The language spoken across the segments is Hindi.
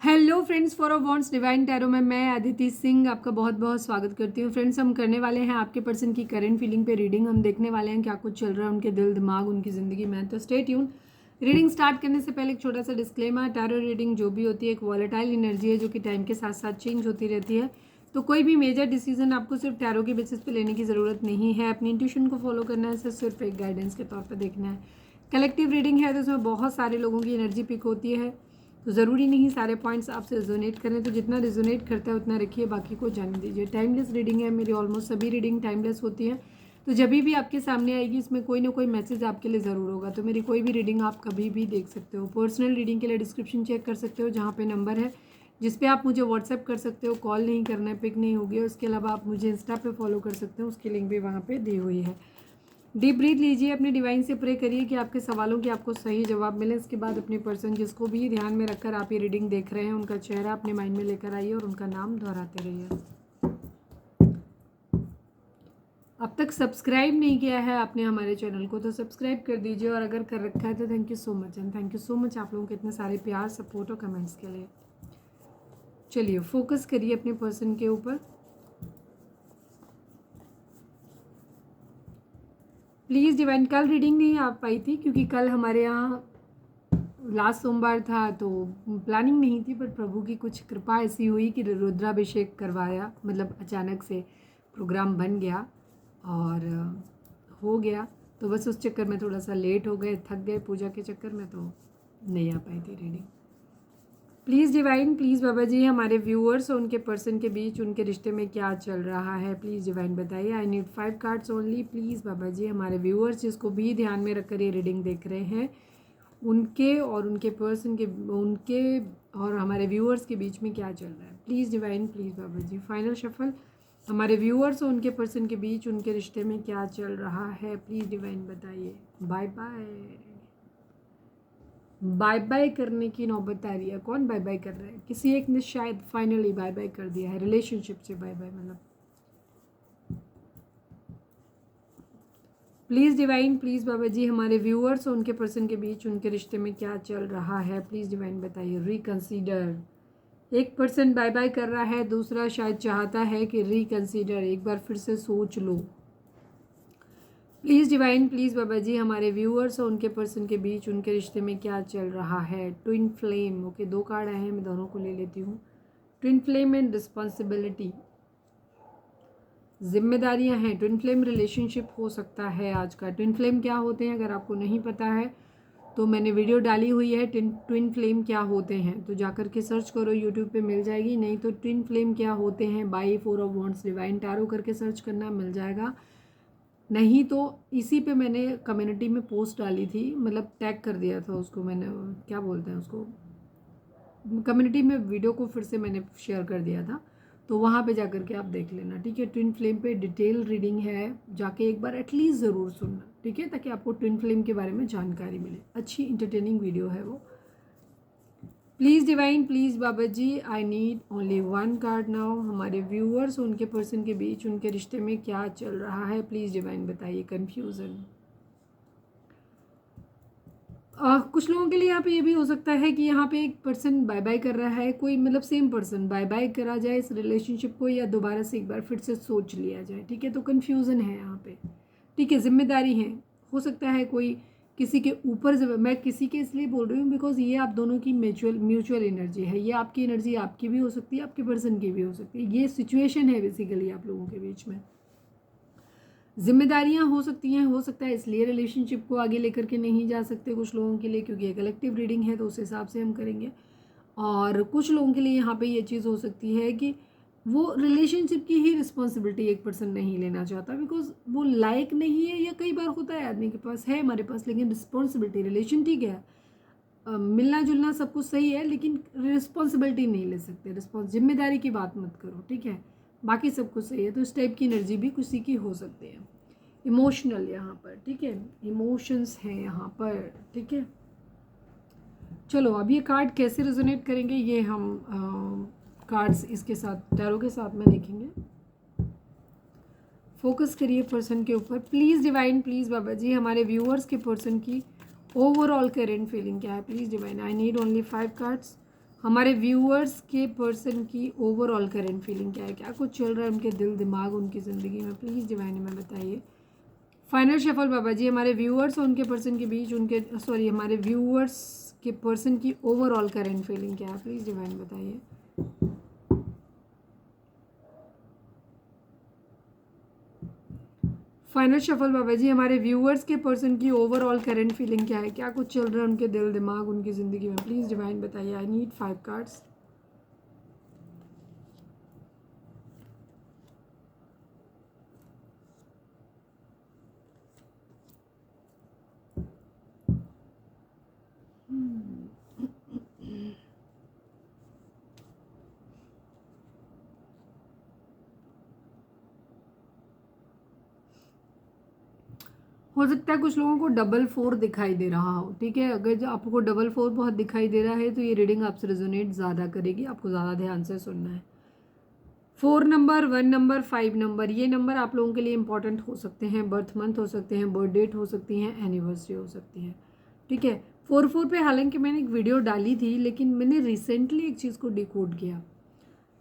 Hello friends, for a wants divine tarot में मैं अदिति सिंह आपका बहुत बहुत स्वागत करती हूँ। फ्रेंड्स, हम करने वाले हैं आपके पर्सन की करंट फीलिंग पे रीडिंग। हम देखने वाले हैं क्या कुछ चल रहा है उनके दिल दिमाग उनकी ज़िंदगी में। तो स्टे ट्यून। रीडिंग स्टार्ट करने से पहले एक छोटा सा डिस्क्लेमर, टैरो रीडिंग जो भी होती है एक वॉलेटाइल एनर्जी है जो कि टाइम के साथ साथ चेंज होती रहती है। तो कोई भी मेजर डिसीजन आपको सिर्फ टैरो के बेसिस पे लेने की ज़रूरत नहीं है। अपनी इंट्यूशन को फॉलो करना है, सिर्फ एक गाइडेंस के तौर पर देखना है। कलेक्टिव रीडिंग है तो उसमें बहुत सारे लोगों की एनर्जी पिक होती है, तो ज़रूरी नहीं सारे पॉइंट्स आपसे रिजोनेट करें। तो जितना रिजोनेट करता है उतना रखिए, बाकी को जाने दीजिए। टाइमलेस रीडिंग है, मेरी ऑलमोस्ट सभी रीडिंग टाइमलेस होती है। तो जब भी आपके सामने आएगी इसमें कोई ना कोई मैसेज आपके लिए ज़रूर होगा। तो मेरी कोई भी रीडिंग आप कभी भी देख सकते हो। पर्सनल रीडिंग के लिए डिस्क्रिप्शन चेक कर सकते हो, जहाँ पे नंबर है जिस पे आप मुझे व्हाट्सएप कर सकते हो। कॉल नहीं करना है, पिक नहीं होगी। उसके अलावा आप मुझे इंस्टा पे फॉलो कर सकते हो, उसकी लिंक भी वहाँ पे दी हुई है। डीप ब्रीथ लीजिए, अपने डिवाइन से प्रे करिए कि आपके सवालों के आपको सही जवाब मिले। इसके बाद अपने पर्सन जिसको भी ध्यान में रखकर आप ये रीडिंग देख रहे हैं उनका चेहरा अपने माइंड में लेकर आइए और उनका नाम दोहराते रहिए। अब तक सब्सक्राइब नहीं किया है आपने हमारे चैनल को तो सब्सक्राइब कर दीजिए, और अगर कर रखा है तो thank you so much. And thank you so much आप लोगों के इतने सारे प्यार, सपोर्ट और कमेंट्स के लिए। चलिए फोकस करिए अपने पर्सन के ऊपर। प्लीज़ डिवाइन, कल रीडिंग नहीं आ पाई थी क्योंकि कल हमारे यहाँ लास्ट सोमवार था तो प्लानिंग नहीं थी, पर प्रभु की कुछ कृपा ऐसी हुई कि रुद्राभिषेक करवाया, मतलब अचानक से प्रोग्राम बन गया और हो गया। तो बस उस चक्कर में थोड़ा सा लेट हो गए, थक गए पूजा के चक्कर में, तो नहीं आ पाई थी रीडिंग। प्लीज़ डिवाइन, प्लीज़ बाबा जी, हमारे व्यूअर्स और उनके पर्सन के बीच उनके रिश्ते में क्या चल रहा है प्लीज़ डिवाइन बताइए। I need 5 cards only please बाबा जी। हमारे व्यूअर्स जिसको भी ध्यान में रखकर ये रीडिंग देख रहे हैं उनके और उनके पर्सन के, उनके और हमारे व्यूअर्स के बीच में क्या चल रहा है प्लीज़ डिवाइन, प्लीज़ बाबा जी। फाइनल शफल, हमारे व्यूअर्स और उनके पर्सन के बीच उनके रिश्ते में क्या चल रहा है प्लीज़ डिवाइन बताइए। Bye bye. बाय बाय करने की नौबत आ रही है। कौन बाय बाय कर रहा है? किसी एक ने शायद फाइनली बाय बाय कर दिया है, रिलेशनशिप से बाय बाय। मतलब प्लीज़ डिवाइन, प्लीज़ बाबा जी, हमारे व्यूअर्स और उनके पर्सन के बीच उनके रिश्ते में क्या चल रहा है प्लीज़ डिवाइन बताइए। रिकंसीडर, एक पर्सन बाय बाय कर रहा है, दूसरा शायद चाहता है कि रिकंसीडर, एक बार फिर से सोच लो। प्लीज़ डिवाइन, प्लीज़ बाबा जी, हमारे व्यूअर्स और उनके पर्सन के बीच उनके रिश्ते में क्या चल रहा है। ट्विन फ्लेम, ओके, 2 कार्ड आए हैं, मैं दोनों को ले लेती हूँ। ट्विन फ्लेम एंड रिस्पॉन्सिबिलिटी, जिम्मेदारियां हैं। ट्विन फ्लेम रिलेशनशिप हो सकता है आज का। ट्विन फ्लेम क्या होते हैं अगर आपको नहीं पता है तो मैंने वीडियो डाली हुई है ट्विन फ्लेम क्या होते हैं, तो जाकर के सर्च करो, यूट्यूब पे मिल जाएगी। नहीं तो ट्विन फ्लेम क्या होते हैं by 4 of wands divine tarot करके सर्च करना, मिल जाएगा। नहीं तो इसी पे मैंने कम्युनिटी में पोस्ट डाली थी, मतलब टैग कर दिया था उसको मैंने, क्या बोलते हैं उसको, कम्युनिटी में वीडियो को फिर से मैंने शेयर कर दिया था, तो वहाँ पे जाकर के आप देख लेना, ठीक है। ट्विन फ्लेम पे डिटेल रीडिंग है, जाके एक बार एटलीस्ट ज़रूर सुनना, ठीक है, ताकि आपको ट्विन फ्लेम के बारे में जानकारी मिले। अच्छी इंटरटेनिंग वीडियो है वो। प्लीज़ डिवाइन, प्लीज़ बाबा जी, I need only 1 card now. हमारे व्यूअर्स उनके पर्सन के बीच उनके रिश्ते में क्या चल रहा है प्लीज़ डिवाइन बताइए। कन्फ्यूज़न, कुछ लोगों के लिए यहाँ पे ये भी हो सकता है कि यहाँ पे एक पर्सन बाय बाय कर रहा है, कोई मतलब सेम पर्सन बाय बाय करा जाए इस रिलेशनशिप को, या दोबारा से एक बार फिर से सोच लिया जाए, ठीक है। तो कन्फ्यूज़न है यहाँ पे, ठीक है। जिम्मेदारी है, हो सकता है कोई किसी के ऊपर, मैं किसी के इसलिए बोल रही हूँ बिकॉज ये आप दोनों की म्यूचुअल एनर्जी है। ये आपकी एनर्जी आपकी भी हो सकती है, आपके पर्सन की भी हो सकती है। ये सिचुएशन है बेसिकली आप लोगों के बीच में। जिम्मेदारियां हो सकती हैं, हो सकता है इसलिए रिलेशनशिप को आगे लेकर के नहीं जा सकते कुछ लोगों के लिए, क्योंकि ये कलेक्टिव रीडिंग है तो उस हिसाब से हम करेंगे। और कुछ लोगों के लिए यहाँ पे ये चीज़ हो सकती है कि वो रिलेशनशिप की ही रिस्पॉन्सिबिलिटी एक पर्सन नहीं लेना चाहता, बिकॉज वो लायक नहीं है, या कई बार होता है आदमी के पास है, हमारे पास, लेकिन रिस्पॉन्सिबिलिटी, रिलेशन ठीक है, मिलना जुलना सब कुछ सही है, लेकिन रिस्पॉन्सिबिलिटी नहीं ले सकते। जिम्मेदारी की बात मत करो, ठीक है, बाकी सब कुछ सही है। तो इस टाइप की एनर्जी भी किसी की हो सकती है। इमोशनल यहाँ पर, ठीक है, इमोशंस हैं यहाँ पर, ठीक है। चलो अब ये कार्ड कैसे रेजोनेट करेंगे ये हम कार्ड्स इसके साथ, टैरो के साथ में देखेंगे। फोकस करिए पर्सन के ऊपर। प्लीज़ डिवाइन, प्लीज़ बाबा जी, हमारे व्यूअर्स के पर्सन की ओवरऑल करेंट फीलिंग क्या है please divine. I need only 5 cards. हमारे व्यूअर्स के पर्सन की ओवरऑल करंट फीलिंग क्या है, क्या कुछ चल रहा है उनके दिल दिमाग उनकी ज़िंदगी में, प्लीज़ डिवाइन में बताइए। फाइनल शफल बाबा जी, हमारे व्यूअर्स और उनके पर्सन के बीच हमारे व्यूअर्स के पर्सन की ओवरऑल करंट फीलिंग क्या है, प्लीज़ डिवाइन बताइए। फाइनल शफल बाबा जी, हमारे व्यूअर्स के पर्सन की ओवरऑल करंट फीलिंग क्या है, क्या कुछ चल रहा है उनके दिल दिमाग उनकी ज़िंदगी में, प्लीज़ डिवाइन बताइए। I need 5 cards. हो सकता है कुछ लोगों को 4 दिखाई दे रहा हो, ठीक है। अगर जो आपको 4 बहुत दिखाई दे रहा है तो ये रीडिंग आपसे रेजोनेट ज़्यादा करेगी, आपको ज़्यादा ध्यान से सुनना है। 4 नंबर, 1 नंबर, 5 नंबर, ये नंबर आप लोगों के लिए इंपॉर्टेंट हो सकते हैं। बर्थ मंथ हो सकते हैं, बर्थ डेट हो सकती हैं, एनिवर्सरी हो सकती है, ठीक है। 4 पे हालांकि मैंने एक वीडियो डाली थी, लेकिन मैंने रिसेंटली एक चीज़ को डिकोड किया।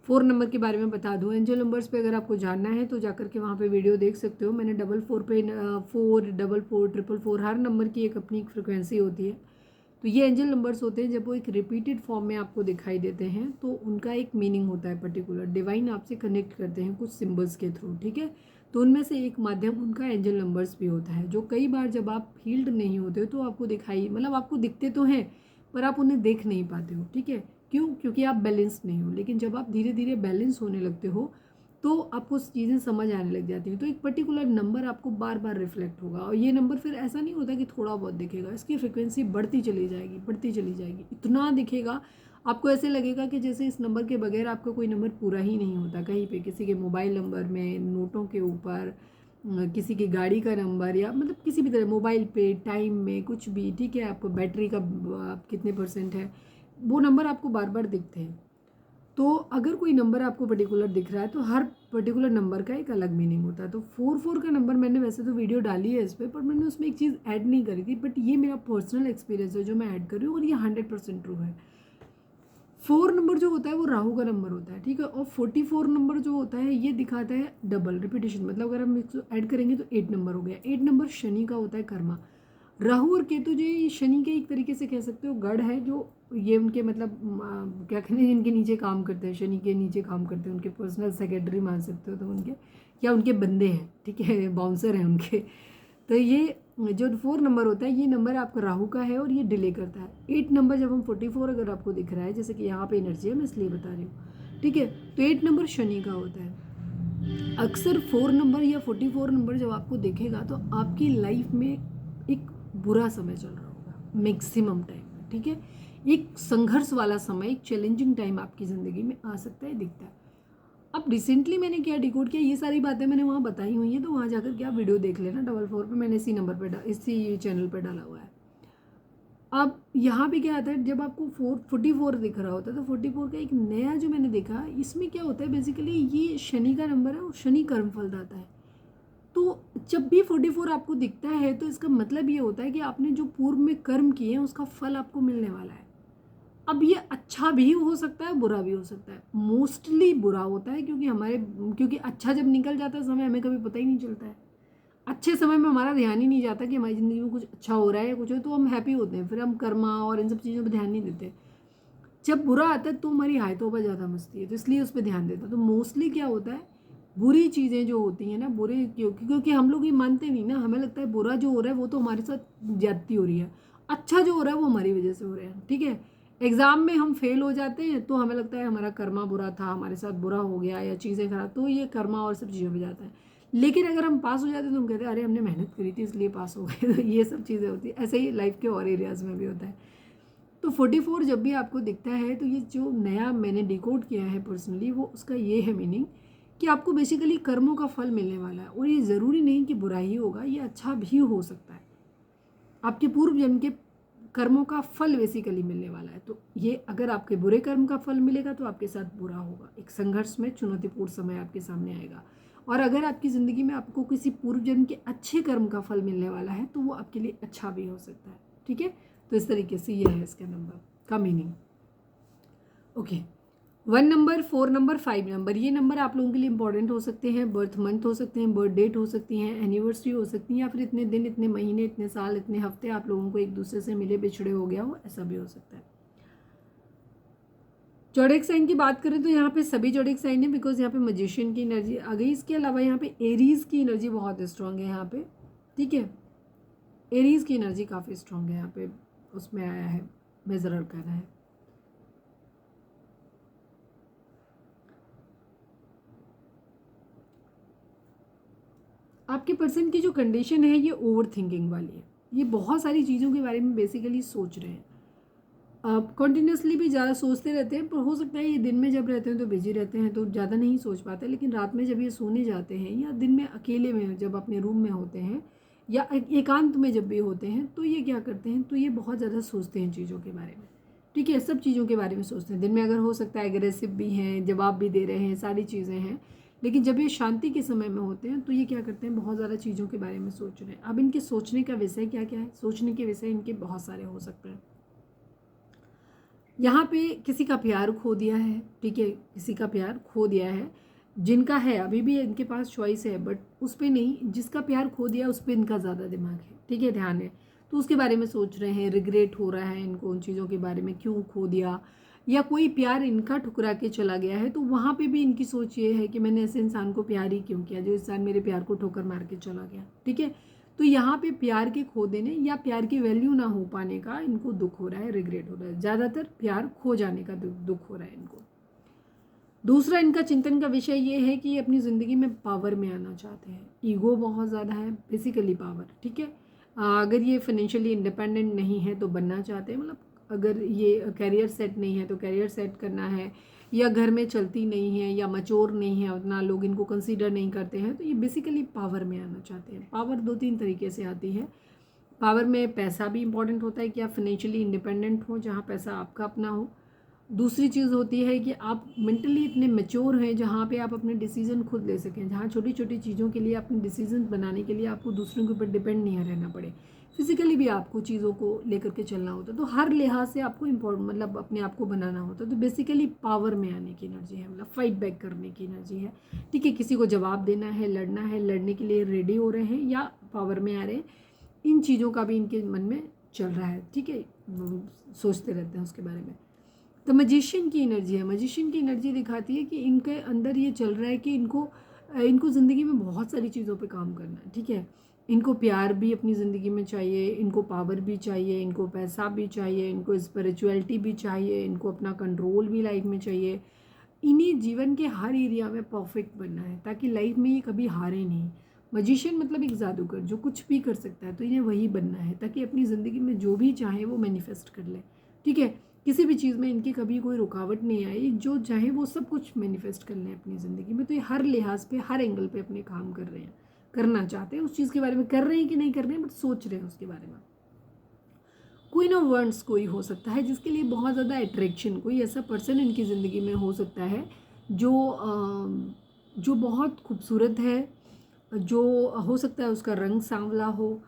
4 नंबर के बारे में बता दूं, एंजल नंबर्स पे अगर आपको जानना है तो जाकर के वहाँ पे वीडियो देख सकते हो। मैंने 4 पे 4, 4, 4, हर नंबर की एक अपनी फ्रिक्वेंसी होती है। तो ये एंजल नंबर्स होते हैं, जब वो एक रिपीटेड फॉर्म में आपको दिखाई देते हैं तो उनका एक मीनिंग होता है पर्टिकुलर। डिवाइन आपसे कनेक्ट करते हैं कुछ सिम्बल्स के थ्रू, ठीक है। तो उनमें से एक माध्यम उनका एंजल नंबर्स भी होता है, जो कई बार जब आप हील्ड नहीं होते हो तो आपको दिखाई, मतलब आपको दिखते तो हैं पर आप उन्हें देख नहीं पाते हो, ठीक है। क्यों? क्योंकि आप बैलेंस नहीं हो। लेकिन जब आप धीरे धीरे बैलेंस होने लगते हो तो आपको चीज़ें समझ आने लग जाती हैं। तो एक पर्टिकुलर नंबर आपको बार बार रिफ्लेक्ट होगा, और ये नंबर फिर ऐसा नहीं होता कि थोड़ा बहुत दिखेगा, इसकी फ्रिक्वेंसी बढ़ती चली जाएगी, बढ़ती चली जाएगी, इतना दिखेगा आपको ऐसे लगेगा कि जैसे इस नंबर के बगैर आपका कोई नंबर पूरा ही नहीं होता। कहीं पे किसी के मोबाइल नंबर में, नोटों के ऊपर, किसी की गाड़ी का नंबर, या मतलब किसी भी तरह मोबाइल पे, टाइम में, कुछ भी, ठीक है। आपको बैटरी का कितने % है, वो नंबर आपको बार बार दिखते हैं। तो अगर कोई नंबर आपको पर्टिकुलर दिख रहा है तो हर पर्टिकुलर नंबर का एक अलग मीनिंग होता है। तो 4 का नंबर, मैंने वैसे तो वीडियो डाली है इस पर मैंने उसमें एक चीज़ ऐड नहीं करी थी, बट ये मेरा पर्सनल एक्सपीरियंस है जो मैं ऐड कर रही हूँ, और ये 100% ट्रू है। 4 नंबर जो होता है वो राहु का नंबर होता है, ठीक है। और 44 नंबर जो होता है ये दिखाता है डबल रिपीटेशन, मतलब अगर हम इसको ऐड करेंगे तो 8 नंबर हो गया। 8 नंबर शनि का होता है, कर्मा। राहु और केतु जो ये शनि के एक तरीके से कह सकते हो गढ़ है, जो ये उनके मतलब क्या कहते हैं, इनके नीचे काम करते हैं, शनि के नीचे काम करते हैं, उनके पर्सनल सेक्रेटरी मान सकते हो तो उनके, या उनके बंदे हैं, ठीक है, बाउंसर हैं उनके। तो ये जो 4 नंबर होता है ये नंबर आपका राहु का है और ये डिले करता है। 8 नंबर जब हम 44 अगर आपको दिख रहा है, जैसे कि यहाँ पे एनर्जी है, मैं इसलिए बता रही हूँ, ठीक है। तो 8 नंबर शनि का होता है। अक्सर 4 नंबर या 44 नंबर जब आपको दिखेगा तो आपकी लाइफ में एक बुरा समय चल रहा होगा मैक्सिमम टाइम में, ठीक है। एक संघर्ष वाला समय, एक चैलेंजिंग टाइम आपकी ज़िंदगी में आ सकता है, दिखता है। अब रिसेंटली मैंने क्या डिकोड किया, ये सारी बातें मैंने वहाँ बताई हुई हैं, तो वहाँ जाकर के आप वीडियो देख लेना। 4 पे मैंने इसी नंबर पर इसी चैनल पर डाला हुआ है। अब यहाँ पे क्या आता है, जब आपको 44 दिख रहा होता है तो 44 का एक नया जो मैंने देखा, इसमें क्या होता है बेसिकली, ये शनि का नंबर है और शनि कर्मफल दाता है। तो जब भी 44 आपको दिखता है तो इसका मतलब ये होता है कि आपने जो पूर्व में कर्म किए हैं उसका फल आपको मिलने वाला है। अब ये अच्छा भी हो सकता है, बुरा भी हो सकता है। मोस्टली बुरा होता है, क्योंकि अच्छा जब निकल जाता है समय, हमें कभी पता ही नहीं चलता है। अच्छे समय में हमारा ध्यान ही नहीं जाता कि हमारी ज़िंदगी में कुछ अच्छा हो रहा है या कुछ हो, तो हम हैप्पी होते हैं, फिर हम कर्मा और इन सब चीज़ों पर ध्यान नहीं देते। जब बुरा आता है तो हमारी हायतों पर ज़्यादा मस्ती है, तो इसलिए उस पर ध्यान देता है। तो मोस्टली क्या होता है, बुरी चीज़ें जो होती हैं ना, बुरे क्योंकि हम लोग ये मानते नहीं ना, हमें लगता है बुरा जो हो रहा है वो तो हमारे साथ ज्यादती हो रही है, अच्छा जो हो रहा है वो हमारी वजह से हो रहा है, ठीक है। एग्ज़ाम में हम फेल हो जाते हैं तो हमें लगता है हमारा कर्मा बुरा था, हमारे साथ बुरा हो गया या चीज़ें खराब, तो ये कर्मा और सब चीज़ों में जाता है। लेकिन अगर हम पास हो जाते हैं तो हम कहते हैं अरे हमने मेहनत करी थी इसलिए पास हो गए। तो ये सब चीज़ें होती है। ऐसे ही लाइफ के और एरियाज़ में भी होता है। तो 44 जब भी आपको दिखता है तो ये जो नया मैंने डिकोड किया है पर्सनली, वो उसका ये है मीनिंग कि आपको बेसिकली कर्मों का फल मिलने वाला है। और ये ज़रूरी नहीं कि बुरा ही होगा, ये अच्छा भी हो सकता है। आपके पूर्व जन्म के कर्मों का फल बेसिकली मिलने वाला है। तो ये अगर आपके बुरे कर्म का फल मिलेगा तो आपके साथ बुरा होगा, एक संघर्ष में चुनौतीपूर्ण समय आपके सामने आएगा। और अगर आपकी ज़िंदगी में आपको किसी पूर्व जन्म के अच्छे कर्म का फल मिलने वाला है तो वो आपके लिए अच्छा भी हो सकता है, ठीक है। तो इस तरीके से ये है इसका नंबर का meaning. Okay, 1 number, 4 number, 5 number, ये नंबर आप लोगों के लिए इंपॉर्टेंट हो सकते हैं। बर्थ मंथ हो सकते हैं, बर्थ डेट हो सकती हैं, एनिवर्सरी हो सकती है, या फिर इतने दिन, इतने महीने, इतने साल, इतने हफ्ते आप लोगों को एक दूसरे से मिले बिछड़े हो गया हो, ऐसा भी हो सकता है। जोडिक साइन की बात करें तो यहाँ पे सभी जोडिक साइन है, बिकॉज यहाँ पे मजिशियन की एनर्जी आ गई। इसके अलावा यहाँ पे एरीज की एनर्जी बहुत स्ट्रांग है यहाँ पे, ठीक है। एरीज की एनर्जी काफ़ी स्ट्रांग है यहाँ पे, उसमें आया है, मेजर कर रहा है। आपके पर्सन की जो कंडीशन है ये ओवर थिंकिंग वाली है। ये बहुत सारी चीज़ों के बारे में बेसिकली सोच रहे हैं, आप कंटिन्यूसली भी ज़्यादा सोचते रहते हैं, पर हो सकता है ये दिन में जब रहते हैं तो बिजी रहते हैं तो ज़्यादा नहीं सोच पाते, लेकिन रात में जब ये सोने जाते हैं या दिन में अकेले में जब अपने रूम में होते हैं या एकांत में जब भी होते हैं तो ये क्या करते हैं, तो ये बहुत ज़्यादा सोचते हैं चीज़ों के बारे में, ठीक है। सब चीज़ों के बारे में सोचते हैं। दिन में अगर हो सकता है एग्रेसिव भी हैं, जवाब भी दे रहे हैं, सारी चीज़ें हैं, लेकिन जब ये शांति के समय में होते हैं तो ये क्या करते हैं, बहुत ज़्यादा चीज़ों के बारे में सोच रहे हैं। अब इनके सोचने का विषय क्या क्या है, सोचने के विषय इनके बहुत सारे हो सकते हैं। यहाँ पे किसी का प्यार खो दिया है, ठीक है, किसी का प्यार खो दिया है, जिनका है अभी भी इनके पास चॉइस है, बट उस पर नहीं, जिसका प्यार खो दिया उस पर इनका ज़्यादा दिमाग है, ठीक है, ध्यान है, तो उसके बारे में सोच रहे हैं। रिग्रेट हो रहा है इनको उन चीज़ों के बारे में, क्यों खो दिया, या कोई प्यार इनका ठुकरा के चला गया है, तो वहाँ पे भी इनकी सोच ये है कि मैंने ऐसे इंसान को प्यार ही क्यों किया जो इंसान मेरे प्यार को ठोकर मार के चला गया, ठीक है। तो यहाँ पे प्यार के खो देने या प्यार की वैल्यू ना हो पाने का इनको दुख हो रहा है, रिग्रेट हो रहा है, ज़्यादातर प्यार खो जाने का दुख हो रहा है इनको। दूसरा इनका चिंतन का विषय ये है कि ये अपनी ज़िंदगी में पावर में आना चाहते हैं। ईगो बहुत ज़्यादा है, बेसिकली पावर, ठीक है। अगर ये फाइनेंशियली इंडिपेंडेंट नहीं है तो बनना चाहते हैं, मतलब अगर ये कैरियर सेट नहीं है तो कैरियर सेट करना है, या घर में चलती नहीं है, या मच्योर नहीं है उतना, लोग इनको कंसीडर नहीं करते हैं, तो ये बेसिकली पावर में आना चाहते हैं। पावर 2-3 तरीके से आती है। पावर में पैसा भी इंपॉर्टेंट होता है कि आप फाइनेंशियली इंडिपेंडेंट हो, जहाँ पैसा आपका अपना हो। दूसरी चीज़ होती है कि आप मेंटली इतने मैच्योर हैं जहाँ पे आप अपने डिसीजन खुद ले सकें, जहाँ छोटी छोटी चीज़ों के लिए अपने डिसीजन बनाने के लिए आपको दूसरों के ऊपर डिपेंड नहीं रहना पड़े। फिजिकली भी आपको चीज़ों को लेकर के चलना होता है, तो हर लिहाज से आपको मतलब अपने आप को बनाना होता है। तो बेसिकली पावर में आने की एनर्जी है, मतलब फाइट बैक करने की एनर्जी है, ठीक है। किसी को जवाब देना है, लड़ना है, लड़ने के लिए रेडी हो रहे हैं या पावर में आ रहे हैं, इन चीज़ों का भी इनके मन में चल रहा है, ठीक है, सोचते रहते हैं उसके बारे में। तो मजिशियन की एनर्जी है। मजिशियन की एनर्जी दिखाती है कि इनके अंदर ये चल रहा है कि इनको ज़िंदगी में बहुत सारी चीज़ों पे काम करना है, ठीक है। इनको प्यार भी अपनी ज़िंदगी में चाहिए, इनको पावर भी चाहिए, इनको पैसा भी चाहिए, इनको स्पिरिचुअलिटी भी चाहिए, इनको अपना कंट्रोल भी लाइफ में चाहिए। इन्हें जीवन के हर एरिया में परफेक्ट बनना है ताकि लाइफ में ये कभी हारे नहीं। मजिशियन मतलब एक जादूगर जो कुछ भी कर सकता है, तो इन्हें वही बनना है ताकि अपनी ज़िंदगी में जो भी चाहे वो मैनिफेस्ट कर ले, ठीक है। किसी भी चीज़ में इनकी कभी कोई रुकावट नहीं आई, जो चाहे वो सब कुछ मैनिफेस्ट कर लें अपनी ज़िंदगी में। तो ये हर लिहाज पे, हर एंगल पे अपने काम कर रहे हैं, करना चाहते हैं, उस चीज़ के बारे में कर रहे हैं कि नहीं कर रहे हैं, बट सोच रहे हैं उसके बारे में। क्वीन ऑफ वंड्स कोई हो सकता है जिसके लिए बहुत ज़्यादा अट्रैक्शन, कोई ऐसा पर्सन इनकी ज़िंदगी में हो सकता है जो बहुत खूबसूरत है, जो हो सकता है उसका रंग सांवला हो,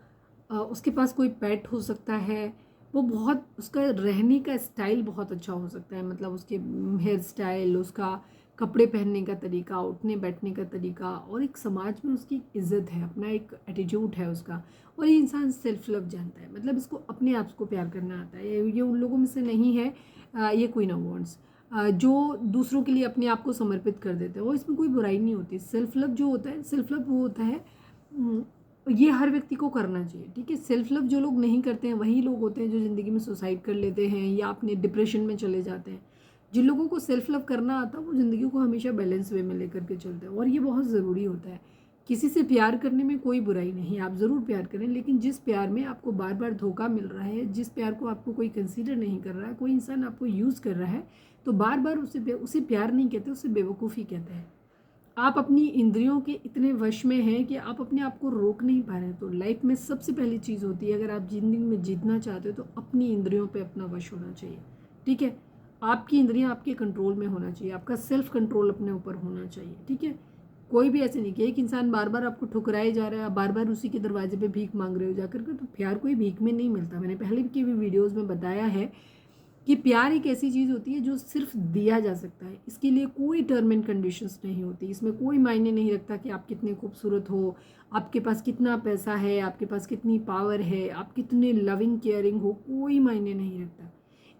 उसके पास कोई पेट हो सकता है, वो बहुत, उसका रहने का स्टाइल बहुत अच्छा हो सकता है, मतलब उसके हेयर स्टाइल, उसका कपड़े पहनने का तरीका, उठने बैठने का तरीका, और एक समाज में उसकी इज्जत है, अपना एक एटीट्यूड है उसका। और ये इंसान सेल्फ लव जानता है, मतलब इसको अपने आप को प्यार करना आता है। ये उन लोगों में से नहीं है, ये क्वीन ऑफ वॉन्ड्स जो दूसरों के लिए अपने आप को समर्पित कर देते हैं, वो इसमें कोई बुराई नहीं होती। सेल्फ लव जो होता है, सेल्फ लव वो होता है, ये हर व्यक्ति को करना चाहिए, ठीक है। सेल्फ लव जो लोग नहीं करते हैं वही लोग होते हैं जो ज़िंदगी में सुसाइड कर लेते हैं या अपने डिप्रेशन में चले जाते हैं। जिन लोगों को सेल्फ लव करना आता है वो ज़िंदगी को हमेशा बैलेंस वे में लेकर के चलते हैं, और ये बहुत ज़रूरी होता है। किसी से प्यार करने में कोई बुराई नहीं है, आप ज़रूर प्यार करें, लेकिन जिस प्यार में आपको बार बार धोखा मिल रहा है, जिस प्यार को आपको कोई कंसीडर नहीं कर रहा है, कोई इंसान आपको यूज़ कर रहा है, तो बार बार उसे प्यार नहीं कहते, उसे बेवकूफ़ी कहते हैं। आप अपनी इंद्रियों के इतने वश में हैं कि आप अपने आप को रोक नहीं पा रहे। तो लाइफ में सबसे पहली चीज़ होती है, अगर आप ज़िंदगी में जीतना चाहते हो तो अपनी इंद्रियों पे अपना वश होना चाहिए, ठीक है। आपकी इंद्रियां आपके कंट्रोल में होना चाहिए, आपका सेल्फ कंट्रोल अपने ऊपर होना चाहिए, ठीक है। कोई भी ऐसे नहीं कि एक इंसान बार बार आपको ठुकराए जा रहा है, आप बार बार उसी के दरवाजे पे भीख मांग रहे हो जाकर के, तो प्यार कोई भीख में नहीं मिलता। मैंने पहले की भी वीडियोज़ में बताया है कि प्यार एक ऐसी चीज़ होती है जो सिर्फ दिया जा सकता है, इसके लिए कोई टर्म एंड कंडीशंस नहीं होती, इसमें कोई मायने नहीं रखता कि आप कितने खूबसूरत हो, आपके पास कितना पैसा है, आपके पास कितनी पावर है, आप कितने लविंग केयरिंग हो, कोई मायने नहीं रखता।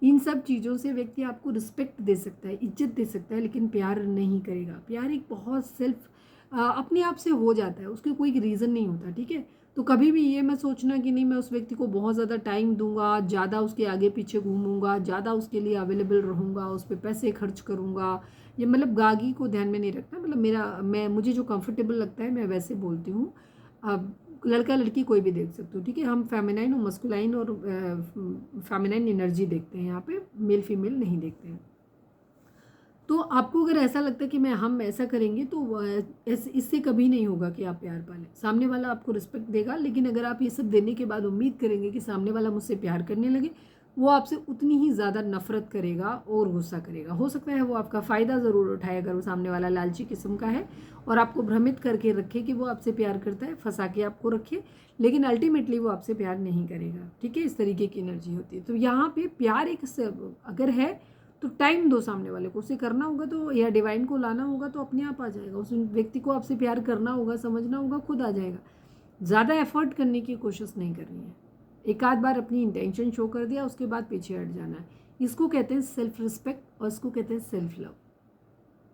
इन सब चीज़ों से व्यक्ति आपको रिस्पेक्ट दे सकता है, इज्जत दे सकता है, लेकिन प्यार नहीं करेगा। प्यार एक बहुत सेल्फ अपने आप से हो जाता है, उसके कोई रीज़न नहीं होता, ठीक है। तो कभी भी ये मत सोचना कि नहीं मैं उस व्यक्ति को बहुत ज़्यादा टाइम दूंगा, ज़्यादा उसके आगे पीछे घूमूंगा, ज़्यादा उसके लिए अवेलेबल रहूँगा, उस पर पैसे खर्च करूँगा। ये मतलब गागी को ध्यान में नहीं रखना, मतलब मुझे जो कंफर्टेबल लगता है मैं वैसे बोलती हूँ। अब लड़का लड़की कोई भी देख सकते हो, ठीक है। हम फेमिनाइन और मस्कुलाइन और फेमिनाइन एनर्जी देखते हैं यहाँ पे, मेल फीमेल नहीं देखते हैं। तो आपको अगर ऐसा लगता है कि हम ऐसा करेंगे तो इससे कभी नहीं होगा कि आप प्यार पालें। सामने वाला आपको रिस्पेक्ट देगा, लेकिन अगर आप ये सब देने के बाद उम्मीद करेंगे कि सामने वाला मुझसे प्यार करने लगे, वो आपसे उतनी ही ज़्यादा नफरत करेगा और गुस्सा करेगा। हो सकता है वो आपका फ़ायदा ज़रूर उठाए अगर वो सामने वाला लालची किस्म का है और आपको भ्रमित करके रखे कि वो आपसे प्यार करता है, फंसा के आपको रखे, लेकिन अल्टीमेटली वो आपसे प्यार नहीं करेगा, ठीक है। इस तरीके की एनर्जी होती है। तो यहाँ पे प्यार एक अगर है तो टाइम दो सामने वाले को, उसे करना होगा तो, या डिवाइन को लाना होगा तो अपने आप आ जाएगा। उस व्यक्ति को आपसे प्यार करना होगा, समझना होगा, खुद आ जाएगा। ज़्यादा एफर्ट करने की कोशिश नहीं करनी है। एक आध बार अपनी इंटेंशन शो कर दिया, उसके बाद पीछे हट जाना है। इसको कहते हैं सेल्फ रिस्पेक्ट और इसको कहते हैं सेल्फ लव,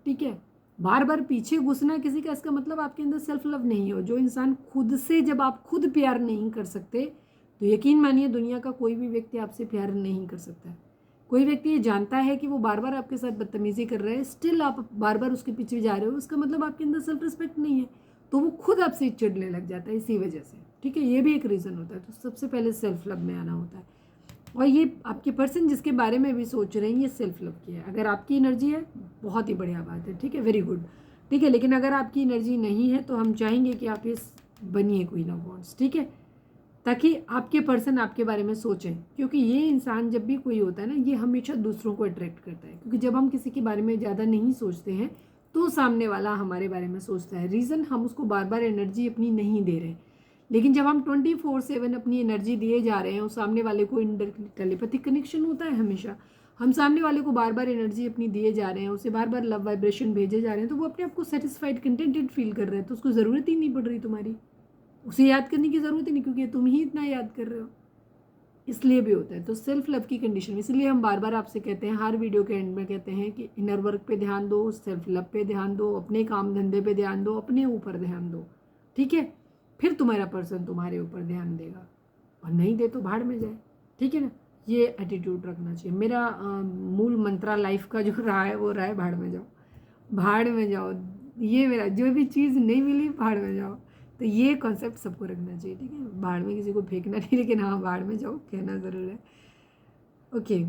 ठीक है। बार बार पीछे घुसना किसी का, इसका मतलब आपके अंदर सेल्फ लव नहीं हो। जो इंसान खुद से, जब आप खुद प्यार नहीं कर सकते तो यकीन मानिए दुनिया का कोई भी व्यक्ति आपसे प्यार नहीं कर सकता है। कोई व्यक्ति ये जानता है कि वो बार बार आपके साथ बदतमीजी कर रहा है, स्टिल आप बार बार उसके पीछे जा रहे हो, उसका मतलब आपके अंदर सेल्फ रिस्पेक्ट नहीं है, तो वो खुद आपसे चिढ़ने लग जाता है इसी वजह से, ठीक है। ये भी एक रीज़न होता है। तो सबसे पहले सेल्फ लव में आना होता है। और ये आपके पर्सन जिसके बारे में भी सोच रहे हैं, ये सेल्फ लव की है। अगर आपकी एनर्जी है, बहुत ही बढ़िया बात है, ठीक है, वेरी गुड, ठीक है। लेकिन अगर आपकी एनर्जी नहीं है तो हम चाहेंगे कि आप ये बनिए क्वीन ऑफ वांड्स, ठीक है, ताकि आपके पर्सन आपके बारे में सोचें। क्योंकि ये इंसान जब भी कोई होता है ना, ये हमेशा दूसरों को अट्रैक्ट करता है। क्योंकि जब हम किसी के बारे में ज़्यादा नहीं सोचते हैं तो सामने वाला हमारे बारे में सोचता है। रीज़न, हम उसको बार बार एनर्जी अपनी नहीं दे रहे। लेकिन जब हम 24/7 अपनी एनर्जी दिए जा रहे हैं और सामने वाले को इनडायरेक्टली टेलीपैथिक कनेक्शन होता है हमेशा, हम सामने वाले को बार बार एनर्जी अपनी दिए जा रहे हैं, उसे बार बार लव वाइब्रेशन भेजे जा रहे हैं, तो वो अपने आप को सेटिस्फाइड, कंटेंटेड फील कर रहा है। तो उसको ज़रूरत ही नहीं पड़ रही तुम्हारी, उसे याद करने की ज़रूरत ही नहीं, क्योंकि तुम ही इतना याद कर रहे हो। इसलिए भी होता है। तो सेल्फ लव की कंडीशन, इसलिए हम बार बार आपसे कहते हैं, हर वीडियो के एंड में कहते हैं कि इनर वर्क पे ध्यान दो, सेल्फ लव पे ध्यान दो, अपने काम धंधे पे ध्यान दो, अपने ऊपर ध्यान दो, ठीक है। फिर तुम्हारा पर्सन तुम्हारे ऊपर ध्यान देगा, और नहीं दे तो भाड़ में जाए, ठीक है ना। ये एटीट्यूड रखना चाहिए। मेरा मूल मंत्रा लाइफ का जो रहा है वो रहा है, भाड़ में जाओ, भाड़ में जाओ। ये मेरा, जो भी चीज़ नहीं मिली भाड़ में जाओ। तो ये कॉन्सेप्ट सबको रखना चाहिए, ठीक है। भाड़ में किसी को फेंकना नहीं, लेकिन हाँ भाड़ में जाओ कहना ज़रूर है। ओके,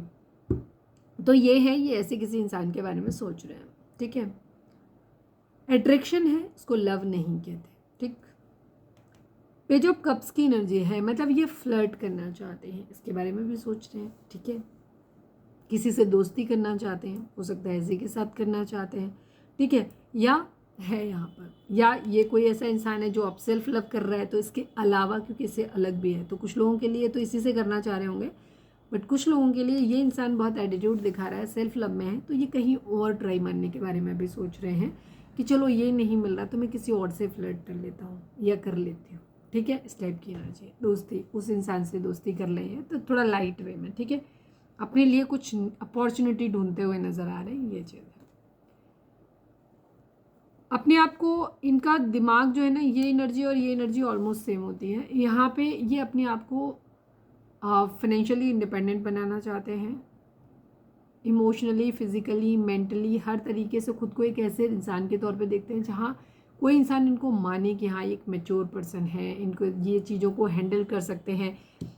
तो ये है, ये ऐसे किसी इंसान के बारे में सोच रहे हैं, ठीक है। अट्रैक्शन है, इसको लव नहीं कहते, ठीक। पेज ऑफ कप्स की एनर्जी है, मतलब ये फ्लर्ट करना चाहते हैं, इसके बारे में भी सोच रहे हैं, ठीक है। किसी से दोस्ती करना चाहते हैं, हो सकता है इसी के साथ करना चाहते हैं, ठीक है। या है यहाँ पर, या ये कोई ऐसा इंसान है जो आप सेल्फ लव कर रहा है, तो इसके अलावा क्योंकि इससे अलग भी है, तो कुछ लोगों के लिए तो इसी से करना चाह रहे होंगे, बट कुछ लोगों के लिए ये इंसान बहुत एटीट्यूड दिखा रहा है, सेल्फ लव में है, तो ये कहीं और ट्राई मारने के बारे में भी सोच रहे हैं कि चलो ये नहीं मिल रहा तो मैं किसी और से फ्लर्ट कर लेता हूँ या कर लेती हूँ, ठीक है। इस टाइप की एनर्जी, दोस्ती, उस इंसान से दोस्ती कर लेंगे तो थोड़ा लाइट वे में, ठीक है। अपने लिए कुछ अपॉर्चुनिटी ढूंढते हुए नज़र आ रहे हैं, ये चीज़ है। अपने आप को, इनका दिमाग जो है ना, ये एनर्जी और ये एनर्जी ऑलमोस्ट सेम होती है। यहाँ पे ये अपने आप को फाइनेंशियली इंडिपेंडेंट बनाना चाहते हैं, इमोशनली, फिजिकली, मेंटली, हर तरीके से खुद को एक ऐसे इंसान के तौर पे देखते हैं जहाँ कोई इंसान इनको माने कि हाँ एक मैच्योर पर्सन है, इनको ये चीज़ों को हैंडल कर सकते हैं,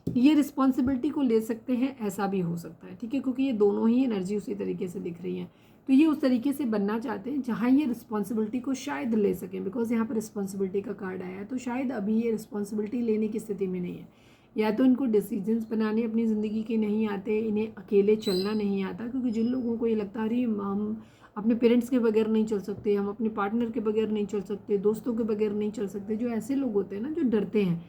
ये रिस्पॉन्सिबिलिटी को ले सकते हैं, ऐसा भी हो सकता है, ठीक है। क्योंकि ये दोनों ही एनर्जी उसी तरीके से दिख रही हैं, तो ये उस तरीके से बनना चाहते हैं जहाँ ये रिस्पॉन्सिबिलिटी को शायद ले सकें, बिकॉज यहाँ पर रिस्पॉन्सिबिलिटी का कार्ड आया है। तो शायद अभी ये रिस्पॉन्सिबिलिटी लेने की स्थिति में नहीं है, या तो इनको डिसीजंस बनाने अपनी ज़िंदगी के नहीं आते, इन्हें अकेले चलना नहीं आता। क्योंकि जिन लोगों को ये लगता है हम अपने पेरेंट्स के बगैर नहीं चल सकते, हम अपने पार्टनर के बगैर नहीं चल सकते, दोस्तों के बगैर नहीं चल सकते, जो ऐसे लोग होते हैं ना जो डरते हैं,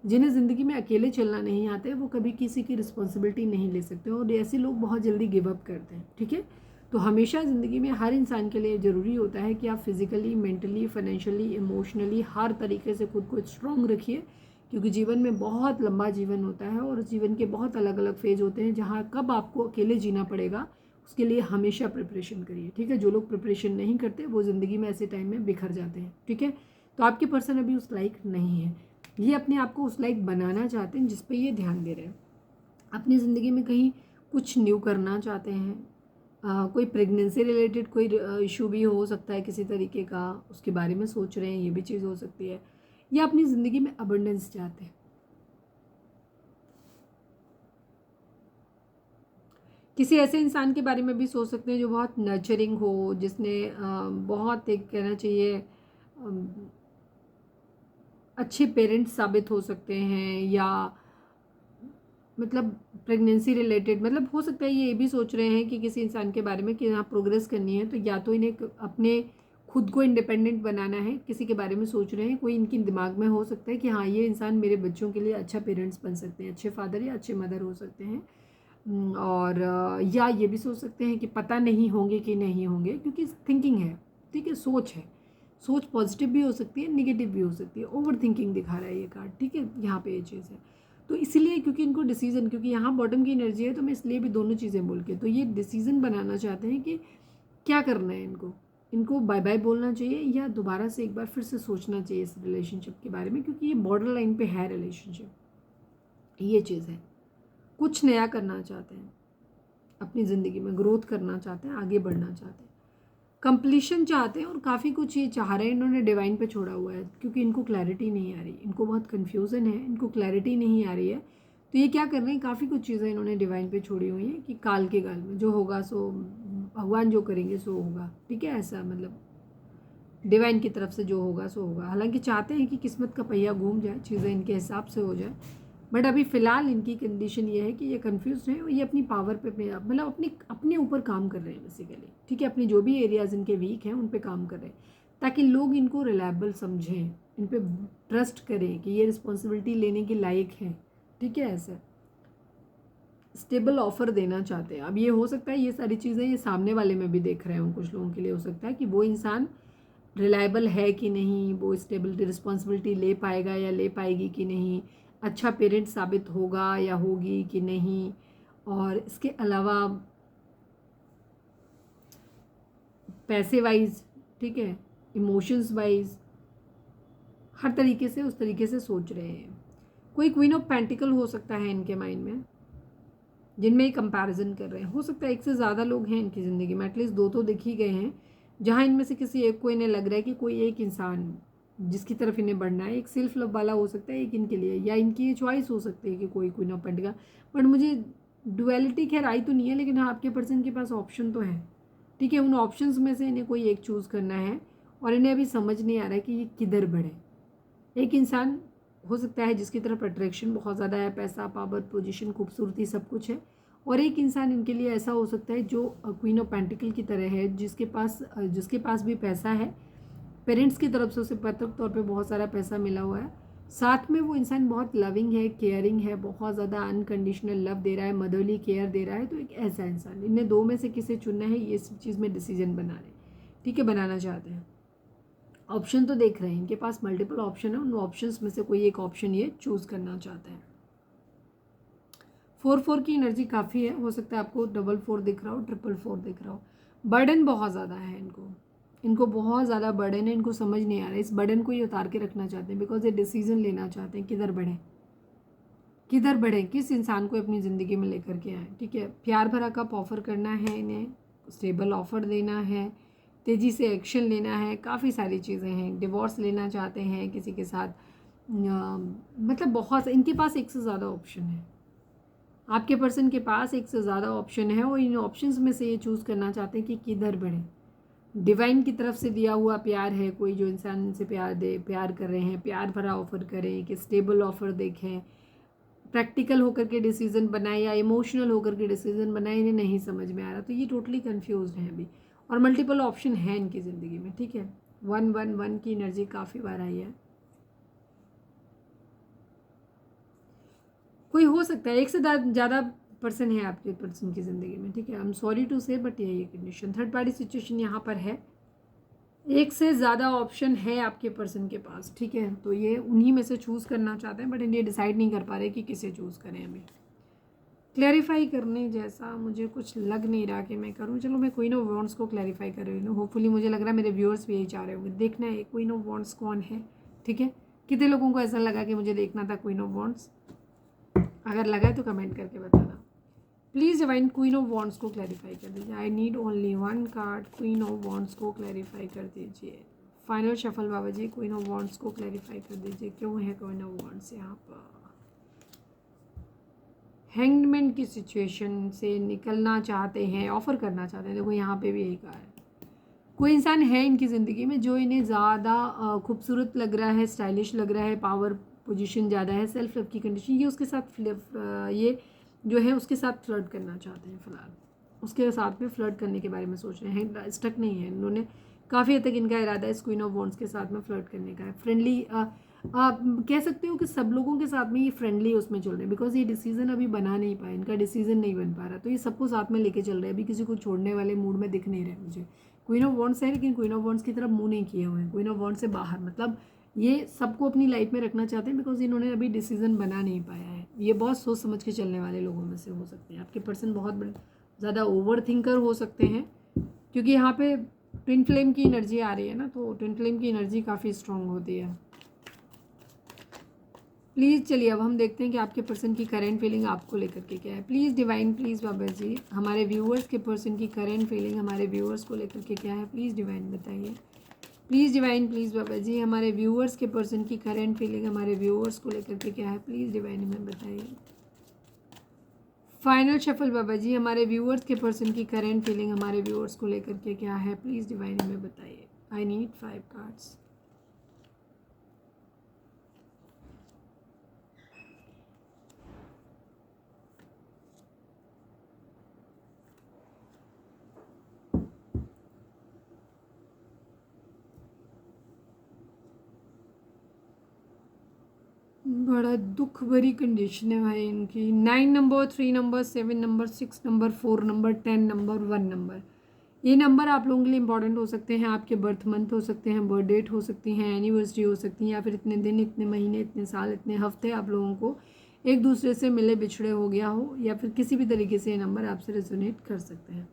जिन्हें ज़िंदगी में अकेले चलना नहीं आता है वो कभी किसी की रिस्पॉन्सिबिलिटी नहीं ले सकते और ऐसे लोग बहुत जल्दी गिव अप करते हैं। ठीक है, तो हमेशा ज़िंदगी में हर इंसान के लिए ज़रूरी होता है कि आप फिज़िकली, मेंटली, फाइनेंशियली, इमोशनली हर तरीके से खुद को स्ट्रॉन्ग रखिए, क्योंकि जीवन में बहुत लंबा जीवन होता है और जीवन के बहुत अलग अलग फेज होते हैं जहाँ कब आपको अकेले जीना पड़ेगा उसके लिए हमेशा प्रिपरेशन करिए। ठीक है, जो लोग प्रिपरेशन नहीं करते वो ज़िंदगी में ऐसे टाइम में बिखर जाते हैं। ठीक है, तो आपके पर्सन अभी उस लायक नहीं है, ये अपने आप को उस लायक बनाना चाहते हैं जिस पे ये ध्यान दे रहे हैं। अपनी ज़िंदगी में कहीं कुछ न्यू करना चाहते हैं, कोई प्रेगनेंसी रिलेटेड कोई इशू भी हो सकता है किसी तरीके का, उसके बारे में सोच रहे हैं, ये भी चीज़ हो सकती है, या अपनी ज़िंदगी में अबंडेंस चाहते हैं। किसी ऐसे इंसान के बारे में भी सोच सकते हैं जो बहुत नर्चरिंग हो, जिसने बहुत एक कहना चाहिए अच्छे पेरेंट्स साबित हो सकते हैं, या मतलब प्रेगनेंसी रिलेटेड, मतलब हो सकता है ये भी सोच रहे हैं कि किसी इंसान के बारे में कि यहाँ प्रोग्रेस करनी है तो या तो इन्हें अपने खुद को इंडिपेंडेंट बनाना है, किसी के बारे में सोच रहे हैं, कोई इनके दिमाग में हो सकता है कि हाँ ये इंसान मेरे बच्चों के लिए अच्छा पेरेंट्स बन सकते हैं, अच्छे फादर या अच्छे मदर हो सकते हैं। और या ये भी सोच सकते हैं कि पता नहीं होंगे कि नहीं होंगे, क्योंकि थिंकिंग है। ठीक है, सोच है, सोच पॉजिटिव भी हो सकती है, निगेटिव भी हो सकती है, ओवर थिंकिंग दिखा रहा है ये कार्ड। ठीक है, यहाँ पे ये चीज़ है, तो इसलिए क्योंकि इनको डिसीजन, क्योंकि यहाँ बॉटम की एनर्जी है तो मैं इसलिए भी दोनों चीज़ें बोल के, तो ये डिसीजन बनाना चाहते हैं कि क्या करना है इनको, इनको बाय बाय बोलना चाहिए या दोबारा से एक बार फिर से सोचना चाहिए इस रिलेशनशिप के बारे में, क्योंकि ये बॉर्डर लाइन पे है रिलेशनशिप। ये चीज़ है, कुछ नया करना चाहते हैं, अपनी ज़िंदगी में ग्रोथ करना चाहते हैं, आगे बढ़ना चाहते हैं, कंप्लीशन चाहते हैं, और काफ़ी कुछ ये चाह रहे हैं, इन्होंने डिवाइन पे छोड़ा हुआ है क्योंकि इनको क्लैरिटी नहीं आ रही, इनको बहुत कन्फ्यूज़न है, इनको क्लैरिटी नहीं आ रही है। तो ये क्या कर रहे हैं, काफ़ी कुछ चीज़ें इन्होंने डिवाइन पे छोड़ी हुई हैं कि काल के गाल में जो होगा सो भगवान जो करेंगे सो होगा। ठीक है, ऐसा मतलब डिवाइन की तरफ से जो होगा सो होगा। हालांकि चाहते हैं कि किस्मत का पहिया घूम जाए, चीज़ें इनके हिसाब से हो जाए, बट अभी फ़िलहाल इनकी कंडीशन ये है कि ये कंफ्यूज हैं और ये अपनी पावर पे अपने मतलब अपने ऊपर काम कर रहे हैं बेसिकली। ठीक है, अपनी जो भी एरियाज़ इनके वीक हैं उन पे काम कर रहे हैं ताकि लोग इनको रिलायबल समझें, इन पे ट्रस्ट करें कि ये रिस्पॉन्सिबिलिटी लेने के लायक हैं। ठीक है, ऐसा स्टेबल ऑफर देना चाहते हैं। अब ये हो सकता है ये सारी चीज़ें ये सामने वाले में भी देख रहे हैं, कुछ लोगों के लिए हो सकता है कि वो इंसान रिलायबल है कि नहीं, वो स्टेबिलिटी रिस्पॉन्सिबिलिटी ले पाएगा या ले पाएगी कि नहीं, अच्छा पेरेंट साबित होगा या होगी कि नहीं, और इसके अलावा पैसे वाइज, ठीक है, इमोशंस वाइज, हर तरीके से उस तरीके से सोच रहे हैं। कोई क्वीन ऑफ पेंटिकल हो सकता है इनके माइंड में, जिनमें कंपैरिजन कर रहे हैं। हो सकता है एक से ज़्यादा लोग हैं इनकी ज़िंदगी में, एटलीस्ट दो तो दिख ही गए हैं, जहाँ इनमें से किसी एक को इन्हें लग रहा है कि कोई एक इंसान जिसकी तरफ इन्हें बढ़ना है, एक सेल्फ लव वाला हो सकता है एक इनके लिए, या इनकी ये चॉइस हो सकती है कि कोई क्वीन ऑफ पेंटिकल। बट मुझे डुअलिटी खैर आई तो नहीं है, लेकिन हाँ आपके पर्सन के पास ऑप्शन तो है। ठीक है, उन ऑप्शंस में से इन्हें कोई एक चूज़ करना है और इन्हें अभी समझ नहीं आ रहा है कि ये किधर बढ़े। एक इंसान हो सकता है जिसकी तरफ अट्रैक्शन बहुत ज़्यादा है, पैसा, पावर, पोजीशन, खूबसूरती सब कुछ है, और एक इंसान इनके लिए ऐसा हो सकता है जो क्वीन ऑफ पेंटिकल की तरह है, जिसके पास भी पैसा है, पेरेंट्स की तरफ से उसे पैतृक तौर पे बहुत सारा पैसा मिला हुआ है, साथ में वो इंसान बहुत लविंग है, केयरिंग है, बहुत ज़्यादा अनकंडीशनल लव दे रहा है, मदरली केयर दे रहा है। तो एक ऐसा इंसान, इन्हें दो में से किसे चुनना है ये चीज़ में डिसीजन बना रहे हैं। ठीक है, बनाना चाहते हैं, ऑप्शन तो देख रहे हैं, इनके पास मल्टीपल ऑप्शन है, उन ऑप्शंस में से कोई एक ऑप्शन ये चूज़ करना चाहते हैं। 4-4 की एनर्जी काफ़ी है, हो सकता है आपको 4-4 दिख रहा हो, 4-4 दिख रहा हो। बर्डन बहुत ज़्यादा है इनको बहुत ज़्यादा बर्डन है, इनको समझ नहीं आ रहा है, इस बर्डन को ये उतार के रखना चाहते हैं, बिकॉज ये डिसीजन लेना चाहते हैं किधर बढ़ें, किस इंसान को अपनी ज़िंदगी में लेकर के आए। ठीक है, प्यार भरा कप ऑफर करना है इन्हें, स्टेबल ऑफर देना है, तेज़ी से एक्शन लेना है, काफ़ी सारी चीज़ें हैं, डिवोर्स लेना चाहते हैं किसी के साथ, मतलब बहुत इनके पास एक से ज़्यादा ऑप्शन है, आपके पर्सन के पास एक से ज़्यादा ऑप्शन है, और इन ऑप्शंस में से ये चूज़ करना चाहते हैं कि किधर बढ़ें। डिवाइन की तरफ से दिया हुआ प्यार है, कोई जो इंसान से प्यार कर रहे हैं, प्यार भरा ऑफर करें कि स्टेबल ऑफर देखें, प्रैक्टिकल होकर के डिसीजन बनाए या इमोशनल होकर के डिसीजन बनाए, इन्हें नहीं समझ में आ रहा, तो ये टोटली कन्फ्यूज हैं अभी, और मल्टीपल ऑप्शन है इनकी ज़िंदगी में। ठीक है, 1-1-1 की एनर्जी काफ़ी बार आई है। कोई हो सकता है, एक से ज़्यादा पर्सन है आपके पर्सन की ज़िंदगी में, ठीक है। आई एम सॉरी टू से, बट यही कंडीशन, थर्ड पार्टी सिचुएशन यहाँ पर है, एक से ज़्यादा ऑप्शन है आपके पर्सन के पास, ठीक है। तो ये उन्हीं में से चूज़ करना चाहते हैं, बट ये डिसाइड नहीं कर पा रहे कि किसे चूज़ करें। अभी क्लैरिफाई करने जैसा मुझे कुछ लग नहीं रहा कि मैं करूं। चलो मैं क्वीन ऑफ वॉन्ड्स को क्लैरिफाई कर रही हूँ। होपफुली मुझे लग रहा है मेरे व्यूअर्स भी यही चाह रहे होंगे। देखना है क्वीन ऑफ वॉन्ड्स कौन है, ठीक है। कितने लोगों को ऐसा लगा कि मुझे देखना था क्वीन ऑफ वॉन्ड्स? अगर लगा है तो कमेंट करके बताना please. Divine queen of wands को क्लैरिफाई कर दीजिए। I need only one card, queen of wands को क्लैरिफाई कर दीजिए। फाइनल शफल बाबा जी, क्वीन ऑफ वॉन्ड्स को क्लैरिफाई कर दीजिए, क्यों है क्वीन ऑफ वॉन्ड्स यहाँ पर? हैंगमैन की सिचुएशन से निकलना चाहते हैं, ऑफर करना चाहते हैं। देखो यहाँ पे भी यही कहा है, कोई इंसान है इनकी ज़िंदगी में जो इन्हें ज़्यादा खूबसूरत लग रहा है, स्टाइलिश लग रहा है, पावर पोजीशन ज़्यादा है, सेल्फ लव की कंडीशन, ये उसके साथ ये जो है उसके साथ फ्लर्ट करना चाहते हैं। फ़िलहाल उसके साथ में फ्लर्ट करने के बारे में सोच रहे हैं, स्टक नहीं है इन्होंने। काफ़ी हद तक इनका इरादा है क्वीन ऑफ वॉन्ड्स के साथ में फ्लर्ट करने का है। फ्रेंडली आप कह सकते हो कि सब लोगों के साथ में ये फ्रेंडली उसमें चल रहे हैं, बिकॉज ये डिसीजन अभी बना नहीं पाए, इनका डिसीजन नहीं बन पा रहा, तो ये सबको साथ में लेके चल रहे हैं। अभी किसी को छोड़ने वाले मूड में दिख नहीं रहे मुझे। क्वीन ऑफ वॉन्ड्स है, लेकिन क्वीन ऑफ वॉन्ड्स की तरफ मुंह नहीं किए हुए हैं, क्वीन ऑफ वॉन्ड्स से बाहर, मतलब ये सबको अपनी लाइफ में रखना चाहते हैं, बिकॉज इन्होंने अभी डिसीजन बना नहीं पाया है। ये बहुत सोच समझ के चलने वाले लोगों में से हो सकते हैं। आपके पर्सन बहुत ज़्यादा ओवर थिंकर हो सकते हैं, क्योंकि यहाँ पे ट्विन फ्लेम की एनर्जी आ रही है ना, तो ट्विन फ्लेम की एनर्जी काफ़ी स्ट्रॉन्ग होती है। प्लीज़ चलिए अब हम देखते हैं कि आपके पर्सन की करेंट फीलिंग आपको लेकर के क्या है। प्लीज़ डिवाइन, प्लीज़ बाबा जी, हमारे व्यूअर्स के पर्सन की करेंट फीलिंग हमारे व्यूअर्स को लेकर के क्या है, प्लीज़ डिवाइन बताइए। प्लीज़ डिवाइन, प्लीज़ बाबा जी, हमारे व्यूअर्स के पर्सन की करेंट फीलिंग हमारे व्यूअर्स को लेकर के क्या है, प्लीज़ डिवाइन हमें बताइए। फाइनल शफल बाबा जी, हमारे व्यूअर्स के पर्सन की करेंट फीलिंग हमारे व्यूअर्स को लेकर के क्या है, प्लीज़ डिवाइन हमें बताइए। I need 5 cards. बड़ा दुख भरी कंडीशन है भाई इनकी। 9 number, 3 number, 7 number, 6 number, 4 number, 10 number, 1 number. ये नंबर आप लोगों के लिए इंपॉर्टेंट हो सकते हैं। आपके बर्थ मंथ हो सकते हैं, बर्थ डेट हो सकती हैं, एनिवर्सरी हो सकती है, या फिर इतने दिन, इतने महीने, इतने साल, इतने हफ्ते आप लोगों को एक दूसरे से मिले बिछड़े हो गया हो, या फिर किसी भी तरीके से ये नंबर आपसे रेजोनेट कर सकते हैं।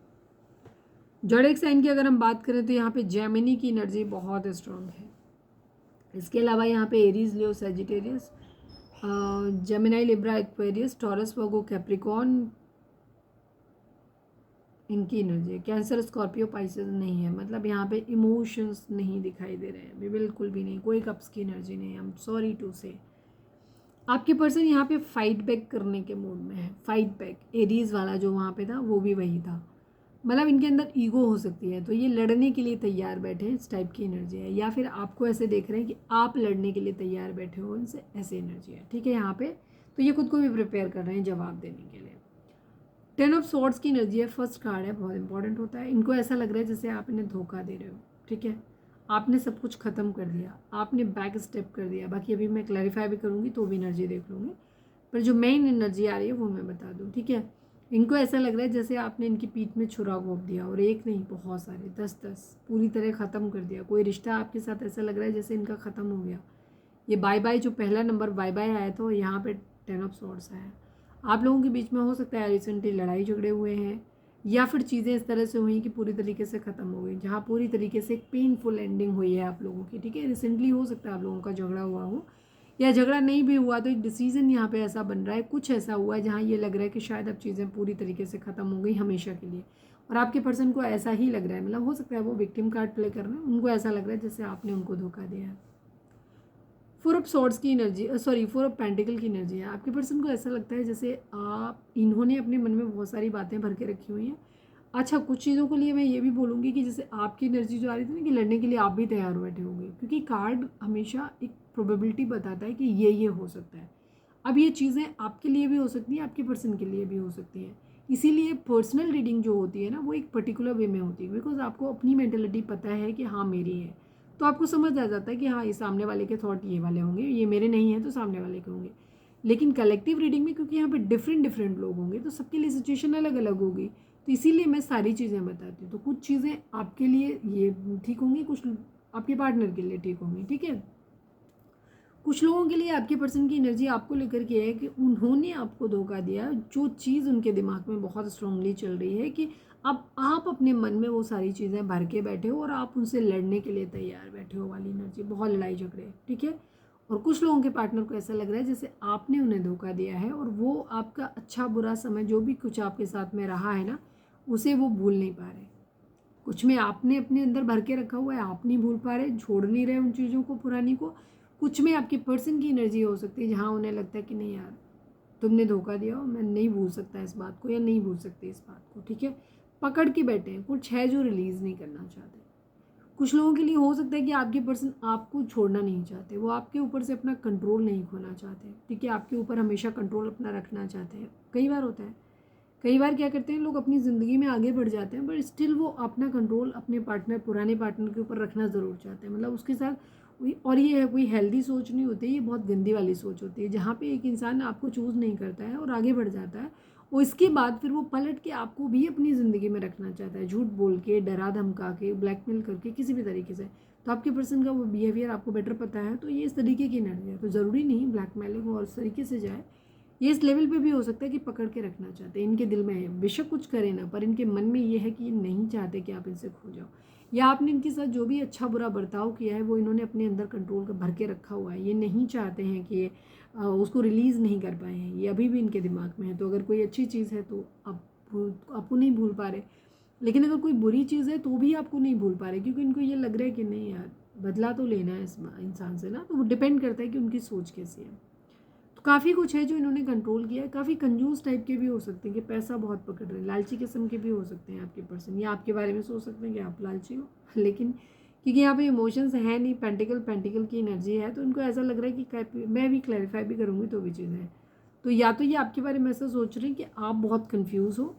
जोडिएक साइन की अगर हम बात करें तो यहाँ पे जेमिनी की एनर्जी बहुत स्ट्रॉन्ग है। इसके अलावा यहाँ पे Aries, Leo, Sagittarius, Gemini, Libra, Aquarius, Taurus, Virgo, Capricorn, इनकी एनर्जी है। कैंसर, स्कॉर्पियो, पाइसेस नहीं है, मतलब यहाँ पे इमोशंस नहीं दिखाई दे रहे हैं अभी, बिल्कुल भी नहीं, कोई कप्स की एनर्जी नहीं है। आई एम सॉरी टू से, आपके पर्सन यहाँ पे फाइट बैक करने के मूड में है। फाइट बैक, एरीज वाला जो वहाँ पे था वो भी वही था, मतलब इनके अंदर ईगो हो सकती है, तो ये लड़ने के लिए तैयार बैठे हैं, इस टाइप की एनर्जी है। या फिर आपको ऐसे देख रहे हैं कि आप लड़ने के लिए तैयार बैठे हो इनसे, ऐसी एनर्जी है, ठीक है यहाँ पे। तो ये खुद को भी प्रिपेयर कर रहे हैं जवाब देने के लिए। 10 ऑफ स्वॉर्ड्स की एनर्जी है, फर्स्ट कार्ड है, बहुत इंपॉर्टेंट होता है। इनको ऐसा लग रहा है जैसे आप इन्हें धोखा दे रहे हो, ठीक है। आपने सब कुछ ख़त्म कर दिया, आपने बैक स्टेप कर दिया। बाकी अभी मैं क्लैरिफाई भी करूँगी तो भी एनर्जी देख लूँगी, पर जो मेन एनर्जी आ रही है वो मैं बता दूँ, ठीक है। इनको ऐसा लग रहा है जैसे आपने इनकी पीठ में छुरा घोंप दिया, और एक नहीं बहुत सारे, 10 पूरी तरह ख़त्म कर दिया। कोई रिश्ता आपके साथ ऐसा लग रहा है जैसे इनका ख़त्म हो गया। ये बाय बाय, जो पहला नंबर बाय बाय आया था, यहाँ पे 10 ऑफ स्वॉर्ड्स आया। आप लोगों के बीच में हो सकता है रिसेंटली लड़ाई झगड़े हुए हैं, या फिर चीज़ें इस तरह से हुई कि पूरी तरीके से ख़त्म हो गई, जहाँ पूरी तरीके से एक पेनफुल एंडिंग हुई है आप लोगों की, ठीक है। रिसेंटली हो सकता है आप लोगों का झगड़ा हुआ हो, या झगड़ा नहीं भी हुआ तो एक डिसीजन यहाँ पे ऐसा बन रहा है, कुछ ऐसा हुआ है जहाँ ये लग रहा है कि शायद अब चीज़ें पूरी तरीके से ख़त्म हो गई हमेशा के लिए, और आपके पर्सन को ऐसा ही लग रहा है। मतलब हो सकता है वो विक्टिम कार्ड प्ले कर रहे हैं, उनको ऐसा लग रहा है जैसे आपने उनको धोखा दिया है। 4 ऑफ स्वॉर्ड्स की एनर्जी, 4 ऑफ पेंटिकल की एनर्जी है। आपके पर्सन को ऐसा लगता है जैसे इन्होंने अपने मन में बहुत सारी बातें भर के रखी हुई हैं। अच्छा, कुछ चीज़ों के लिए मैं ये भी बोलूँगी कि जैसे आपकी एनर्जी जो आ रही थी ना कि लड़ने के लिए आप भी तैयार बैठे होंगे, क्योंकि कार्ड हमेशा एक प्रोबेबिलिटी बताता है कि ये हो सकता है। अब ये चीज़ें आपके लिए भी हो सकती हैं, आपके पर्सन के लिए भी हो सकती हैं। इसीलिए पर्सनल रीडिंग जो होती है ना, वो एक पर्टिकुलर वे में होती है, बिकॉज आपको अपनी मेंटेलिटी पता है कि हाँ मेरी है, तो आपको समझ आ जाता है कि हाँ ये सामने वाले के थॉट ये वाले होंगे, ये मेरे नहीं हैं तो सामने वाले के होंगे। लेकिन कलेक्टिव रीडिंग में क्योंकि यहाँ पे डिफरेंट लोग होंगे तो सबके लिए सिचुएशन अलग अलग होगी, तो इसीलिए मैं सारी चीज़ें बताती हूँ। तो कुछ चीज़ें आपके लिए ये ठीक होंगी, कुछ आपके पार्टनर के लिए ठीक होंगी, ठीक है। कुछ लोगों के लिए आपके पर्सन की एनर्जी आपको लेकर के है कि उन्होंने आपको धोखा दिया, जो चीज़ उनके दिमाग में बहुत स्ट्रांगली चल रही है कि अब आप अपने मन में वो सारी चीज़ें भर के बैठे हो और आप उनसे लड़ने के लिए तैयार बैठे हो वाली एनर्जी, बहुत लड़ाई झगड़े, ठीक है। और कुछ लोगों के पार्टनर को ऐसा लग रहा है जैसे आपने उन्हें धोखा दिया है और वो आपका अच्छा बुरा समय जो भी कुछ आपके साथ में रहा है ना, उसे वो भूल नहीं पा रहे। कुछ में आपने अपने अंदर भर के रखा हुआ है, आप नहीं भूल पा रहे, छोड़ नहीं रहे उन चीज़ों को, पुरानी को। कुछ में आपके पर्सन की एनर्जी हो सकती है जहाँ उन्हें लगता है कि नहीं यार तुमने धोखा दिया हो, मैं नहीं भूल सकता इस बात को या नहीं भूल सकती इस बात को, ठीक है। पकड़ के बैठे हैं, कुछ है जो रिलीज़ नहीं करना चाहते। कुछ लोगों के लिए हो सकता है कि आपके पर्सन आपको छोड़ना नहीं चाहते, वो आपके ऊपर से अपना कंट्रोल नहीं खोना चाहते, ठीक है। आपके ऊपर हमेशा कंट्रोल अपना रखना चाहते हैं। कई बार होता है, कई बार क्या करते हैं लोग अपनी ज़िंदगी में आगे बढ़ जाते हैं बट स्टिल वो अपना कंट्रोल अपने पार्टनर, पुराने पार्टनर के ऊपर रखना ज़रूर चाहते हैं, मतलब उसके साथ और ये कोई हेल्दी सोच नहीं होती, ये बहुत गंदी वाली सोच होती है जहाँ पे एक इंसान आपको चूज़ नहीं करता है और आगे बढ़ जाता है और इसके बाद फिर वो पलट के आपको भी अपनी ज़िंदगी में रखना चाहता है, झूठ बोल के, डरा धमका के, ब्लैकमेल करके, किसी भी तरीके से। तो आपके पर्सन का वो बिहेवियर आपको बेटर पता है, तो ये इस तरीके की एनर्जी है। तो ज़रूरी नहीं ब्लैकमेलिंग और उस तरीके से जाए, ये इस लेवल पे भी हो सकता है कि पकड़ के रखना चाहते हैं, इनके दिल में है, बेशक कुछ करें ना, पर इनके मन में ये है कि ये नहीं चाहते कि आप इनसे खो जाओ, या आपने इनके साथ जो भी अच्छा बुरा बर्ताव किया है वो इन्होंने अपने अंदर कंट्रोल कर भर के रखा हुआ है, ये नहीं चाहते हैं कि उसको रिलीज़ नहीं कर पाए हैं, ये अभी भी इनके दिमाग में है। तो अगर कोई अच्छी चीज़ है तो आपको नहीं भूल पा रहे, लेकिन अगर कोई बुरी चीज़ है तो भी आपको नहीं भूल पा रहे, क्योंकि इनको ये लग रहा है कि नहीं यार बदला तो लेना है इस इंसान से ना। तो वो डिपेंड करता है कि उनकी सोच कैसी है। तो काफ़ी कुछ है जो इन्होंने कंट्रोल किया है। काफ़ी कंजूस टाइप के भी हो सकते हैं कि पैसा बहुत पकड़ रहे हैं, लालची किस्म के भी हो सकते हैं आपके पर्सन, या आपके बारे में सोच सकते हैं कि आप लालची हो, लेकिन क्योंकि यहाँ पे इमोशंस है नहीं, पेंटिकल की एनर्जी है, तो इनको ऐसा लग रहा है कि मैं भी क्लैरिफाई भी करूँगी तो भी चीज़ है। तो या तो ये आपके बारे में ऐसा सोच रहे हैं कि आप बहुत कन्फ्यूज़ हो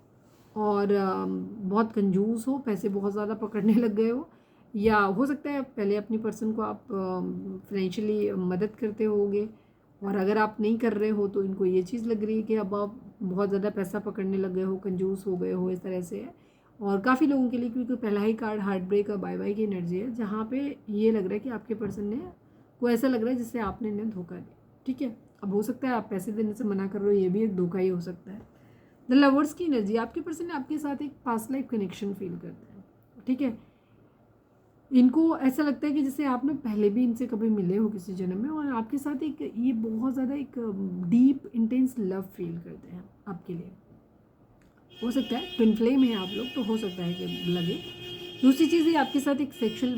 और बहुत कंजूस हो, पैसे बहुत ज़्यादा पकड़ने लग गए हो, या हो सकता है पहले अपनी पर्सन को आप फाइनेंशियली मदद करते होगे और अगर आप नहीं कर रहे हो तो इनको ये चीज़ लग रही है कि अब आप बहुत ज़्यादा पैसा पकड़ने लग गए हो, कंजूस हो गए हो, इस तरह से है। और काफ़ी लोगों के लिए क्योंकि पहला ही कार्ड हार्ट ब्रेक और बाय बाय की एनर्जी है, जहाँ पे ये लग रहा है कि आपके पर्सन ने को ऐसा लग रहा है जिससे आपने इन्हें धोखा दिया, ठीक है। अब हो सकता है आप पैसे देने से मना कर रहे हो, ये भी एक धोखा ही हो सकता है। द लवर्स की एनर्जी, आपके पर्सन ने आपके साथ एक पास्ट लाइफ कनेक्शन फील करता है, ठीक है। इनको ऐसा लगता है कि जैसे आप ना पहले भी इनसे कभी मिले हो किसी जन्म में, और आपके साथ एक ये बहुत ज़्यादा एक डीप इंटेंस लव फील करते हैं आपके लिए। हो सकता है ट्विन फ्लेम है आप लोग, तो हो सकता है कि लगे। दूसरी चीज़ ये आपके साथ एक सेक्सुअल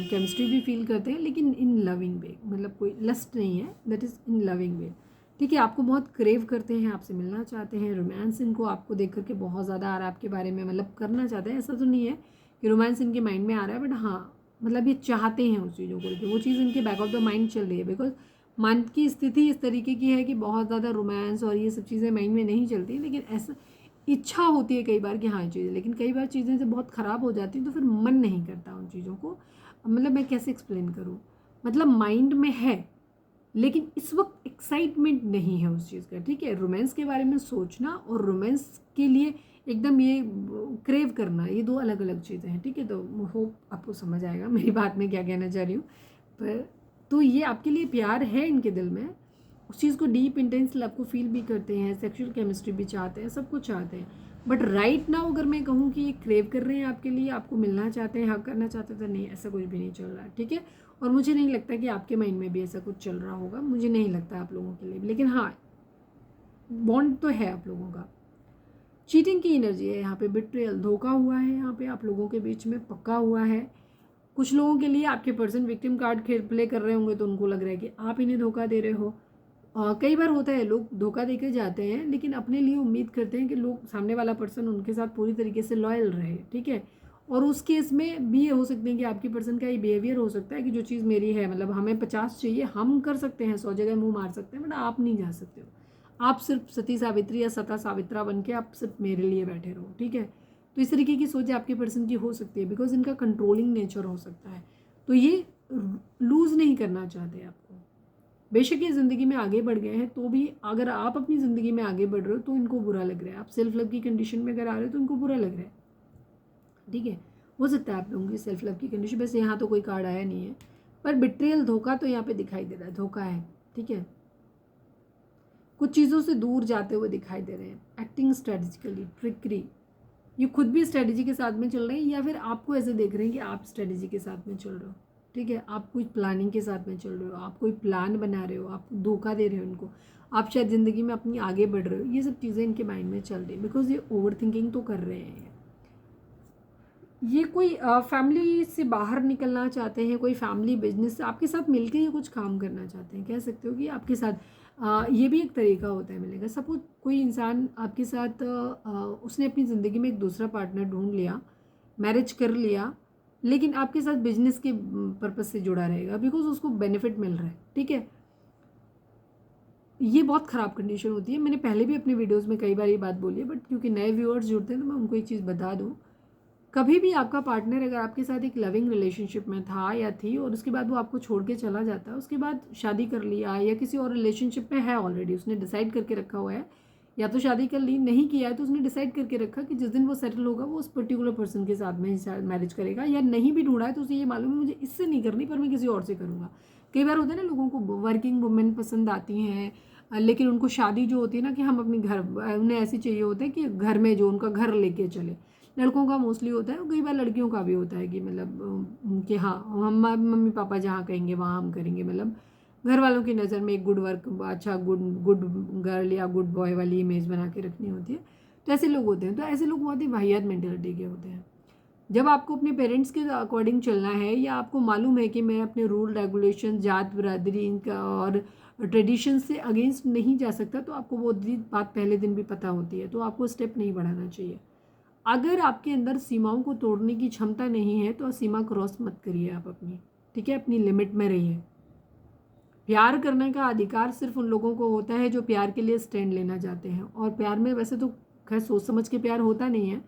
केमिस्ट्री भी फील करते हैं, लेकिन इन लविंग वे, मतलब कोई लस्ट नहीं है, दैट इज़ इन लविंग वे, ठीक है। आपको बहुत क्रेव करते हैं, आपसे मिलना चाहते हैं, रोमांस इनको आपको देख करके बहुत ज़्यादा आ रहा है आपके बारे में, मतलब करना चाहते हैं। ऐसा तो नहीं है कि रोमांस इनके माइंड में आ रहा है, बट हाँ मतलब ये चाहते हैं उस चीज़ों को लेकर, वो चीज़ इनके बैक ऑफ द माइंड चल रही है, बिकॉज मन की स्थिति इस तरीके की है कि बहुत ज़्यादा रोमांस और ये सब चीज़ें माइंड में नहीं चलती, लेकिन ऐसा इच्छा होती है कई बार कि हाँ चीज़ें, लेकिन कई बार चीज़ें जब बहुत ख़राब हो जाती हैं तो फिर मन नहीं करता उन चीज़ों को। मतलब मैं कैसे एक्सप्लेन करूँ, मतलब माइंड में है लेकिन इस वक्त एक्साइटमेंट नहीं है उस चीज़ का, ठीक है। रोमांस के बारे में सोचना और रोमांस के लिए एकदम ये क्रेव करना, ये दो अलग अलग चीज़ें हैं, ठीक है। तो होप आपको समझ आएगा मेरी बात में क्या कहना चाह रही हूँ। पर तो ये आपके लिए प्यार है इनके दिल में, उस चीज़ को डीप इंटेंस लव को फील भी करते हैं, सेक्सुअल केमिस्ट्री भी चाहते हैं, सब कुछ चाहते हैं। बट राइट नाउ अगर मैं कहूँ कि ये क्रेव कर रहे हैं आपके लिए, आपको मिलना चाहते हैं, हक करना चाहते हैं, तो नहीं, ऐसा कुछ भी नहीं चल रहा है, ठीक है। और मुझे नहीं लगता कि आपके माइंड में भी ऐसा कुछ चल रहा होगा, मुझे नहीं लगता आप लोगों के लिए भी, लेकिन हाँ बॉन्ड तो है आप लोगों का। चीटिंग की एनर्जी है यहाँ पे, बिट्रेयल, धोखा हुआ है यहाँ पे आप लोगों के बीच में, पक्का हुआ है। कुछ लोगों के लिए आपके पर्सन विक्टिम कार्ड खेल प्ले कर रहे होंगे तो उनको लग रहा है कि आप इन्हें धोखा दे रहे हो। कई बार होता है लोग धोखा देकर जाते हैं लेकिन अपने लिए उम्मीद करते हैं कि लोग, सामने वाला पर्सन उनके साथ पूरी तरीके से लॉयल रहे, ठीक है। और उस केस में भी ये हो सकते हैं कि आपकी पर्सन का ये बिहेवियर हो सकता है कि जो चीज़ मेरी है, मतलब हमें 50 चाहिए, हम कर सकते हैं 100 जगह मुंह मार सकते हैं, बट आप नहीं जा सकते हो। आप सिर्फ सती सावित्री या सता सावित्रा बन के आप सिर्फ मेरे लिए बैठे रहो, ठीक है। तो इस तरीके की सोच आपके पर्सन की हो सकती है, बिकॉज इनका कंट्रोलिंग नेचर हो सकता है। तो ये लूज़ नहीं करना चाहते आपको, बेशक ये ज़िंदगी में आगे बढ़ गए हैं, तो भी अगर आप अपनी ज़िंदगी में आगे बढ़ रहे हो तो इनको बुरा लग रहा है। आप सेल्फ लव की कंडीशन में अगर आ रहे हो तो इनको बुरा लग रहा है, ठीक है। हो सकता है आप लोगों की सेल्फ लव की कंडीशन, वैसे यहाँ तो कोई कार्ड आया नहीं है, पर बिट्रेयल, धोखा तो यहाँ पे दिखाई दे रहा है, धोखा है, ठीक है। कुछ चीज़ों से दूर जाते हुए दिखाई दे रहे हैं, एक्टिंग स्ट्रेटेजिकली, ट्रिकरी। ये खुद भी स्ट्रेटजी के साथ में चल रहे हैं या फिर आपको ऐसे देख रहे हैं कि आप स्ट्रेटजी के साथ में चल रहे हो, ठीक है। आप कुछ प्लानिंग के साथ में चल रहे हो, आप कोई प्लान बना रहे हो, आप धोखा दे रहे हो उनको, आप शायद ज़िंदगी में अपनी आगे बढ़ रहे हो। ये सब चीज़ें इनके माइंड में चल रही है बिकॉज ये ओवर थिंकिंग तो कर रहे हैं। ये कोई फैमिली से बाहर निकलना चाहते हैं, कोई फैमिली बिजनेस आपके साथ मिलकर ये कुछ काम करना चाहते हैं, कह सकते हो कि आपके साथ ये भी एक तरीका होता है मिलेगा। सपोज कोई इंसान आपके साथ उसने अपनी ज़िंदगी में एक दूसरा पार्टनर ढूंढ लिया, मैरिज कर लिया, लेकिन आपके साथ बिजनेस के पर्पज़ से जुड़ा रहेगा बिकॉज उसको बेनिफिट मिल रहा है, ठीक है। ये बहुत ख़राब कंडीशन होती है। मैंने पहले भी अपने वीडियोज़ में कई बार ये बात बोली है, बट क्योंकि नए व्यूअर्स जुड़ते हैं तो मैं उनको एक चीज़ बता दूँ। कभी भी आपका पार्टनर अगर आपके साथ एक लविंग रिलेशनशिप में था या थी और उसके बाद वो आपको छोड़ के चला जाता है, उसके बाद शादी कर लिया या किसी और रिलेशनशिप में है ऑलरेडी, उसने डिसाइड करके रखा हुआ है, या तो शादी कर ली, नहीं किया है तो उसने डिसाइड करके रखा कि जिस दिन वो सेटल होगा वो उस पर्टिकुलर पर्सन के साथ में मैरिज करेगा, या नहीं भी ढूंढा है तो उसे ये मालूम है मुझे इससे नहीं करनी पर मैं किसी और से करूँगा। कई बार होता है ना, लोगों को वर्किंग वुमेन पसंद आती हैं, लेकिन उनको शादी जो होती है ना कि हम अपनी घर, उन्हें ऐसी चाहिए होता है कि घर में जो उनका घर लेके चले। लड़कों का मोस्टली होता है, कई बार लड़कियों का भी होता है कि मतलब कि हाँ हम मम्मी पापा जहाँ कहेंगे वहाँ हम करेंगे, मतलब घर वालों की नज़र में एक गुड वर्क, अच्छा गुड गुड गर्ल या गुड बॉय वाली इमेज बना के रखनी होती है। तो ऐसे लोग होते हैं, तो ऐसे लोग बहुत ही वाहियात मेंटेलिटी के होते हैं। जब आपको अपने पेरेंट्स के अकॉर्डिंग चलना है या आपको मालूम है कि मैं अपने रूल रेगुलेशन, जात बिरादरी इनका और ट्रेडिशन से अगेंस्ट नहीं जा सकता, तो आपको वो बात पहले दिन भी पता होती है, तो आपको स्टेप नहीं बढ़ाना चाहिए। अगर आपके अंदर सीमाओं को तोड़ने की क्षमता नहीं है तो सीमा क्रॉस मत करिए आप अपनी, ठीक है। अपनी लिमिट में रहिए। प्यार करने का अधिकार सिर्फ उन लोगों को होता है जो प्यार के लिए स्टैंड लेना चाहते हैं, और प्यार में वैसे तो खैर सोच समझ के प्यार होता नहीं है,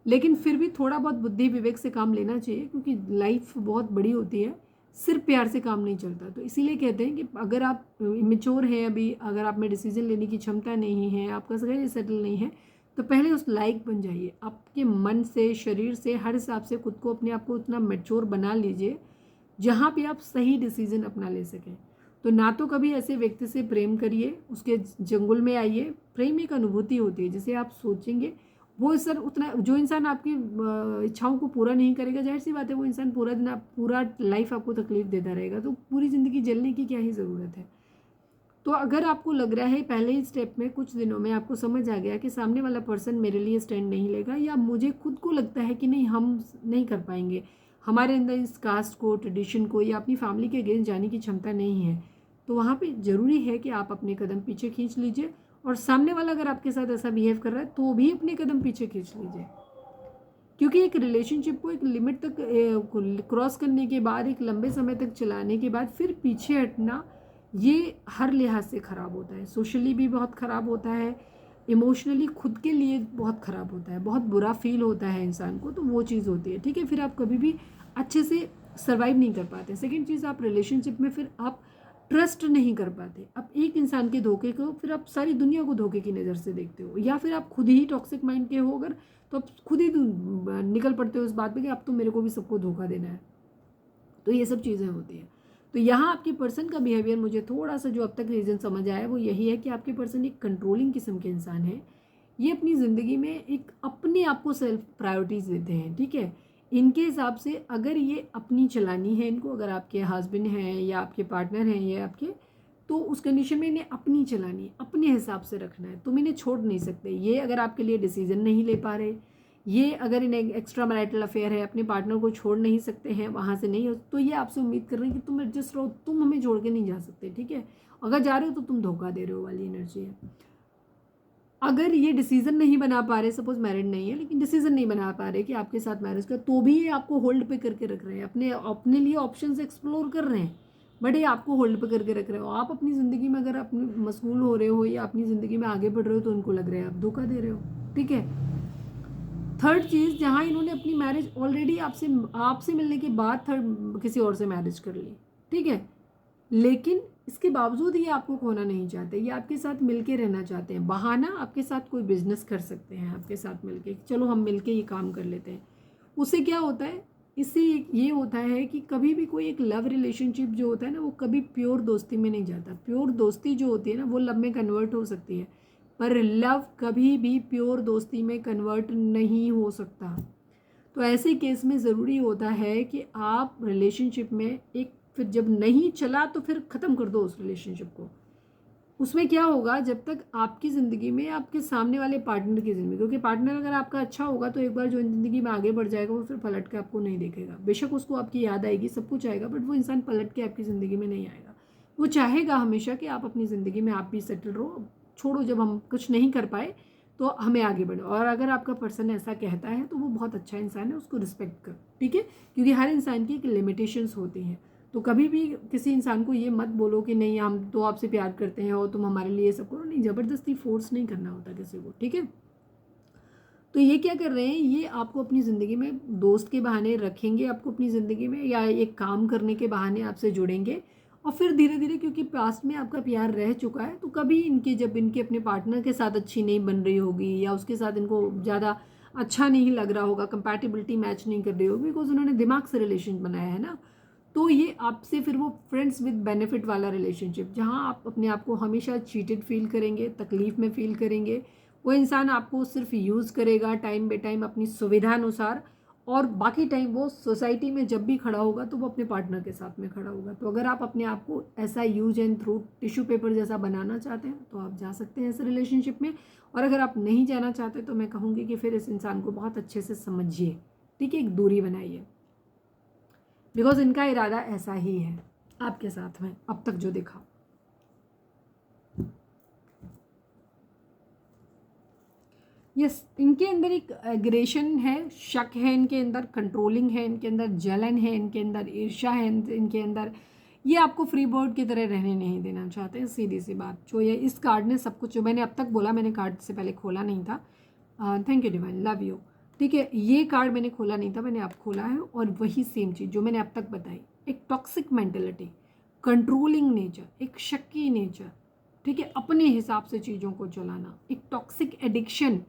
लेकिन फिर भी थोड़ा बहुत बुद्धि विवेक से काम लेना चाहिए, क्योंकि लाइफ बहुत बड़ी होती है, सिर्फ प्यार से काम नहीं चलता। तो इसीलिए कहते हैं कि अगर आप इमेच्योर हैं अभी, अगर आप में डिसीजन लेने की क्षमता नहीं है, आपका शरीर सेटल नहीं है, तो पहले उस लायक बन जाइए। आपके मन से, शरीर से, हर हिसाब से खुद को, अपने आप को उतना मैच्योर बना लीजिए जहाँ पे आप सही डिसीजन अपना ले सकें। तो ना तो कभी ऐसे व्यक्ति से प्रेम करिए, उसके जंगल में आइए। प्रेम एक अनुभूति होती है, जिसे आप सोचेंगे वो सर उतना, जो इंसान आपकी इच्छाओं को पूरा नहीं करेगा, जाहिर सी बात है वो इंसान पूरा दिन, पूरा लाइफ आपको तकलीफ देता रहेगा, तो पूरी ज़िंदगी जलने की क्या ही ज़रूरत है। तो अगर आपको लग रहा है पहले ही स्टेप में, कुछ दिनों में आपको समझ आ गया कि सामने वाला पर्सन मेरे लिए स्टैंड नहीं लेगा, या मुझे खुद को लगता है कि नहीं हम नहीं कर पाएंगे, हमारे अंदर इस कास्ट को, ट्रेडिशन को या अपनी फैमिली के अगेंस्ट जाने की क्षमता नहीं है, तो वहाँ पे ज़रूरी है कि आप अपने कदम पीछे खींच लीजिए। और सामने वाला अगर आपके साथ ऐसा बिहेव कर रहा है तो भी अपने कदम पीछे खींच लीजिए, क्योंकि एक रिलेशनशिप को एक लिमिट तक क्रॉस करने के बाद, एक लंबे समय तक चलाने के बाद फिर पीछे हटना, ये हर लिहाज से ख़राब होता है। सोशली भी बहुत ख़राब होता है, इमोशनली खुद के लिए बहुत ख़राब होता है, बहुत बुरा फील होता है इंसान को, तो वो चीज़ होती है, ठीक है। फिर आप कभी भी अच्छे से सर्वाइव नहीं कर पाते। सेकेंड चीज़, आप रिलेशनशिप में फिर आप ट्रस्ट नहीं कर पाते। अब एक इंसान के धोखे को फिर आप सारी दुनिया को धोखे की नज़र से देखते हो, या फिर आप खुद ही टॉक्सिक माइंड के हो अगर, तो आप खुद ही निकल पड़ते हो इस बात पे कि अब तो मेरे को भी सबको धोखा देना है। तो ये सब चीज़ें होती हैं। तो यहाँ आपके पर्सन का बिहेवियर मुझे थोड़ा सा जो अब तक रीज़न समझ आया वो यही है कि आपके पर्सन एक कंट्रोलिंग किस्म के इंसान है। ये अपनी ज़िंदगी में एक अपने आप को सेल्फ प्रायोरिटीज़ देते हैं, ठीक है। इनके हिसाब से अगर ये अपनी चलानी है इनको, अगर आपके हस्बैंड हैं या आपके पार्टनर हैं या आपके, तो उस कंडीशन में इन्हें अपनी चलानी, अपने हिसाब से रखना है, तुम इन्हें छोड़ नहीं सकते। ये अगर आपके लिए डिसीजन नहीं ले पा रहे, ये अगर इन्हें एक्स्ट्रा मैरिटल अफेयर है, अपने पार्टनर को छोड़ नहीं सकते हैं, वहाँ से नहीं हो, तो ये आपसे उम्मीद कर रहे हैं कि तुम एडजस्ट रहो, तुम हमें छोड़ के नहीं जा सकते, ठीक है। अगर जा रहे हो तो तुम धोखा दे रहे हो वाली एनर्जी है। अगर ये डिसीजन नहीं बना पा रहे, सपोज मैरिड नहीं है लेकिन डिसीजन नहीं बना पा रहे कि आपके साथ मैरिज का, तो भी ये आपको होल्ड पे करके रख रहे हैं, अपने अपने लिए ऑप्शंस एक्सप्लोर कर रहे हैं, बट ये आपको होल्ड पे करके रख रहे हो। आप अपनी ज़िंदगी में अगर अपनी मशगूल हो रहे हो या अपनी ज़िंदगी में आगे बढ़ रहे हो, तो उनको लग रहा है आप धोखा दे रहे हो, ठीक है। थर्ड चीज़, जहाँ इन्होंने अपनी मैरिज ऑलरेडी आपसे मिलने के बाद थर्ड किसी और से मैरिज कर ली, ठीक है, लेकिन इसके बावजूद ये आपको खोना नहीं चाहते, ये आपके साथ मिलके रहना चाहते हैं। बहाना आपके साथ कोई बिजनेस कर सकते हैं आपके साथ मिलके, चलो हम मिलके ये काम कर लेते हैं। उससे क्या होता है, इससे ये होता है कि कभी भी कोई एक लव रिलेशनशिप जो होता है ना, वो कभी प्योर दोस्ती में नहीं जाता। प्योर दोस्ती जो होती है ना, वो लव में कन्वर्ट हो सकती है, पर लव कभी भी प्योर दोस्ती में कन्वर्ट नहीं हो सकता। तो ऐसे केस में ज़रूरी होता है कि आप रिलेशनशिप में एक, फिर जब नहीं चला तो फिर ख़त्म कर दो उस रिलेशनशिप को। उसमें क्या होगा, जब तक आपकी ज़िंदगी में, आपके सामने वाले पार्टनर की ज़िंदगी, क्योंकि पार्टनर अगर आपका अच्छा होगा तो एक बार जो ज़िंदगी में आगे बढ़ जाएगा वो फिर पलट के आपको नहीं देखेगा। बेशक उसको आपकी याद आएगी, सब कुछ आएगा, बट वो इंसान पलट के आपकी ज़िंदगी में नहीं आएगा। वो चाहेगा हमेशा कि आप अपनी ज़िंदगी में आप भी सेटल रहो, छोड़ो, जब हम कुछ नहीं कर पाए तो हमें आगे बढ़ो। और अगर आपका पर्सन ऐसा कहता है तो वो बहुत अच्छा इंसान है, उसको रिस्पेक्ट करो, ठीक है, क्योंकि हर इंसान की एक लिमिटेशंस होती हैं। तो कभी भी किसी इंसान को ये मत बोलो कि नहीं हम तो आपसे प्यार करते हैं और तुम हमारे लिए सब करो, नहीं, ज़बरदस्ती फोर्स नहीं करना होता किसी को, ठीक है। तो ये क्या कर रहे हैं, ये आपको अपनी ज़िंदगी में दोस्त के बहाने रखेंगे, आपको अपनी ज़िंदगी में, या एक काम करने के बहाने आपसे जुड़ेंगे, और फिर धीरे धीरे, क्योंकि पास्ट में आपका प्यार रह चुका है, तो कभी इनके, जब इनके अपने पार्टनर के साथ अच्छी नहीं बन रही होगी, या उसके साथ इनको ज़्यादा अच्छा नहीं लग रहा होगा, कंपैटिबिलिटी मैच नहीं कर रही होगी, बिकॉज उन्होंने दिमाग से रिलेशन बनाया है ना, तो ये आपसे फिर वो फ्रेंड्स विद बेनिफिट वाला रिलेशनशिप, जहाँ आप अपने आप को हमेशा चीटेड फील करेंगे, तकलीफ़ में फील करेंगे। वो इंसान आपको सिर्फ यूज़ करेगा टाइम बे टाइम अपनी सुविधा अनुसार, और बाकी टाइम वो सोसाइटी में जब भी खड़ा होगा तो वो अपने पार्टनर के साथ में खड़ा होगा। तो अगर आप अपने आप को ऐसा use and through tissue paper जैसा बनाना चाहते हैं तो आप जा सकते हैं ऐसे रिलेशनशिप में, और अगर आप नहीं जाना चाहते तो मैं कहूँगी कि फिर इस इंसान को बहुत अच्छे से समझिए, ठीक है, एक दूरी बनाइए, बिकॉज इनका इरादा ऐसा ही है आपके साथ में अब तक जो देखा। यस, इनके अंदर एक एग्रेशन है, शक है इनके अंदर, कंट्रोलिंग है इनके अंदर, जलन है इनके अंदर, ईर्ष्या है इनके अंदर। ये आपको फ्री बर्ड की तरह रहने नहीं देना चाहते हैं, सीधी सी बात। जो ये इस कार्ड ने सब कुछ, जो मैंने अब तक बोला, मैंने कार्ड से पहले खोला नहीं था, thank you divine, love you, ठीक है, ये कार्ड मैंने खोला नहीं था, मैंने अब खोला है, और वही सेम चीज़ जो मैंने अब तक बताई, एक टॉक्सिक मेंटेलिटी, कंट्रोलिंग नेचर, एक शक्की नेचर, ठीक है, अपने हिसाब से चीज़ों को चलाना, एक टॉक्सिक एडिक्शन।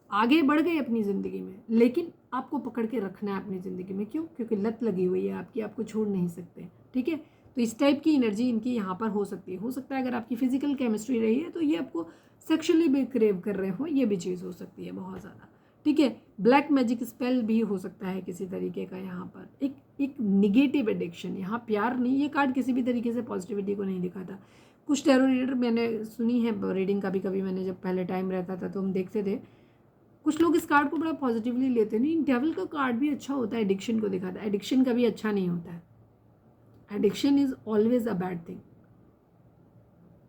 आगे बढ़ गए अपनी ज़िंदगी में, लेकिन आपको पकड़ के रखना है अपनी ज़िंदगी में, क्यों, क्योंकि लत लगी हुई है आपकी, आपको छोड़ नहीं सकते, ठीक है। तो इस टाइप की एनर्जी इनकी यहाँ पर हो सकती है। हो सकता है अगर आपकी फिजिकल केमिस्ट्री रही है तो ये आपको सेक्शुअली भी क्रेव कर रहे हो, ये भी चीज़ हो सकती है बहुत ज़्यादा, ठीक है। ब्लैक मैजिक स्पेल भी हो सकता है किसी तरीके का, यहाँ पर एक निगेटिव एडिक्शन, यहाँ प्यार नहीं, ये कार्ड किसी भी तरीके से पॉजिटिविटी को नहीं दिखाता। कुछ टैरो रीडर मैंने सुनी है रीडिंग, कभी कभी मैंने जब पहले टाइम रहता था तो हम देखते थे, कुछ लोग इस कार्ड को बड़ा पॉजिटिवली लेते नहीं। डेविल का कार्ड भी अच्छा होता है, एडिक्शन को दिखाता है, एडिक्शन कभी अच्छा नहीं होता है, addiction is always a bad thing.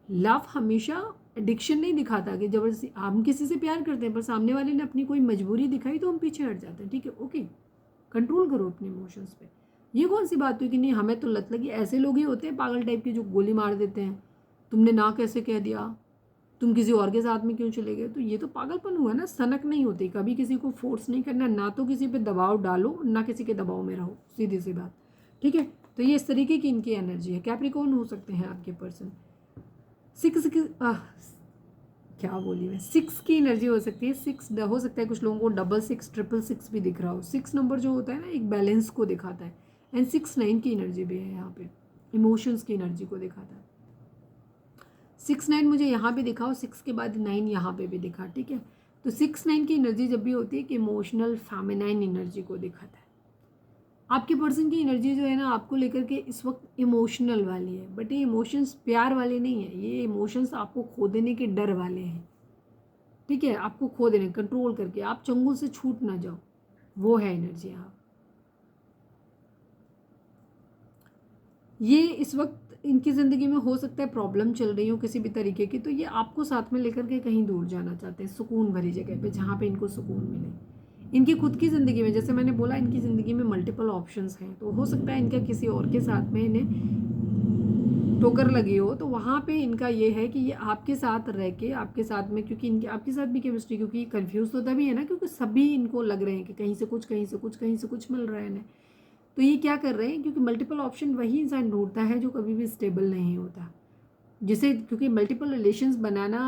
Love हमेशा एडिक्शन नहीं दिखाता कि जबरदस्ती हम किसी से प्यार करते हैं पर सामने वाले ने अपनी कोई मजबूरी दिखाई तो हम पीछे हट जाते हैं, ठीक है, ओके, कंट्रोल करो अपने इमोशंस पे। ये कौन सी बात हुई कि नहीं हमें तो लत लगी। ऐसे लोग ही होते हैं पागल टाइप के जो गोली मार देते हैं, तुमने ना कैसे कह दिया, तुम किसी और के साथ में क्यों चले गए, तो ये तो पागलपन हुआ ना, सनक नहीं होती। कभी किसी को फोर्स नहीं करना, ना तो किसी पे दबाव डालो, ना किसी के दबाव में रहो, सीधी सी बात, ठीक है। तो ये इस तरीके की इनकी एनर्जी है। कैप्रिकॉर्न हो सकते हैं आपके पर्सन, क्या बोली मैं, 6 की एनर्जी हो सकती है। 6 हो सकता है कुछ लोगों को 66 666 भी दिख रहा हो। 6 नंबर जो होता है ना, एक बैलेंस को दिखाता है, एंड 6 9 की एनर्जी भी है यहाँ पे, इमोशंस की एनर्जी को दिखाता है। 6 9 मुझे यहाँ भी दिखा और 6 के बाद 9 यहाँ पे भी दिखा, ठीक है। तो 6 9 की एनर्जी जब भी होती है कि इमोशनल फेमिनाइन एनर्जी को दिखाता है। आपके पर्सन की एनर्जी जो है ना आपको लेकर के इस वक्त इमोशनल वाली है, बट ये इमोशंस प्यार वाले नहीं है, ये इमोशंस आपको खो देने के डर वाले हैं, ठीक है, आपको खो देने, कंट्रोल करके आप चंगुल से छूट ना जाओ, वो है एनर्जी यहाँ। ये इस वक्त इनकी ज़िंदगी में हो सकता है प्रॉब्लम चल रही हो किसी भी तरीके की, तो ये आपको साथ में लेकर के कहीं दूर जाना चाहते हैं, सुकून भरी जगह पे, जहाँ पे इनको सुकून मिले। इनकी खुद की ज़िंदगी में, जैसे मैंने बोला, इनकी ज़िंदगी में मल्टीपल ऑप्शंस हैं, तो हो सकता है इनका किसी और के साथ में इन्हें ठोकर लगी हो, तो वहाँ पे इनका ये है कि ये आपके साथ रह के, आपके साथ में, क्योंकि इनके आपके साथ भी केमिस्ट्री, क्योंकि कंफ्यूज तो तभी है ना क्योंकि सभी इनको लग रहे हैं कि कहीं से कुछ, कहीं से कुछ, कहीं से कुछ मिल रहा है इन्हें। तो ये क्या कर रहे हैं, क्योंकि मल्टीपल ऑप्शन वही इंसान ढूंढता है जो कभी भी स्टेबल नहीं होता। जिसे, क्योंकि मल्टीपल रिलेशंस बनाना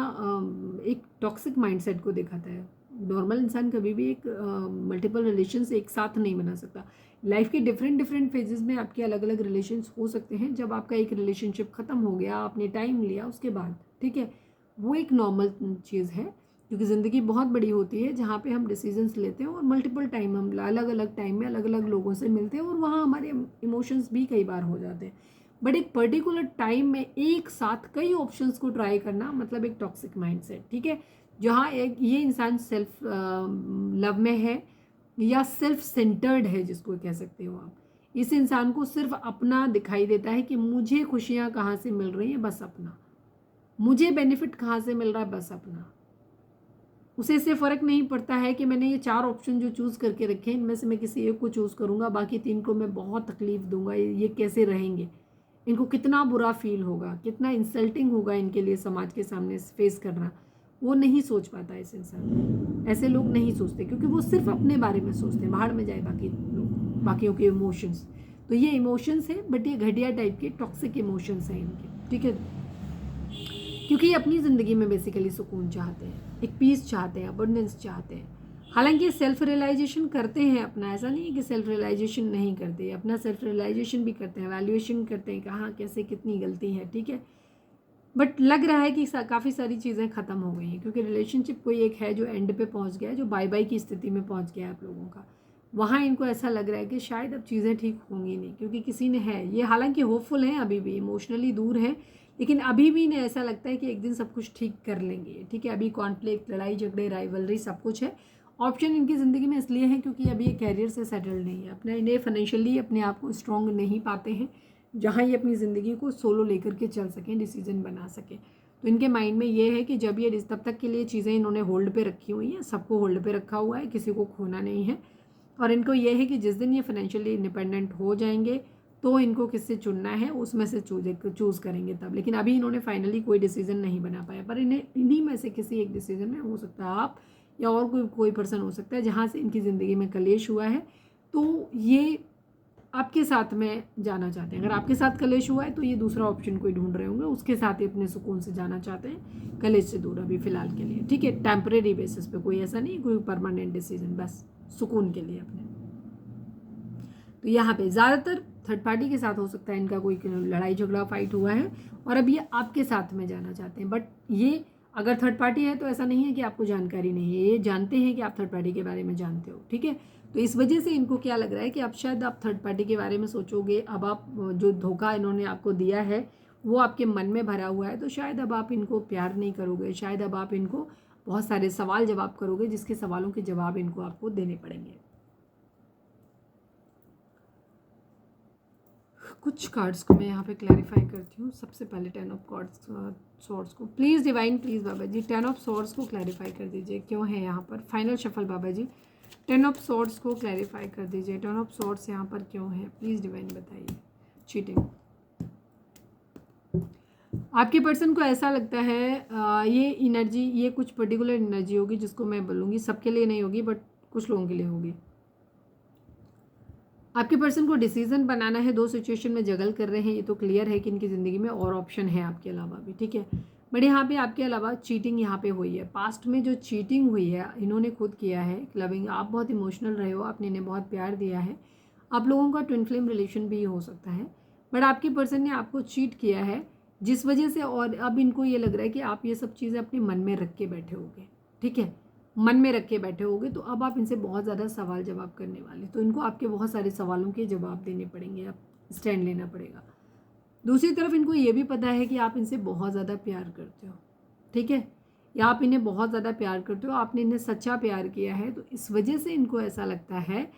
एक टॉक्सिक माइंडसेट को दिखाता है। नॉर्मल इंसान कभी भी एक मल्टीपल रिलेशंस एक साथ नहीं बना सकता। लाइफ के डिफरेंट डिफरेंट फेजेस में आपके अलग अलग रिलेशंस हो सकते हैं। जब आपका एक रिलेशनशिप ख़त्म हो गया, आपने टाइम लिया उसके बाद, ठीक है, वो एक नॉर्मल चीज़ है, क्योंकि ज़िंदगी बहुत बड़ी होती है जहाँ पे हम डिसीजंस लेते हैं और मल्टीपल टाइम हम अलग अलग टाइम में अलग अलग लोगों से मिलते हैं और वहाँ हमारे इमोशंस भी कई बार हो जाते हैं। बट एक पर्टिकुलर टाइम में एक साथ कई ऑप्शंस को ट्राई करना मतलब एक टॉक्सिक माइंडसेट, ठीक है, जहाँ एक ये इंसान सेल्फ लव में है या सेल्फ सेंटर्ड है, जिसको कह सकते हो आप। इस इंसान को सिर्फ अपना दिखाई देता है कि मुझे खुशियाँ कहाँ से मिल रही हैं, बस अपना, मुझे बेनिफिट कहाँ से मिल रहा है, बस अपना। उसे इससे फ़र्क नहीं पड़ता है कि मैंने ये 4 ऑप्शन जो चूज़ करके रखे हैं, इनमें से मैं किसी एक को चूज़ करूँगा, बाकी 3 को मैं बहुत तकलीफ़ दूंगा, ये कैसे रहेंगे, इनको कितना बुरा फील होगा, कितना इंसल्टिंग होगा इनके लिए समाज के सामने फेस करना, वो नहीं सोच पाता इस इंसान। ऐसे लोग नहीं सोचते, क्योंकि वो सिर्फ अपने बारे में सोचते हैं, बाहर में जाए बाकी लोग, बाकियों के इमोशंस। तो ये इमोशंस है, बट ये घटिया टाइप के टॉक्सिक इमोशंस हैं इनके, ठीक है, क्योंकि ये अपनी ज़िंदगी में बेसिकली सुकून चाहते हैं, एक पीस चाहते हैं, अबंडेंस चाहते हैं। हालांकि सेल्फ रियलाइजेशन करते हैं अपना, ऐसा नहीं है कि सेल्फ रियलाइजेशन नहीं करते, अपना सेल्फ रियलाइजेशन भी करते हैं, वैल्यूएशन करते हैं, कहाँ कैसे कितनी गलती है, ठीक है। बट लग रहा है कि काफ़ी सारी चीज़ें ख़त्म हो गई हैं, क्योंकि रिलेशनशिप कोई एक है जो एंड पे पहुंच गया है, जो बाय बाय की स्थिति में पहुंच गया है आप लोगों का। वहाँ इनको ऐसा लग रहा है कि शायद अब चीज़ें ठीक होंगी नहीं, क्योंकि किसी ने है, ये हालांकि होपफुल हैं, अभी भी इमोशनली दूर हैं, लेकिन अभी भी इन्हें ऐसा लगता है कि एक दिन सब कुछ ठीक कर लेंगे, ठीक है। अभी कॉन्फ्लिक्ट, लड़ाई झगड़े, राइवलरी सब कुछ है। ऑप्शन इनकी ज़िंदगी में इसलिए है क्योंकि अभी ये कैरियर से सेटल्ड नहीं है, अपने इन्हें फाइनेंशियली अपने आप को स्ट्रॉन्ग नहीं पाते हैं, जहाँ ये अपनी ज़िंदगी को सोलो लेकर के चल सकें, डिसीजन बना सकें। तो इनके माइंड में ये है कि जब ये तब तक के लिए चीज़ें इन्होंने होल्ड पे रखी हुई हैं, सबको होल्ड पे रखा हुआ है, किसी को खोना नहीं है। और इनको ये है कि जिस दिन ये फाइनेंशियली इंडिपेंडेंट हो जाएंगे तो इनको किससे चुनना है, उसमें से चूज़ करेंगे तब। लेकिन अभी इन्होंने फाइनली कोई डिसीजन नहीं बना पाया, पर इन्हें इन्हीं में से किसी एक डिसीजन में, हो सकता है आप या और कोई पर्सन हो सकता है, जहाँ से इनकी ज़िंदगी में कलेश हुआ है, तो ये आपके साथ में जाना चाहते हैं। अगर आपके साथ कलेश हुआ है तो ये दूसरा ऑप्शन कोई ढूंढ रहे होंगे, उसके साथ ही अपने सुकून से जाना चाहते हैं, कलेश से दूर अभी फ़िलहाल के लिए, ठीक है। टेम्परेरी बेसिस पे, कोई ऐसा नहीं कोई परमानेंट डिसीजन, बस सुकून के लिए अपने। तो यहाँ पे ज़्यादातर थर्ड पार्टी के साथ हो सकता है इनका कोई लड़ाई झगड़ा फाइट हुआ है और अब ये आपके साथ में जाना चाहते हैं। बट ये अगर थर्ड पार्टी है तो ऐसा नहीं है कि आपको जानकारी नहीं है, ये जानते हैं कि आप थर्ड पार्टी के बारे में जानते हो, ठीक है। तो इस वजह से इनको क्या लग रहा है कि अब शायद आप थर्ड पार्टी के बारे में सोचोगे, अब आप जो धोखा इन्होंने आपको दिया है वो आपके मन में भरा हुआ है, तो शायद अब आप इनको प्यार नहीं करोगे, शायद अब आप इनको बहुत सारे सवाल जवाब करोगे, जिसके सवालों के जवाब इनको आपको देने पड़ेंगे। कुछ कार्ड्स को मैं यहाँ पे क्लैरिफाई करती हूँ। सबसे पहले 10 ऑफ कार्ड्स सॉर्ड्स को प्लीज़ डिवाइन, प्लीज़ बाबा जी 10 ऑफ सॉर्ड्स को क्लैरिफाई कर दीजिए, क्यों है यहाँ पर फाइनल शफल बाबा जी। 10 ऑफ सॉर्ड्स को क्लैरिफाई कर दीजिए, 10 ऑफ सॉर्ड्स यहाँ पर क्यों है, प्लीज़ डिवाइन बताइए। चीटिंग, आपके पर्सन को ऐसा लगता है ये एनर्जी, ये कुछ पर्टिकुलर एनर्जी होगी जिसको मैं बोलूँगी, सबके लिए नहीं होगी बट कुछ लोगों के लिए होगी। आपके पर्सन को डिसीजन बनाना है, 2 सिचुएशन में जगल कर रहे हैं, ये तो क्लियर है कि इनकी ज़िंदगी में और ऑप्शन है आपके अलावा भी, ठीक है। बट यहाँ पे आपके अलावा चीटिंग यहाँ पे हुई है, पास्ट में जो चीटिंग हुई है इन्होंने खुद किया है। लविंग, आप बहुत इमोशनल रहे हो, आपने इन्हें बहुत प्यार दिया है, आप लोगों का ट्विन फ्लेम रिलेशन भी हो सकता है, बट आपके पर्सन ने आपको चीट किया है, जिस वजह से और अब इनको ये लग रहा है कि आप ये सब चीज़ें अपने मन में रख के बैठे होगे, ठीक है, मन में रख के बैठे होगे। तो अब आप इनसे बहुत ज़्यादा सवाल जवाब करने वाले, तो इनको आपके बहुत सारे सवालों के जवाब देने पड़ेंगे, आप स्टैंड लेना पड़ेगा। दूसरी तरफ इनको ये भी पता है कि आप इनसे बहुत ज़्यादा प्यार करते हो, ठीक है, या आप इन्हें बहुत ज़्यादा प्यार करते हो, आपने इन्हें सच्चा प्यार किया है, तो इस वजह से इनको ऐसा लगता है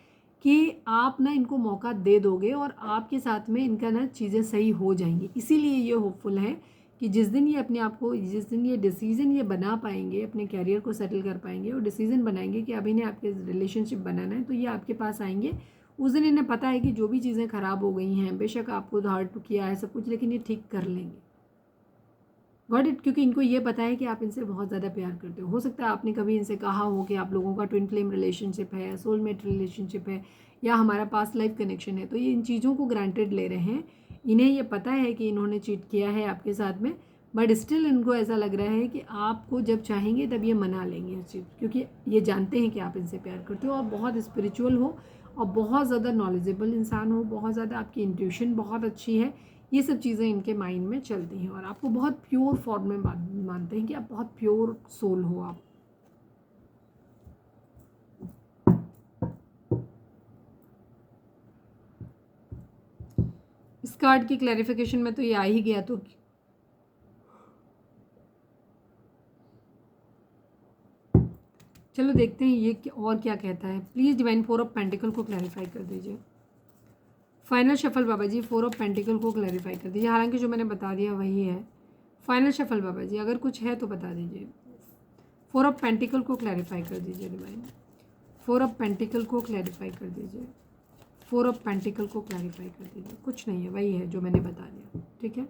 कि आप ना इनको मौका दे दोगे और आपके साथ में इनका ना चीज़ें सही हो जाएंगी। इसीलिए ये होपफुल है कि जिस दिन ये अपने आप को, जिस दिन ये डिसीज़न ये बना पाएंगे, अपने कैरियर को सेटल कर पाएंगे और डिसीज़न बनाएंगे कि अब इन्हें आपके रिलेशनशिप बनाना है, तो ये आपके पास आएंगे। उस दिन इन्हें पता है कि जो भी चीज़ें ख़राब हो गई हैं, बेशक आपको हर्ट किया है सब कुछ, लेकिन ये ठीक कर लेंगे। गॉट इट, क्योंकि इनको ये पता है कि आप इनसे बहुत ज़्यादा प्यार करते हो सकता है आपने कभी इनसे कहा हो कि आप लोगों का ट्विन फ्लेम रिलेशनशिप है, सोलमेट रिलेशनशिप है, या हमारा पास्ट लाइफ कनेक्शन है, तो ये इन चीज़ों को ग्रांटेड ले रहे हैं। इन्हें ये पता है कि इन्होंने चीट किया है आपके साथ में, बट स्टिल इनको ऐसा लग रहा है कि आपको जब चाहेंगे तब ये मना लेंगे हर चीज़, क्योंकि ये जानते हैं कि आप इनसे प्यार करते हो और बहुत स्पिरिचुअल हो और बहुत ज़्यादा नॉलेजेबल इंसान हो, बहुत ज़्यादा आपकी इंट्यूशन बहुत अच्छी है। ये सब चीज़ें इनके माइंड में चलती हैं और आपको बहुत प्योर फॉर्म में मानते हैं कि आप बहुत प्योर सोल हो आप। इस कार्ड की क्लैरिफिकेशन में तो ये आ ही गया, तो चलो देखते हैं ये और क्या कहता है। प्लीज़ डिवाइन 4 ऑफ पेंटिकल को क्लैरिफाई कर दीजिए। फाइनल शफल बाबा जी 4 ऑफ पेंटिकल को क्लैरिफाई कर दीजिए। हालांकि जो मैंने बता दिया वही है। फाइनल शफल बाबा जी अगर कुछ है तो बता दीजिए। 4 ऑफ पेंटिकल को क्लैरिफाई कर दीजिए डिवाइन। 4 ऑफ पेंटिकल को क्लैरिफाई कर दीजिए। 4 ऑफ पेंटिकल को क्लैरिफाई कर दीजिए। कुछ नहीं है, वही है जो मैंने बता दिया, ठीक है।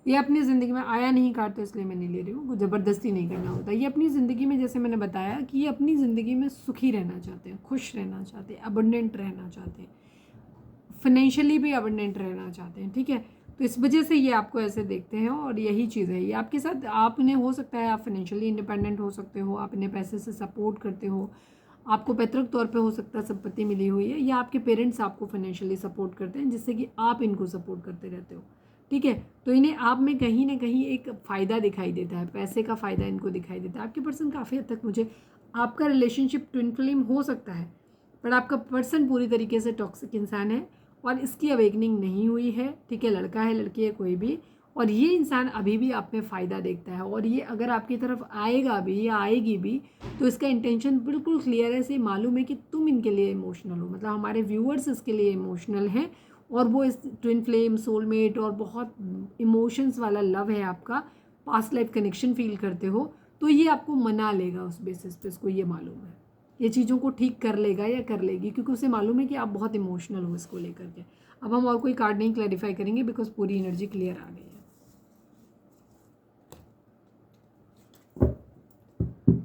ये अपनी ज़िंदगी में आया नहीं कार्ड, तो इसलिए मैं नहीं ले रही हूँ, ज़बरदस्ती नहीं करना होता। ये अपनी ज़िंदगी में, जैसे मैंने बताया कि ये अपनी ज़िंदगी में सुखी रहना चाहते हैं, खुश रहना चाहते हैं, अबंडेंट रहना चाहते हैं, फाइनेंशियली भी अबंडेंट रहना चाहते हैं, ठीक है। तो इस वजह से ये आपको ऐसे देखते हैं और यही चीज़ है ये आपके साथ। आपने हो सकता है आप फाइनेंशियली इंडिपेंडेंट हो सकते हो, आप इन्हें पैसे से सपोर्ट करते हो, आपको पैतृक तौर पे हो सकता है संपत्ति मिली हुई है, या आपके पेरेंट्स आपको फाइनेंशियली सपोर्ट करते हैं जिससे कि आप इनको सपोर्ट करते रहते हो, ठीक है। तो इन्हें आप में कहीं ना कहीं एक फ़ायदा दिखाई देता है, पैसे का फ़ायदा इनको दिखाई देता है। आपके पर्सन काफ़ी हद तक, मुझे आपका रिलेशनशिप ट्विन फ्लेम हो सकता है, पर आपका पर्सन पूरी तरीके से टॉक्सिक इंसान है और इसकी अवेकनिंग नहीं हुई है, ठीक है। लड़का है लड़की है कोई भी, और ये इंसान अभी भी आप में फ़ायदा देखता है और ये अगर आपकी तरफ आएगा भी या आएगी भी तो इसका इंटेंशन बिल्कुल क्लियर है। इसे मालूम है कि तुम इनके लिए इमोशनल हो, मतलब हमारे व्यूअर्स इसके लिए इमोशनल हैं और वो इस ट्विन फ्लेम, सोलमेट और बहुत इमोशंस वाला लव है आपका, पास्ट लाइफ कनेक्शन फील करते हो, तो ये आपको मना लेगा उस बेसिस पे। इसको ये मालूम है, ये चीज़ों को ठीक कर लेगा या कर लेगी, क्योंकि उसे मालूम है कि आप बहुत इमोशनल हो इसको लेकर के। अब हम और कोई कार्ड नहीं क्लैरिफाई करेंगे बिकॉज पूरी एनर्जी क्लियर आ गई है।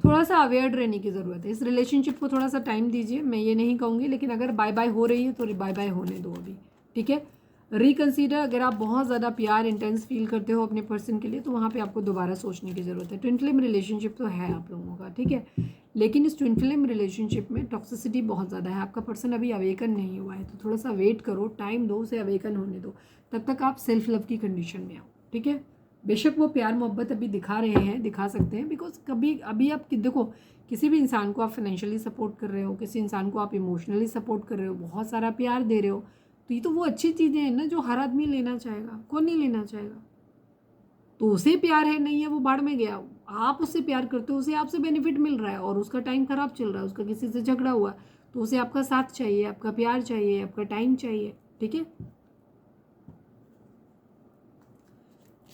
थोड़ा सा अवेयर रहने की ज़रूरत है, इस रिलेशनशिप को थोड़ा सा टाइम दीजिए, मैं ये नहीं कहूँगी, लेकिन अगर बाय बाय हो रही है तो बाय बाय होने दो अभी, ठीक है। रिकन्सीडर, अगर आप बहुत ज़्यादा प्यार इंटेंस फील करते हो अपने पर्सन के लिए तो वहाँ पे आपको दोबारा सोचने की ज़रूरत है। ट्विन फ्लेम रिलेशनशिप तो है आप लोगों का, ठीक है, लेकिन इस ट्विन फ्लेम रिलेशनशिप में टॉक्सिसिटी बहुत ज़्यादा है। आपका पर्सन अभी अवेकन नहीं हुआ है, तो थोड़ा सा वेट करो, टाइम दो, उसे अवेकन होने दो, तब तक आप सेल्फ लव की कंडीशन में आओ, ठीक है। बेशक वो प्यार मोहब्बत अभी दिखा रहे हैं, दिखा सकते हैं, बिकॉज कभी अभी आप देखो, किसी भी इंसान को आप फाइनेंशियली सपोर्ट कर रहे हो, किसी इंसान को आप इमोशनली सपोर्ट कर रहे हो, बहुत सारा प्यार दे रहे हो, तो ये तो वो अच्छी चीज़ें हैं ना जो हर आदमी लेना चाहेगा, कौन नहीं लेना चाहेगा। तो उसे प्यार है नहीं है वो बाढ़ में गया, आप उससे प्यार करते हो, उसे आपसे बेनिफिट मिल रहा है और उसका टाइम खराब चल रहा है, उसका किसी से झगड़ा हुआ, तो उसे आपका साथ चाहिए, आपका प्यार चाहिए, आपका टाइम चाहिए, ठीक है।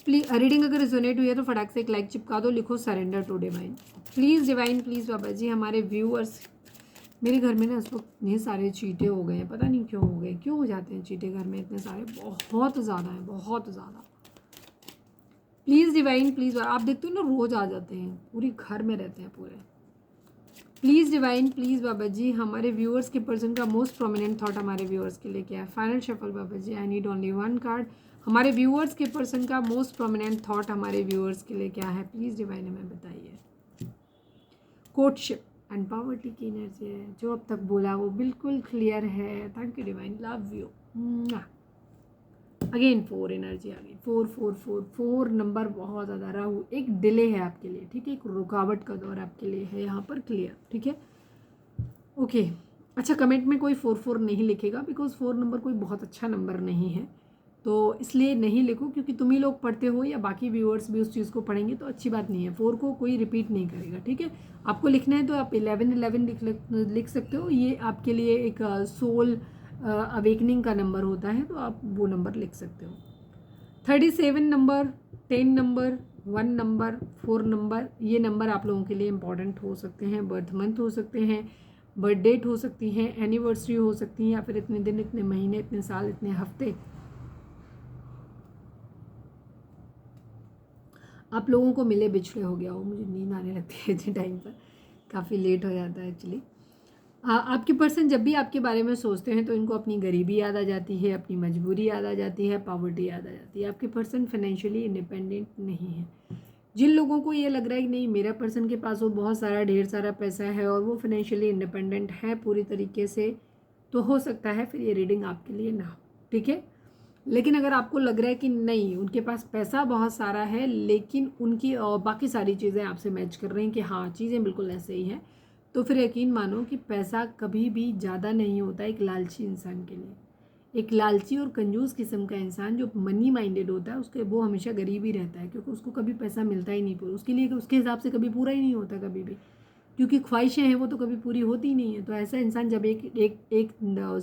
प्लीज रीडिंग अगर रिजोनेट हुई है तो फटाक से एक लाइक चिपका दो, लिखो surrender to divine. Please divine, please बाबा जी, हमारे व्यूअर्स, मेरे घर में ना इस वक्त इतने सारे चीटे हो गए हैं, पता नहीं क्यों हो गए, क्यों हो जाते हैं चीटे घर में इतने सारे, बहुत ज़्यादा है, बहुत ज़्यादा। प्लीज़ डिवाइन, प्लीज़, आप देखते हो ना रोज़ आ जाते हैं, पूरी घर में रहते हैं पूरे। प्लीज़ डिवाइन, प्लीज़ बाबा जी, हमारे व्यूअर्स के पर्सन का मोस्ट प्रोमिनेंट थॉट हमारे व्यूअर्स के लिए क्या है। फाइनल शफल बाबा जी, I need only one card. हमारे व्यूअर्स के पर्सन का मोस्ट प्रोमिनेंट थॉट हमारे व्यूअर्स के लिए क्या है, प्लीज़ डिवाइन हमें बताइए। कोर्टशिप एंड पॉवर्टी की एनर्जी है, जो अब तक बोला वो बिल्कुल क्लियर है। Thank you divine, love you. Again 4 energy आ गई, 4 4 4 4 नंबर बहुत ज़्यादा। राहु, एक डिले है आपके लिए, ठीक है, एक रुकावट का दौर आपके लिए है यहाँ पर, क्लियर, ठीक है, ओके। अच्छा, कमेंट में कोई 4 4 नहीं लिखेगा बिकॉज 4 नंबर कोई बहुत अच्छा नंबर नहीं है, तो इसलिए नहीं लिखो, क्योंकि तुम ही लोग पढ़ते हो या बाकी व्यूअर्स भी उस चीज़ को पढ़ेंगे तो अच्छी बात नहीं है। 4 को कोई रिपीट नहीं करेगा, ठीक है। आपको लिखना है तो आप 11 11 लिख सकते हो, ये आपके लिए एक सोल अवेकनिंग का नंबर होता है, तो आप वो नंबर लिख सकते हो। 37 नंबर, 10 नंबर, 1 नंबर, 4 नंबर, ये नंबर आप लोगों के लिए इंपॉर्टेंट हो सकते हैं। बर्थ मंथ हो सकते हैं, बर्थ डेट हो सकती हैं, एनिवर्सरी हो सकती हैं, या फिर इतने दिन, इतने महीने, इतने साल, इतने हफ्ते। आप लोगों को मिले बिछड़े हो गया हो, मुझे नींद आने लगती है इतने टाइम पर, काफ़ी लेट हो जाता है एक्चुअली। आपके पर्सन जब भी आपके बारे में सोचते हैं तो इनको अपनी गरीबी याद आ जाती है, अपनी मजबूरी याद आ जाती है, पॉवर्टी याद आ जाती है। आपके पर्सन फाइनेंशियली इंडिपेंडेंट नहीं है। जिन लोगों को ये लग रहा है कि नहीं मेरा पर्सन के पास वो बहुत सारा ढेर सारा पैसा है और वो फाइनेंशियली इंडिपेंडेंट है पूरी तरीके से, तो हो सकता है फिर ये रीडिंग आपके लिए ना हो, ठीक है। लेकिन अगर आपको लग रहा है कि नहीं उनके पास पैसा बहुत सारा है लेकिन उनकी बाकी सारी चीज़ें आपसे मैच कर रही हैं कि हाँ चीज़ें बिल्कुल ऐसे ही हैं, तो फिर यकीन मानो कि पैसा कभी भी ज़्यादा नहीं होता एक लालची इंसान के लिए। एक लालची और कंजूस किस्म का इंसान जो मनी माइंडेड होता है उसके वो हमेशा गरीब ही रहता है, क्योंकि उसको कभी पैसा मिलता ही नहीं पूरा उसके लिए, उसके हिसाब से कभी पूरा ही नहीं होता कभी भी, क्योंकि ख्वाहिशें हैं वो तो कभी पूरी होती ही नहीं है। तो ऐसा इंसान जब एक एक एक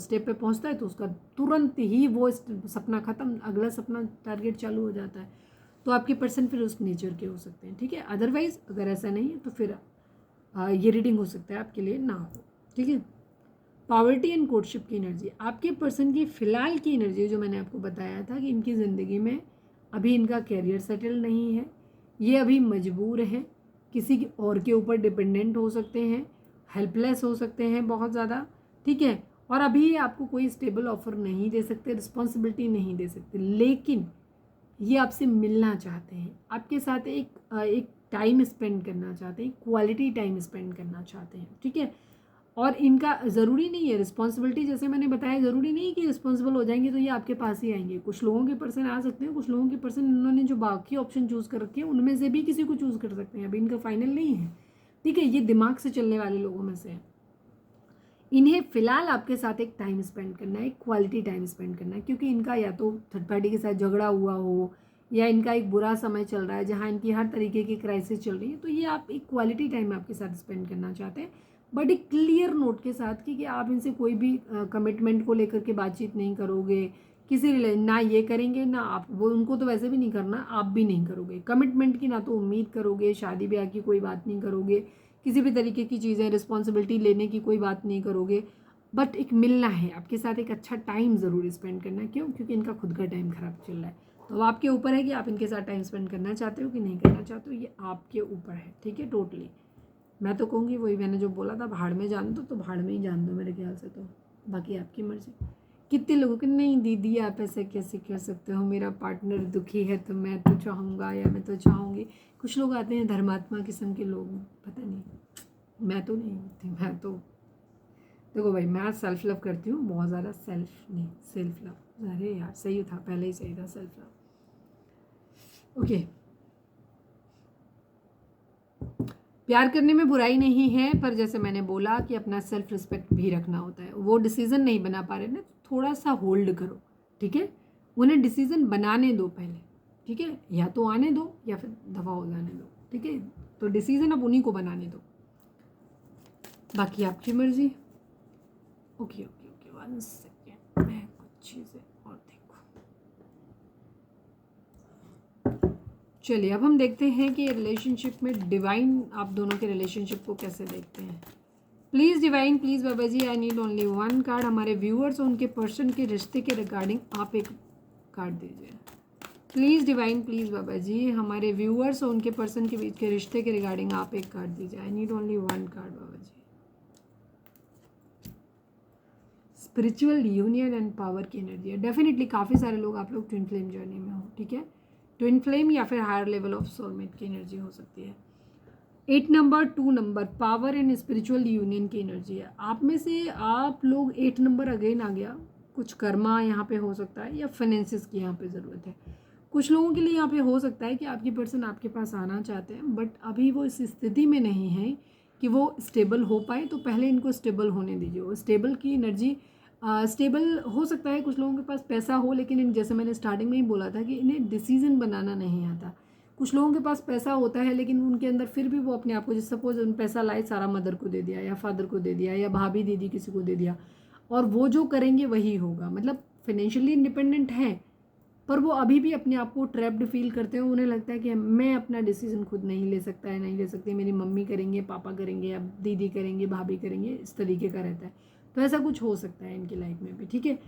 स्टेप पे पहुंचता है तो उसका तुरंत ही वो सपना ख़त्म, अगला सपना टारगेट चालू हो जाता है। तो आपके पर्सन फिर उस नेचर के हो सकते हैं, ठीक है। अदरवाइज अगर ऐसा नहीं है तो फिर ये रीडिंग हो सकता है आपके लिए ना हो, ठीक है। पॉवर्टी एंड कोर्टशिप की एनर्जी, आपके पर्सन की फ़िलहाल की एनर्जी जो मैंने आपको बताया था कि इनकी ज़िंदगी में अभी इनका कैरियर सेटल नहीं है, ये अभी मजबूर हैं, किसी की और के ऊपर डिपेंडेंट हो सकते हैं, हेल्पलेस हो सकते हैं बहुत ज़्यादा, ठीक है। और अभी आपको कोई स्टेबल ऑफर नहीं दे सकते, रिस्पॉन्सिबिलिटी नहीं दे सकते, लेकिन ये आपसे मिलना चाहते हैं, आपके साथ एक टाइम स्पेंड करना चाहते हैं, क्वालिटी टाइम स्पेंड करना चाहते हैं, ठीक है। और इनका ज़रूरी नहीं है रिस्पॉन्सिबिलिटी, जैसे मैंने बताया ज़रूरी नहीं है कि रिस्पॉन्सिबल हो जाएंगे तो ये आपके पास ही आएंगे। कुछ लोगों के पर्सन आ सकते हैं, कुछ लोगों के पर्सन इन्होंने जो बाकी ऑप्शन चूज़ कर रखे हैं उनमें से भी किसी को चूज़ कर सकते हैं, अभी इनका फाइनल नहीं है, ठीक है। ये दिमाग से चलने वाले लोगों में से है। इन्हें फ़िलहाल आपके साथ एक टाइम स्पेंड करना है, एक क्वालिटी टाइम स्पेंड करना है, क्योंकि इनका या तो थर्ड पार्टी के साथ झगड़ा हुआ हो या इनका एक बुरा समय चल रहा है जहाँ इनकी हर तरीके की क्राइसिस चल रही है, तो ये आप एक क्वालिटी टाइम आपके साथ स्पेंड करना चाहते हैं, बट एक क्लियर नोट के साथ कि आप इनसे कोई भी कमिटमेंट को लेकर के बातचीत नहीं करोगे, किसी ना ये करेंगे ना आप, वो उनको तो वैसे भी नहीं करना, आप भी नहीं करोगे कमिटमेंट की, ना तो उम्मीद करोगे, शादी ब्याह की कोई बात नहीं करोगे, किसी भी तरीके की चीज़ें रिस्पॉन्सिबिलिटी लेने की कोई बात नहीं करोगे, बट एक मिलना है आपके साथ, एक अच्छा टाइम ज़रूर स्पेंड करना है। क्यों? क्योंकि इनका खुद का टाइम ख़राब चल रहा है, तो अब आपके ऊपर है कि आप इनके साथ टाइम स्पेंड करना चाहते हो कि नहीं करना चाहते हो, ये आपके ऊपर है, ठीक है। टोटली मैं तो कहूँगी वही मैंने जो बोला था, भाड़ में जान दो तो भाड़ में ही जान दो मेरे ख्याल से, तो बाकी आपकी मर्जी। कितने लोगों के नहीं दीदी आप ऐसे कैसे कर सकते हो, मेरा पार्टनर दुखी है तो मैं तो चाहूँगा या मैं तो चाहूँगी। कुछ लोग आते हैं धर्मात्मा किस्म के लोग, पता नहीं, मैं तो नहीं होती। मैं तो देखो भाई मैं सेल्फ लव करती हूँ बहुत ज़्यादा, सेल्फ लव, अरे यार सही था, पहले ही सही था, सेल्फ लव, ओके। प्यार करने में बुराई नहीं है, पर जैसे मैंने बोला कि अपना सेल्फ रिस्पेक्ट भी रखना होता है। वो डिसीज़न नहीं बना पा रहे ना, थोड़ा सा होल्ड करो, ठीक है। उन्हें डिसीज़न बनाने दो पहले, ठीक है, या तो आने दो या फिर दफा हो जाने दो, ठीक है। तो डिसीज़न अब उन्हीं को बनाने दो, बाकी आपकी मर्जी। ओके ओके ओके, 1 सेकेंड, मैं कुछ चीज़ें और देखूँ। चलिए अब हम देखते हैं कि रिलेशनशिप में डिवाइन आप दोनों के रिलेशनशिप को कैसे देखते हैं। प्लीज़ डिवाइन, प्लीज़ बाबा जी, आई नीड ओनली 1 कार्ड। हमारे व्यूअर्स और उनके पर्सन के रिश्ते के रिगार्डिंग आप एक कार्ड दीजिए। प्लीज़ डिवाइन, प्लीज़ बाबा जी, हमारे व्यूअर्स और उनके पर्सन के बीच के रिश्ते के रिगार्डिंग आप एक कार्ड दीजिए। आई नीड ओनली 1 कार्ड बाबा जी। स्पिरिचुअल यूनियन एंड पावर की एनर्जी है। डेफिनेटली काफ़ी सारे लोग आप लोग ट्विन फ्लेम जर्नी में हो, ठीक है। ट्विन फ्लेम या फिर हायर लेवल ऑफ सोलमेट की एनर्जी हो सकती है। 8 number, 2 number, power and spiritual union की एनर्जी है। आप में से आप लोग 8 नंबर अगेन आ गया, कुछ कर्मा यहाँ पे हो सकता है या फाइनेंसिस की यहाँ पे ज़रूरत है। कुछ लोगों के लिए यहाँ पे हो सकता है कि आपकी पर्सन आपके पास आना चाहते हैं, बट अभी वो इस स्थिति में नहीं है कि वो स्टेबल हो पाए, तो पहले इनको स्टेबल होने दीजिए। वो स्टेबल की एनर्जी, स्टेबल हो सकता है कुछ लोगों के पास पैसा हो, लेकिन जैसे मैंने स्टार्टिंग में ही बोला था कि इन्हें डिसीज़न बनाना नहीं आता। कुछ लोगों के पास पैसा होता है लेकिन उनके अंदर फिर भी वो अपने आप को, जैसे सपोज उन पैसा लाए सारा मदर को दे दिया या फादर को दे दिया या भाभी दीदी किसी को दे दिया, और वो जो करेंगे वही होगा। मतलब फाइनेंशियली इंडिपेंडेंट हैं पर वो अभी भी अपने आप को ट्रैप्ड फील करते हैं। उन्हें लगता है कि मैं अपना डिसीजन खुद नहीं ले सकता है, नहीं ले सकती, मेरी मम्मी करेंगे, पापा करेंगे या दीदी करेंगे, भाभी करेंगे, इस तरीके का रहता है। तो ऐसा कुछ हो सकता है इनकी लाइफ में भी, ठीक है।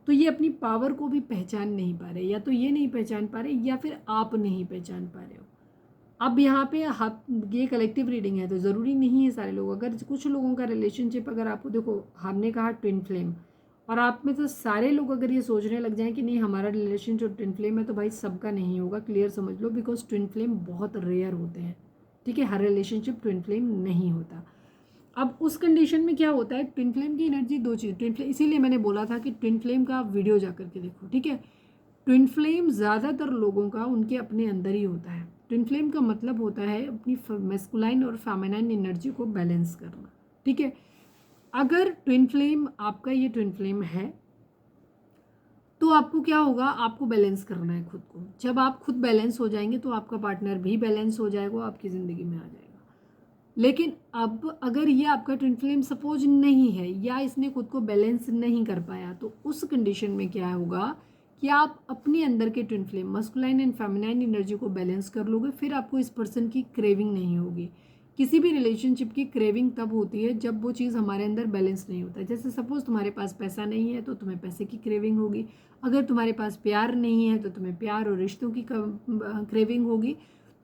तो ये अपनी पावर को भी पहचान नहीं पा रहे, या तो ये नहीं पहचान पा रहे या फिर आप नहीं पहचान पा रहे हो। अब यहाँ पे ये कलेक्टिव रीडिंग है तो ज़रूरी नहीं है सारे लोग, अगर कुछ लोगों का रिलेशनशिप, अगर आपको देखो हमने कहा ट्विन फ्लेम, और आप में तो सारे लोग अगर ये सोचने लग जाएं कि नहीं हमारा रिलेशनशिप ट्विन फ्लेम है, तो भाई सबका नहीं होगा, क्लियर समझ लो, बिकॉज ट्विन फ्लेम बहुत रेयर होते हैं, ठीक है। हर रिलेशनशिप ट्विन फ्लेम नहीं होता। अब उस कंडीशन में क्या होता है, ट्विन फ्लेम की एनर्जी दो चीज़, ट्विन फ्लेम, इसीलिए मैंने बोला था कि ट्विन फ्लेम का आप वीडियो जा करके देखो, ठीक है। ट्विन फ्लेम ज़्यादातर लोगों का उनके अपने अंदर ही होता है। ट्विन फ्लेम का मतलब होता है अपनी मैस्कुलाइन और फेमिनाइन एनर्जी को बैलेंस करना, ठीक है। अगर ट्विन फ्लेम आपका ये ट्विन फ्लेम है तो आपको क्या होगा, आपको बैलेंस करना है खुद को। जब आप खुद बैलेंस हो जाएंगे तो आपका पार्टनर भी बैलेंस हो जाएगा, आपकी ज़िंदगी में आ जाएगा। लेकिन अब अगर ये आपका ट्विन फ्लेम सपोज नहीं है या इसने खुद को बैलेंस नहीं कर पाया, तो उस कंडीशन में क्या होगा कि आप अपने अंदर के twin flame masculine and feminine energy को बैलेंस कर लोगे, फिर आपको इस पर्सन की क्रेविंग नहीं होगी। किसी भी रिलेशनशिप की क्रेविंग तब होती है जब वो चीज़ हमारे अंदर बैलेंस नहीं होता है। जैसे सपोज तुम्हारे पास पैसा नहीं है तो तुम्हें पैसे की क्रेविंग होगी, अगर तुम्हारे पास प्यार नहीं है तो तुम्हें प्यार और रिश्तों की क्रेविंग होगी।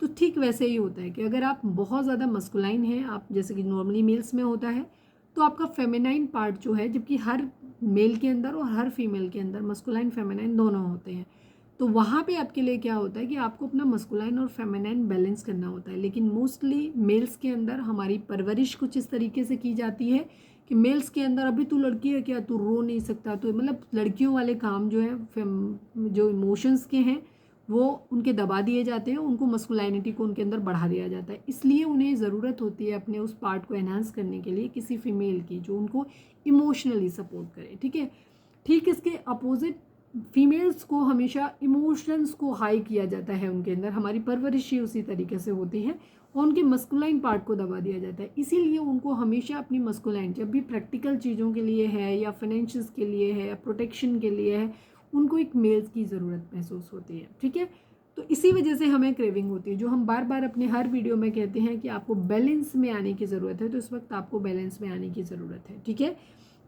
तो ठीक वैसे ही होता है कि अगर आप बहुत ज़्यादा मस्कुलाइन हैं, आप जैसे कि नॉर्मली मेल्स में होता है, तो आपका फेमिनाइन पार्ट जो है, जबकि हर मेल के अंदर और हर फीमेल के अंदर मस्कुलाइन फेमिनाइन दोनों होते हैं, तो वहाँ पे आपके लिए क्या होता है कि आपको अपना मस्कुलाइन और फेमिनाइन बैलेंस करना होता है। लेकिन मोस्टली मेल्स के अंदर हमारी परवरिश कुछ इस तरीके से की जाती है कि मेल्स के अंदर अभी तू लड़की है क्या, तू रो नहीं सकता, तो मतलब लड़कियों वाले काम जो है जो इमोशंस के हैं वो उनके दबा दिए जाते हैं, उनको मस्कुलाइनिटी को उनके अंदर बढ़ा दिया जाता है। इसलिए उन्हें ज़रूरत होती है अपने उस पार्ट को एनहांस करने के लिए किसी फीमेल की जो उनको इमोशनली सपोर्ट करे, ठीक है। ठीक इसके अपोजिट फीमेल्स को हमेशा इमोशंस को हाई किया जाता है उनके अंदर, हमारी परवरिश ही उसी तरीके से होती है और उनके मस्कुलाइन पार्ट को दबा दिया जाता है। इसीलिए उनको हमेशा अपनी मस्कुलाइन, जब भी प्रैक्टिकल चीज़ों के लिए है या फाइनेंशियल्स के लिए है या प्रोटेक्शन के लिए है, उनको एक मेल्स की ज़रूरत महसूस होती है, ठीक है। तो इसी वजह से हमें क्रेविंग होती है, जो हम बार बार अपने हर वीडियो में कहते हैं कि आपको बैलेंस में आने की ज़रूरत है, तो इस वक्त आपको बैलेंस में आने की ज़रूरत है, ठीक है।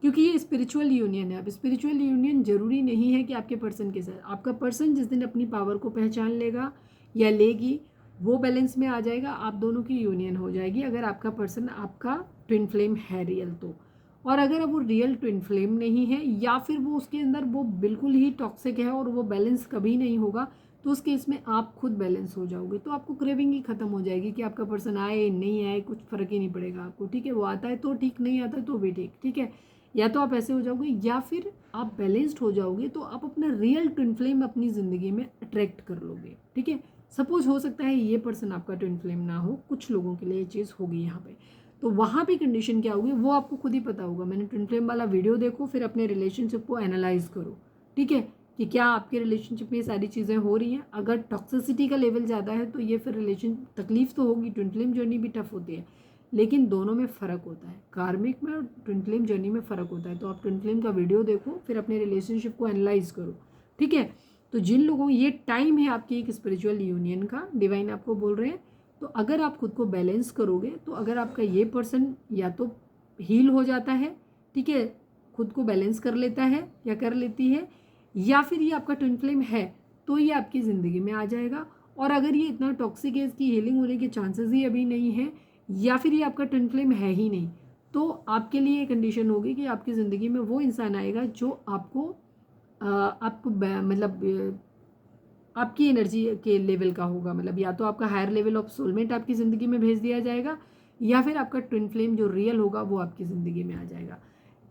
क्योंकि ये स्पिरिचुअल यूनियन है। अब स्पिरिचुअल यूनियन जरूरी नहीं है कि आपके पर्सन के साथ, आपका पर्सन जिस दिन अपनी पावर को पहचान लेगा या लेगी, वो बैलेंस में आ जाएगा, आप दोनों की यूनियन हो जाएगी, अगर आपका पर्सन आपका ट्विन फ्लेम है रियल तो। और अगर अब वो रियल ट्विन फ्लेम नहीं है या फिर वो उसके अंदर वो बिल्कुल ही टॉक्सिक है और वो बैलेंस कभी नहीं होगा, तो उस केस में आप खुद बैलेंस हो जाओगे, तो आपको क्रेविंग ही खत्म हो जाएगी कि आपका पर्सन आए नहीं आए कुछ फ़र्क ही नहीं पड़ेगा आपको, ठीक है। वो आता है तो ठीक, नहीं आता है तो भी ठीक, ठीक है। या तो आप ऐसे हो जाओगे या फिर आप बैलेंस्ड हो जाओगे, तो आप अपना रियल ट्विन फ्लेम अपनी ज़िंदगी में अट्रैक्ट कर लोगे, ठीक है। सपोज हो सकता है ये पर्सन आपका ट्विन फ्लेम ना हो, कुछ लोगों के लिए ये चीज़ होगी यहाँ पे, तो वहाँ पे कंडीशन क्या होगी वो आपको खुद ही पता होगा। मैंने ट्विन फ्लेम वाला वीडियो देखो, फिर अपने रिलेशनशिप को एनालाइज करो, ठीक है, कि क्या आपके रिलेशनशिप में ये सारी चीज़ें हो रही हैं। अगर टॉक्सिसिटी का लेवल ज़्यादा है तो ये फिर रिलेशन तकलीफ तो होगी, ट्विन फ्लेम जर्नी भी टफ होती है, लेकिन दोनों में फ़र्क होता है, कार्मिक में और ट्विन फ्लेम जर्नी में फ़र्क होता है। तो आप ट्विन फ्लेम का वीडियो देखो, फिर अपने रिलेशनशिप को एनालाइज करो, ठीक है। तो जिन लोगों, ये टाइम है आपकी एक स्पिरिचुअल यूनियन का, डिवाइन आपको बोल रहे हैं, तो अगर आप खुद को बैलेंस करोगे, तो अगर आपका ये पर्सन या तो हील हो जाता है, ठीक है, खुद को बैलेंस कर लेता है या कर लेती है, या फिर ये आपका ट्विन फ्लेम है तो ये आपकी ज़िंदगी में आ जाएगा। और अगर ये इतना टॉक्सिक है, इसकी हीलिंग होने के चांसेस ही अभी नहीं है, या फिर ये आपका ट्विन फ्लेम है ही नहीं, तो आपके लिए कंडीशन होगी कि आपकी ज़िंदगी में वो इंसान आएगा जो आपको मतलब आपकी एनर्जी के लेवल का होगा, मतलब या तो आपका हायर लेवल ऑफ सोलमेट आपकी ज़िंदगी में भेज दिया जाएगा, या फिर आपका ट्विन फ्लेम जो रियल होगा वो आपकी ज़िंदगी में आ जाएगा।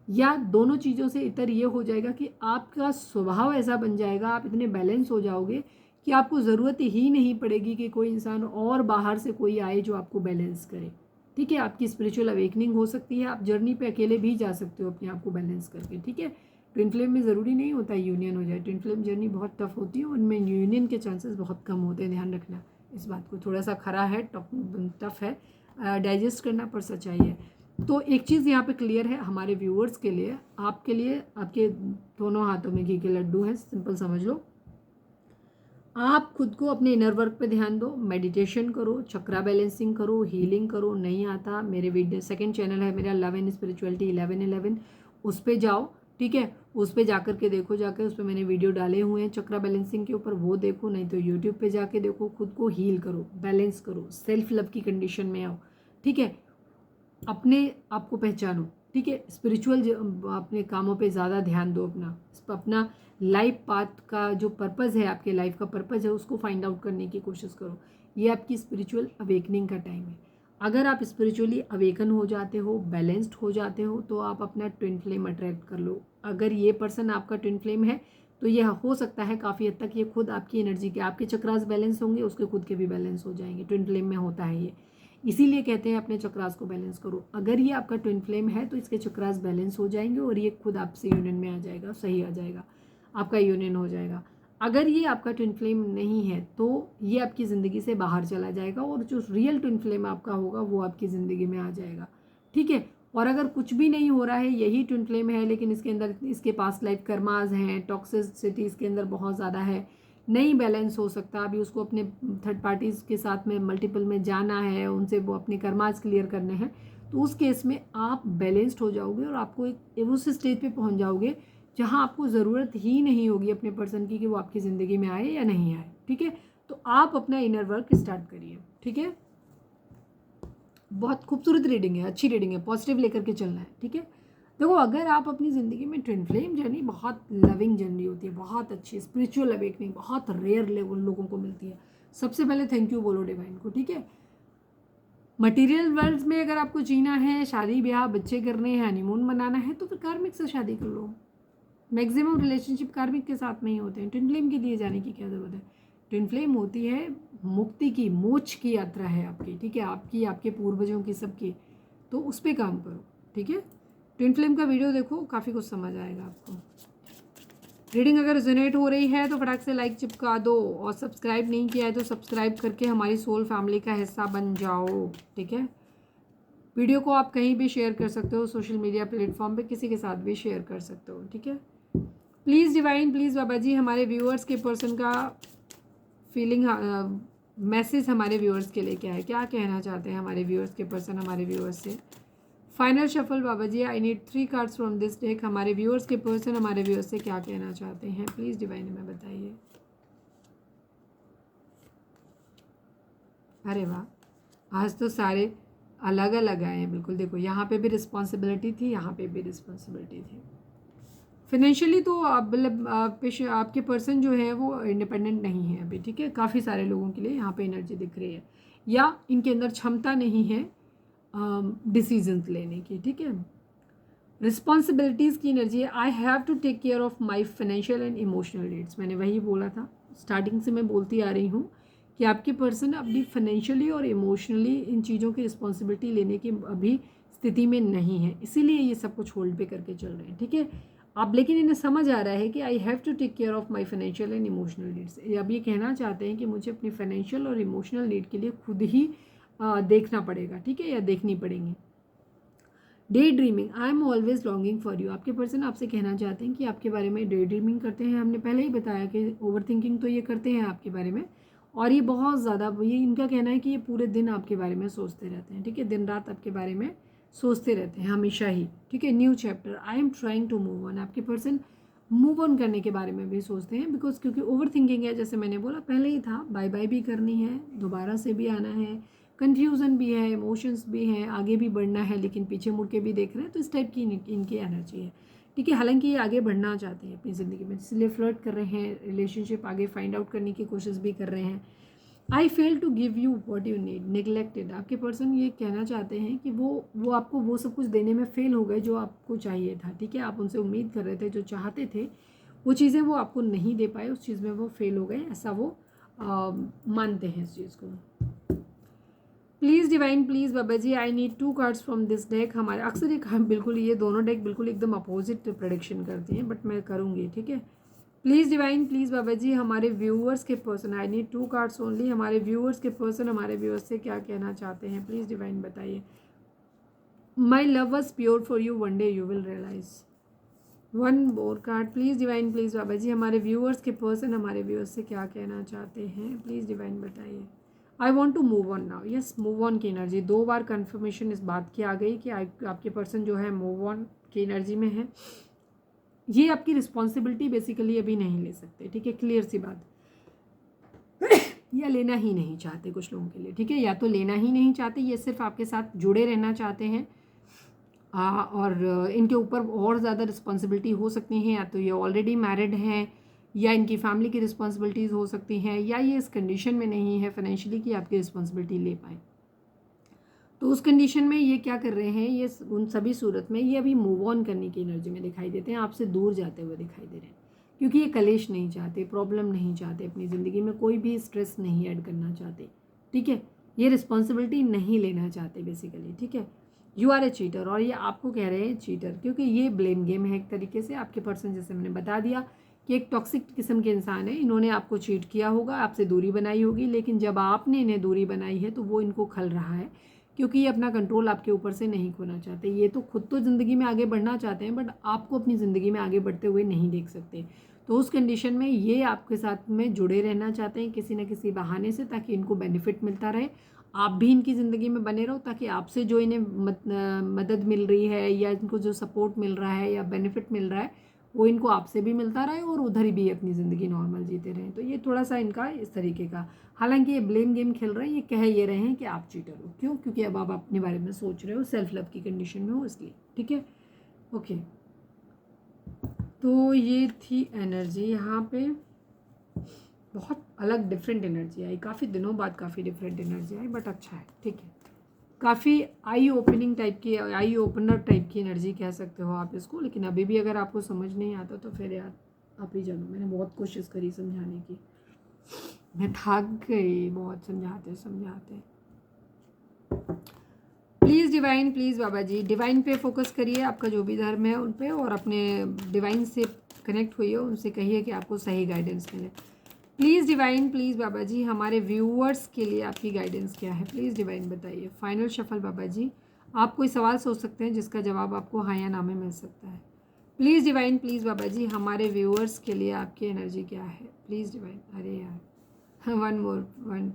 या दोनों चीज़ों से इतर ये हो जाएगा कि आपका स्वभाव ऐसा बन जाएगा, आप इतने बैलेंस हो जाओगे कि आपको ज़रूरत ही नहीं पड़ेगी कि कोई इंसान और बाहर से कोई आए जो आपको बैलेंस करे, ठीक है। आपकी स्पिरिचुअल अवेकनिंग हो सकती है, आप जर्नी पे अकेले भी जा सकते हो अपने आप को बैलेंस करके, ठीक है। ट्विन फ्लेम में ज़रूरी नहीं होता यूनियन हो जाए, ट्विन फ्लेम जर्नी बहुत टफ होती है, उनमें यूनियन के चांसेस बहुत कम होते हैं, ध्यान रखना इस बात को। थोड़ा सा खरा है, टफ है डाइजेस्ट करना, पर सच्चाई है। तो एक चीज़ यहाँ पे क्लियर है हमारे व्यूअर्स के लिए, आपके लिए, आपके दोनों हाथों में घी के लड्डू हैं, सिंपल समझ लो। आप खुद को अपने इनर वर्क पे ध्यान दो, मेडिटेशन करो, चक्रा बैलेंसिंग करो, हीलिंग करो। नहीं आता, मेरे वीडियो सेकंड चैनल है मेरा लव एंड स्पिरिचुअलिटी 1111, उस पे जाओ, ठीक है। उस पर जा कर के देखो, जाकर उस पर मैंने वीडियो डाले हुए हैं चक्रा बैलेंसिंग के ऊपर, वो देखो, नहीं तो यूट्यूब पे जाके देखो। खुद को हील करो, बैलेंस करो, सेल्फ लव की कंडीशन में आओ, ठीक है। अपने आप को पहचानो, ठीक है। स्पिरिचुअल अपने कामों पे ज़्यादा ध्यान दो, अपना लाइफ पाथ का जो पर्पज़ है, आपके लाइफ का पर्पज़ है, उसको फाइंड आउट करने की कोशिश करो। ये आपकी स्पिरिचुअल अवेकनिंग का टाइम है। अगर आप स्पिरिचुअली अवेकन हो जाते हो, बैलेंस्ड हो जाते हो, तो आप अपना ट्विन फ्लेम अट्रैक्ट कर लो। अगर ये पर्सन आपका ट्विन फ्लेम है तो ये हो सकता है काफ़ी हद तक ये खुद आपकी एनर्जी के, आपके चक्रास बैलेंस होंगे, उसके खुद के भी बैलेंस हो जाएंगे। ट्विन फ्लेम में होता है ये, इसीलिए कहते हैं अपने चक्रास को बैलेंस करो। अगर ये आपका ट्विन फ्लेम है तो इसके चक्रास बैलेंस हो जाएंगे और ये खुद आपसे यूनियन में आ जाएगा, सही आ जाएगा, आपका यूनियन हो जाएगा। अगर ये आपका ट्विन फ्लेम नहीं है तो ये आपकी ज़िंदगी से बाहर चला जाएगा और जो रियल ट्विन फ्लेम आपका होगा वो आपकी ज़िंदगी में आ जाएगा, ठीक है। और अगर कुछ भी नहीं हो रहा है, यही ट्विन फ्लेम है, लेकिन इसके अंदर इसके पास लाइफ कर्माज हैं, टॉक्सिसिटी इसके अंदर बहुत ज़्यादा है, नहीं बैलेंस हो सकता, अभी उसको अपने थर्ड पार्टीज़ के साथ में मल्टीपल में जाना है, उनसे वो अपने कर्माज क्लियर करने हैं, तो उस केस में आप बैलेंस्ड हो जाओगे और आपको एक उस स्टेज पे पहुंच जाओगे जहां आपको ज़रूरत ही नहीं होगी अपने पर्सन की कि वो आपकी ज़िंदगी में आए या नहीं आए, ठीक है। तो आप अपना इनर वर्क स्टार्ट करिए, ठीक है। बहुत खूबसूरत रीडिंग है, अच्छी रीडिंग है, पॉजिटिव लेकर के चलना है, ठीक है। देखो, अगर आप अपनी ज़िंदगी में ट्विन फ्लेम जर्नी, बहुत लविंग जर्नी होती है, बहुत अच्छी स्पिरिचुअल अवेकनिंग बहुत रेयर लेवल लोगों को मिलती है। सबसे पहले थैंक यू बोलो डिवाइन को, ठीक है। मटेरियल वर्ल्ड में अगर आपको जीना है, शादी ब्याह बच्चे करने हैं, हनीमून मनाना है, तो फिर कार्मिक से शादी कर लो। मैक्सिमम रिलेशनशिप कार्मिक के साथ में ही होते हैं, ट्विन फ्लेम के लिए जाने की क्या ज़रूरत है। ट्विन फ्लेम होती है मुक्ति की, मोक्ष की यात्रा है आपकी, ठीक है, आपकी, आपके पूर्वजों की, सबकी। तो उस पर काम करो, ठीक है। ट्विन फ्लेम का वीडियो देखो, काफ़ी कुछ समझ आएगा आपको। रीडिंग अगर रिजोनेट हो रही है तो फटाक से लाइक चिपका दो, और सब्सक्राइब नहीं किया है तो सब्सक्राइब करके हमारी सोल फैमिली का हिस्सा बन जाओ, ठीक है। वीडियो को आप कहीं भी शेयर कर सकते हो, सोशल मीडिया प्लेटफॉर्म पे किसी के साथ भी शेयर कर सकते हो, ठीक है। प्लीज़ डिवाइन, प्लीज़ बाबा जी, हमारे व्यूअर्स के पर्सन का फीलिंग मैसेज हमारे व्यूअर्स के लिए क्या है, क्या कहना चाहते हैं हमारे व्यूअर्स के पर्सन हमारे व्यूअर्स से। फाइनल शफल बाबा जी, I need 3 cards from this deck. हमारे व्यूअर्स के पर्सन हमारे व्यूअर्स से क्या कहना चाहते हैं, प्लीज़ डिवाइन हमें बताइए। अरे वाह, आज तो सारे अलग अलग आए हैं, बिल्कुल। देखो, यहाँ पे भी रिस्पॉन्सिबिलिटी थी, यहाँ पे भी रिस्पॉन्सिबिलिटी थी। फिनेंशियली तो मतलब आपके पर्सन जो है वो इंडिपेंडेंट नहीं है अभी, ठीक है। काफ़ी सारे लोगों के लिए यहाँ पे एनर्जी दिख रही है, या इनके अंदर क्षमता नहीं है डिसीजंस लेने की, ठीक है। रिस्पॉन्सिबिलिटीज़ की एनर्जी है। I have to take care of my financial and emotional needs. मैंने वही बोला था, स्टार्टिंग से मैं बोलती आ रही हूँ कि आपके पर्सन अभी फाइनेंशियली और इमोशनली इन चीज़ों की रिस्पॉन्सिबिलिटी लेने की अभी स्थिति में नहीं है, इसीलिए ये सब कुछ होल्ड पे करके चल रहे हैं, ठीक है। अब लेकिन इन्हें समझ आ रहा है कि I have to take care of my financial and emotional needs. अब ये कहना चाहते हैं कि मुझे अपनी फाइनेंशियल और इमोशनल नीड के लिए खुद ही देखना पड़ेगा, ठीक है, या देखनी पड़ेंगी। Day dreaming, I am always longing for you. आपके पर्सन आपसे कहना चाहते हैं कि आपके बारे में डे ड्रीमिंग करते हैं। हमने पहले ही बताया कि ओवर थिंकिंग तो ये करते हैं आपके बारे में, और ये बहुत ज़्यादा, ये इनका कहना है कि ये पूरे दिन आपके बारे में सोचते रहते हैं, ठीक है। दिन रात आपके बारे में सोचते रहते हैं हमेशा ही, ठीक है। New chapter, I am trying to move on. आपके पर्सन मूव ऑन करने के बारे में भी सोचते हैं, बिकॉज क्योंकि ओवर थिंकिंग है, जैसे मैंने बोला पहले ही था, बाय बाय भी करनी है, दोबारा से भी आना है, कन्फ्यूज़न भी है, इमोशंस भी हैं, आगे भी बढ़ना है, लेकिन पीछे मुड़ के भी देख रहे हैं, तो इस टाइप की इनकी एनर्जी है, ठीक है। हालांकि ये आगे बढ़ना चाहते हैं अपनी ज़िंदगी में, इसलिए फ्लर्ट कर रहे हैं, रिलेशनशिप आगे फाइंड आउट करने की कोशिश भी कर रहे हैं। I fail to give you what you need, neglected. आपके पर्सन ये कहना चाहते हैं कि वो आपको वो सब कुछ देने में फेल हो गए जो आपको चाहिए था, ठीक है। आप उनसे उम्मीद कर रहे थे, जो चाहते थे वो चीज़ें वो आपको नहीं दे पाए, उस चीज़ में वो फेल हो गए, ऐसा वो मानते हैं इस चीज़ को। प्लीज़ डिवाइन, प्लीज़ बाबा जी, I need 2 cards from this deck. हमारे अक्सर एक बिल्कुल ये दोनों डेक बिल्कुल एकदम अपोजिट प्रेडिक्शन करती हैं, बट मैं करूँगी, ठीक है। प्लीज़ डिवाइन, प्लीज़ बाबा जी, हमारे व्यूअर्स के person, I need 2 cards only. हमारे व्यूअर्स के पर्सन हमारे व्यूअर्स से क्या कहना चाहते हैं, प्लीज़ डिवाइन बताइए। My love was pure for you, one day you will realise. 1 more card, please divine, please बाबा जी, हमारे व्यूअर्स के पर्सन हमारे व्यूअर्स से क्या कहना चाहते हैं, प्लीज़ डिवाइन बताइए। I want to move on now. Yes, move on की एनर्जी 2 बार कन्फर्मेशन इस बात की आ गई कि आपके पर्सन जो है मूव ऑन की एनर्जी में है। ये आपकी रिस्पॉन्सिबिलिटी बेसिकली अभी नहीं ले सकते, ठीक है, क्लियर सी बात। या लेना ही नहीं चाहते कुछ लोगों के लिए, ठीक है, या तो लेना ही नहीं चाहते, ये सिर्फ आपके साथ जुड़े रहना चाहते हैं, और इनके ऊपर और ज़्यादा रिस्पॉन्सिबिलिटी हो सकती हैं, या तो ये ऑलरेडी मैरिड हैं, या इनकी फैमिली की रिस्पॉन्सिबिलिटीज़ हो सकती हैं, या ये इस कंडीशन में नहीं है फाइनेंशियली कि आपकी रिस्पॉन्सिबिलिटी ले पाए। तो उस कंडीशन में ये क्या कर रहे हैं, ये उन सभी सूरत में ये अभी मूव ऑन करने की एनर्जी में दिखाई देते हैं, आपसे दूर जाते हुए दिखाई दे रहे हैं, क्योंकि ये कलेश नहीं चाहते, प्रॉब्लम नहीं चाहते, अपनी ज़िंदगी में कोई भी स्ट्रेस नहीं ऐड करना चाहते, ठीक है, ये रिस्पॉन्सिबिलिटी नहीं लेना चाहते बेसिकली, ठीक है। यू आर ए चीटर, और ये आपको कह रहे हैं चीटर, क्योंकि ये ब्लेम गेम है एक तरीके से। आपके पर्सन, जैसे मैंने बता दिया कि एक टॉक्सिक किस्म के इंसान है, इन्होंने आपको चीट किया होगा, आपसे दूरी बनाई होगी, लेकिन जब आपने इन्हें दूरी बनाई है तो वो इनको खल रहा है, क्योंकि ये अपना कंट्रोल आपके ऊपर से नहीं खोना चाहते। ये तो खुद तो ज़िंदगी में आगे बढ़ना चाहते हैं, बट आपको अपनी ज़िंदगी में आगे बढ़ते हुए नहीं देख सकते। तो उस कंडीशन में ये आपके साथ में जुड़े रहना चाहते हैं किसी न किसी बहाने से, ताकि इनको बेनिफिट मिलता रहे, आप भी इनकी ज़िंदगी में बने रहो, ताकि आपसे जो इन्हें मदद मिल रही है, या इनको जो सपोर्ट मिल रहा है या बेनिफिट मिल रहा है, वो इनको आपसे भी मिलता रहे, और उधर भी अपनी ज़िंदगी नॉर्मल जीते रहें। तो ये थोड़ा सा इनका इस तरीके का, हालांकि ये ब्लेम गेम खेल रहे हैं, ये कह ये रहे हैं कि आप चीटर हो, क्यों, क्योंकि अब आप अपने बारे में सोच रहे हो, सेल्फ लव की कंडीशन में हो, इसलिए, ठीक है, ओके। तो ये थी एनर्जी यहाँ पे, बहुत अलग डिफरेंट एनर्जी आई, काफ़ी दिनों बाद काफ़ी डिफरेंट एनर्जी आई, बट अच्छा है, ठीक है, काफ़ी आई ओपनिंग टाइप की, आई ओपनर टाइप की एनर्जी कह सकते हो आप इसको। लेकिन अभी भी अगर आपको समझ नहीं आता तो फिर यार आप ही जानो, मैंने बहुत कोशिश करी समझाने की, मैं थक गई बहुत समझाते समझाते। प्लीज़ डिवाइन, प्लीज़ बाबा जी, डिवाइन पे फोकस करिए, आपका जो भी धर्म है उन पे, और अपने डिवाइन से कनेक्ट होइए, उनसे कहिए कि आपको सही गाइडेंस मिले। प्लीज़ डिवाइन, प्लीज़ बाबा जी, हमारे व्यूअर्स के लिए आपकी गाइडेंस क्या है, प्लीज़ डिवाइन बताइए। फाइनल शफल बाबा जी, आप कोई सवाल सोच सकते हैं जिसका जवाब आपको हाँ या ना में मिल सकता है। प्लीज़ डिवाइन, प्लीज़ बाबा जी, हमारे व्यूअर्स के लिए आपकी एनर्जी क्या है, प्लीज़ डिवाइन। अरे यार, one more, one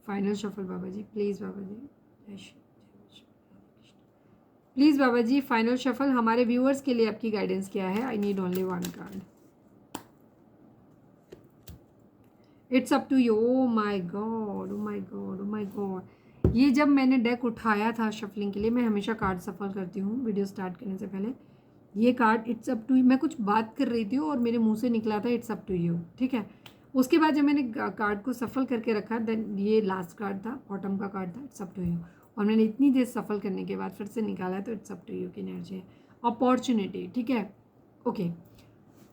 final shuffle बाबा जी, प्लीज़ बाबा जी, प्लीज़ बाबा जी, फाइनल शफल, हमारे व्यूअर्स के लिए आपकी गाइडेंस क्या है। I need only one card. It's up to you. Oh my God, oh my God, oh my God. ये जब मैंने डेक उठाया था शफलिंग के लिए, मैं हमेशा कार्ड सफल करती हूँ वीडियो स्टार्ट करने से पहले। ये card it's up to you, मैं कुछ बात कर रही थी और मेरे मुंह से निकला था इट्स अप टू यू, ठीक है। उसके बाद जब मैंने कार्ड को सफल करके रखा, देन ये लास्ट कार्ड था, बॉटम का कार्ड था, इट्स अप टू यू, और मैंने इतनी देर सफल करने के बाद फिर से निकाला तो इट्स अप टू यू की एनर्जी है, अपॉर्चुनिटी, ठीक है, ओके।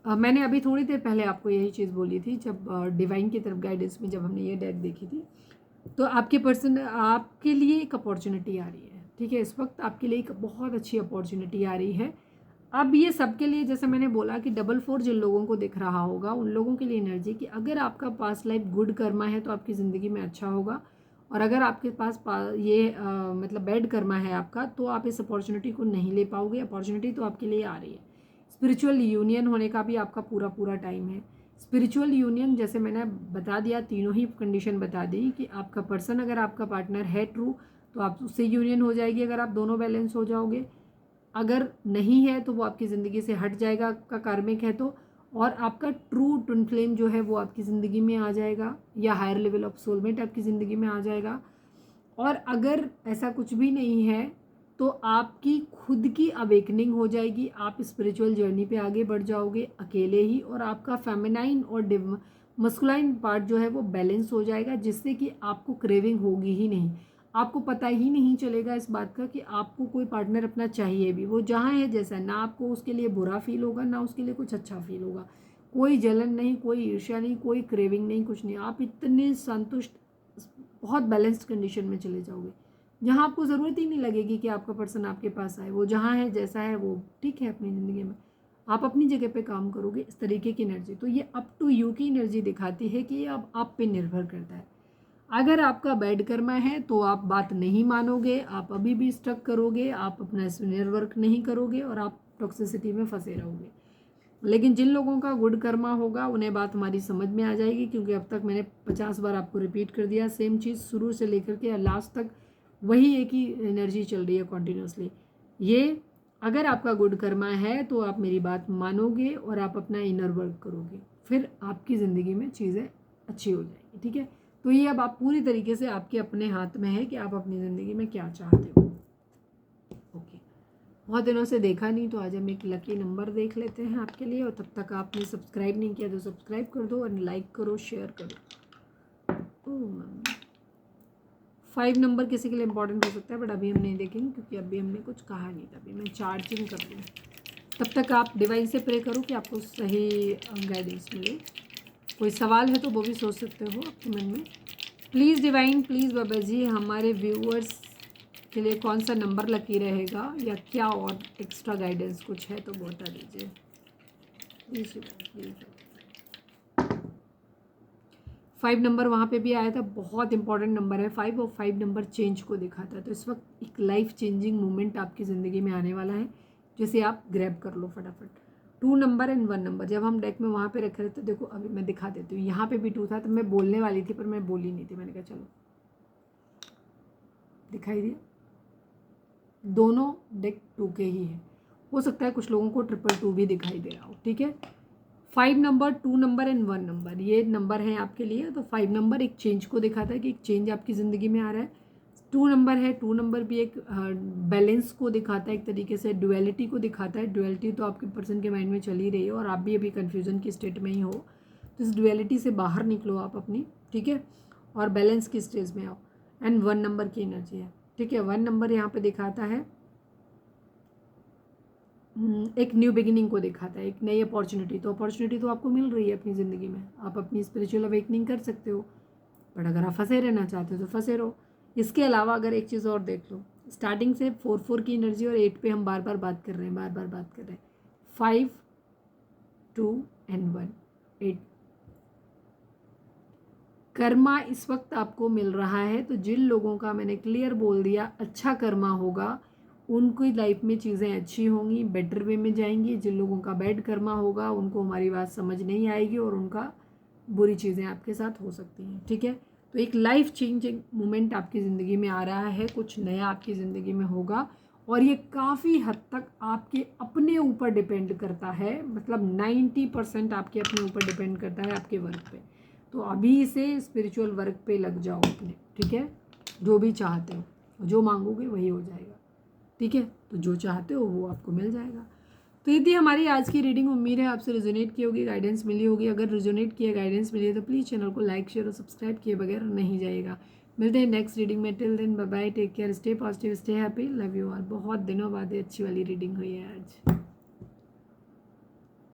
मैंने अभी थोड़ी देर पहले आपको यही चीज़ बोली थी, जब डिवाइन की तरफ गाइडेंस में जब हमने ये डेक देखी थी, तो आपके पर्सन, आपके लिए एक अपॉर्चुनिटी आ रही है, ठीक है, इस वक्त आपके लिए एक बहुत अच्छी अपॉर्चुनिटी आ रही है। अब ये सबके लिए, जैसे मैंने बोला कि डबल 4 जिन लोगों को दिख रहा होगा, उन लोगों के लिए एनर्जी कि अगर आपका पास्ट लाइफ गुड कर्मा है तो आपकी ज़िंदगी में अच्छा होगा, और अगर आपके पास ये मतलब बैड कर्मा है आपका, तो आप इस अपॉर्चुनिटी को नहीं ले पाओगे। अपॉर्चुनिटी तो आपके लिए आ रही है। स्पिरिचुअल यूनियन होने का भी आपका पूरा पूरा टाइम है। स्पिरिचुअल यूनियन, जैसे मैंने बता दिया, तीनों ही कंडीशन बता दी कि आपका पर्सन, अगर आपका पार्टनर है ट्रू, तो आप उससे यूनियन हो जाएगी अगर आप दोनों बैलेंस हो जाओगे। अगर नहीं है तो वो आपकी ज़िंदगी से हट जाएगा, आपका कार्मिक है तो, और आपका ट्रू ट्विन फ्लेम जो है वो आपकी ज़िंदगी में आ जाएगा, या हायर लेवल ऑफ सोलमेट आपकी ज़िंदगी में आ जाएगा। और अगर ऐसा कुछ भी नहीं है तो आपकी खुद की अवेकनिंग हो जाएगी, आप स्पिरिचुअल जर्नी पे आगे बढ़ जाओगे अकेले ही, और आपका फेमिनाइन और मस्कुलाइन पार्ट जो है वो बैलेंस हो जाएगा, जिससे कि आपको क्रेविंग होगी ही नहीं। आपको पता ही नहीं चलेगा इस बात का कि आपको कोई पार्टनर अपना चाहिए भी, वो जहाँ है जैसा है, ना आपको उसके लिए बुरा फील होगा, ना उसके लिए कुछ अच्छा फील होगा, कोई जलन नहीं, कोई ईर्ष्या नहीं, कोई क्रेविंग नहीं, कुछ नहीं। आप इतने संतुष्ट, बहुत बैलेंस्ड कंडीशन में चले जाओगे, जहाँ आपको ज़रूरत ही नहीं लगेगी कि आपका पर्सन आपके पास आए। वो जहाँ है जैसा है वो ठीक है अपनी ज़िंदगी में, आप अपनी जगह पे काम करोगे, इस तरीके की एनर्जी। तो ये अप टू यू की एनर्जी दिखाती है कि ये अब आप पे निर्भर करता है। अगर आपका बैड कर्मा है तो आप बात नहीं मानोगे, आप अभी भी स्टक करोगे, आप अपना इनर वर्क नहीं करोगे, और आप टॉक्सिसिटी में फंसे रहोगे। लेकिन जिन लोगों का गुड कर्मा होगा उन्हें बात हमारी समझ में आ जाएगी, क्योंकि अब तक मैंने 50 बार आपको रिपीट कर दिया, सेम चीज़ शुरू से लेकर के लास्ट तक वही एक ही एनर्जी चल रही है कॉन्टिन्यूसली। ये अगर आपका गुड कर्मा है तो आप मेरी बात मानोगे और आप अपना इनर वर्क करोगे, फिर आपकी ज़िंदगी में चीज़ें अच्छी हो जाएगी। ठीक है, तो ये अब आप पूरी तरीके से आपके अपने हाथ में है कि आप अपनी ज़िंदगी में क्या चाहते हो। ओके, बहुत दिनों से देखा नहीं, तो आज हम एक लकी नंबर देख लेते हैं आपके लिए। और तब तक आपने सब्सक्राइब नहीं किया तो सब्सक्राइब कर दो और लाइक करो, शेयर करो। ओह मम्मी, 5 नंबर किसी के लिए इंपॉर्टेंट हो सकता है, बट अभी हम नहीं देखेंगे क्योंकि अभी हमने कुछ कहा नहीं था। अभी मैं चार्जिंग कर दूँ, तब तक आप डिवाइन से प्रे करो कि आपको सही गाइडेंस मिले। कोई सवाल है तो वो भी सोच सकते हो आपके मन में। प्लीज़ डिवाइन, प्लीज़ बाबा जी, हमारे व्यूअर्स के लिए कौन सा नंबर लकी रहेगा या क्या और एक्स्ट्रा गाइडेंस कुछ है तो बता दीजिए प्लीज़ प्लीज़। 5 नंबर वहाँ पे भी आया था, बहुत इंपॉर्टेंट नंबर है 5, और 5 नंबर चेंज को दिखाता है। तो इस वक्त एक लाइफ चेंजिंग मोमेंट आपकी ज़िंदगी में आने वाला है, जिसे आप ग्रैब कर लो फटाफट। 2 नंबर एंड 1 नंबर जब हम डेक में वहाँ पे रखे रहे तो देखो, अभी मैं दिखा देती हूँ। यहाँ पे भी 2 था, तो मैं बोलने वाली थी पर मैं बोली नहीं थी। मैंने कहा चलो, दिखाई दिया, दोनों डेक 2 के ही है। हो सकता है कुछ लोगों को 222 भी दिखाई दे रहा हो। ठीक है, 5 नंबर, 2 नंबर एंड 1 नंबर, ये नंबर हैं आपके लिए। तो 5 नंबर एक चेंज को दिखाता है कि एक चेंज आपकी ज़िंदगी में आ रहा है। 2 नंबर है, 2 नंबर भी एक बैलेंस को दिखाता है, एक तरीके से डुअलिटी को दिखाता है। डुअलिटी तो आपके पर्सन के माइंड में चल ही रही है और आप भी अभी कन्फ्यूजन की स्टेट में ही हो, तो इस डुअलिटी से बाहर निकलो आप अपनी। ठीक है, और बैलेंस की स्टेज में आओ। एंड 1 नंबर की एनर्जी है। ठीक है, 1 नंबर यहाँ पे दिखाता है एक न्यू बिगिनिंग को दिखाता है, एक नई अपॉर्चुनिटी। तो अपॉर्चुनिटी तो आपको मिल रही है अपनी ज़िंदगी में, आप अपनी स्पिरिचुअल अवेकनिंग कर सकते हो। बट अगर आप फंसे रहना चाहते हो तो फंसे रहो। इसके अलावा अगर एक चीज़ और देख लो, स्टार्टिंग से 4 की एनर्जी और 8 पे हम बार बार बात कर रहे हैं, बार बार बात कर रहे हैं। 5, 2 एंड 1, 8 कर्मा इस वक्त आपको मिल रहा है। तो जिन लोगों का मैंने क्लियर बोल दिया अच्छा कर्मा होगा, उनकी लाइफ में चीज़ें अच्छी होंगी, बेटर वे में जाएंगी। जिन लोगों का बैड कर्मा होगा, उनको हमारी बात समझ नहीं आएगी और उनका बुरी चीज़ें आपके साथ हो सकती हैं। ठीक है, तो एक लाइफ चेंजिंग मोमेंट आपकी ज़िंदगी में आ रहा है, कुछ नया आपकी ज़िंदगी में होगा और ये काफ़ी हद तक आपके अपने ऊपर डिपेंड करता है। मतलब 90% आपके अपने ऊपर डिपेंड करता है, आपके वर्क पे। तो अभी से स्पिरिचुअल वर्क पे लग जाओ अपने। ठीक है, जो भी चाहते हो, जो मांगोगे वही हो जाएगा। ठीक है, तो जो चाहते हो वो आपको मिल जाएगा। तो ये थी हमारी आज की रीडिंग। उम्मीद है आपसे रिजोनेट की होगी, गाइडेंस मिली होगी। अगर रिजोनेट किया, गाइडेंस मिली है तो प्लीज़ चैनल को लाइक, शेयर और सब्सक्राइब किए बगैर नहीं जाइएगा। मिलते हैं नेक्स्ट रीडिंग में। Till then bye bye, take care, stay positive, stay happy, love you all. बहुत दिनों बाद ये अच्छी वाली रीडिंग हुई है आज।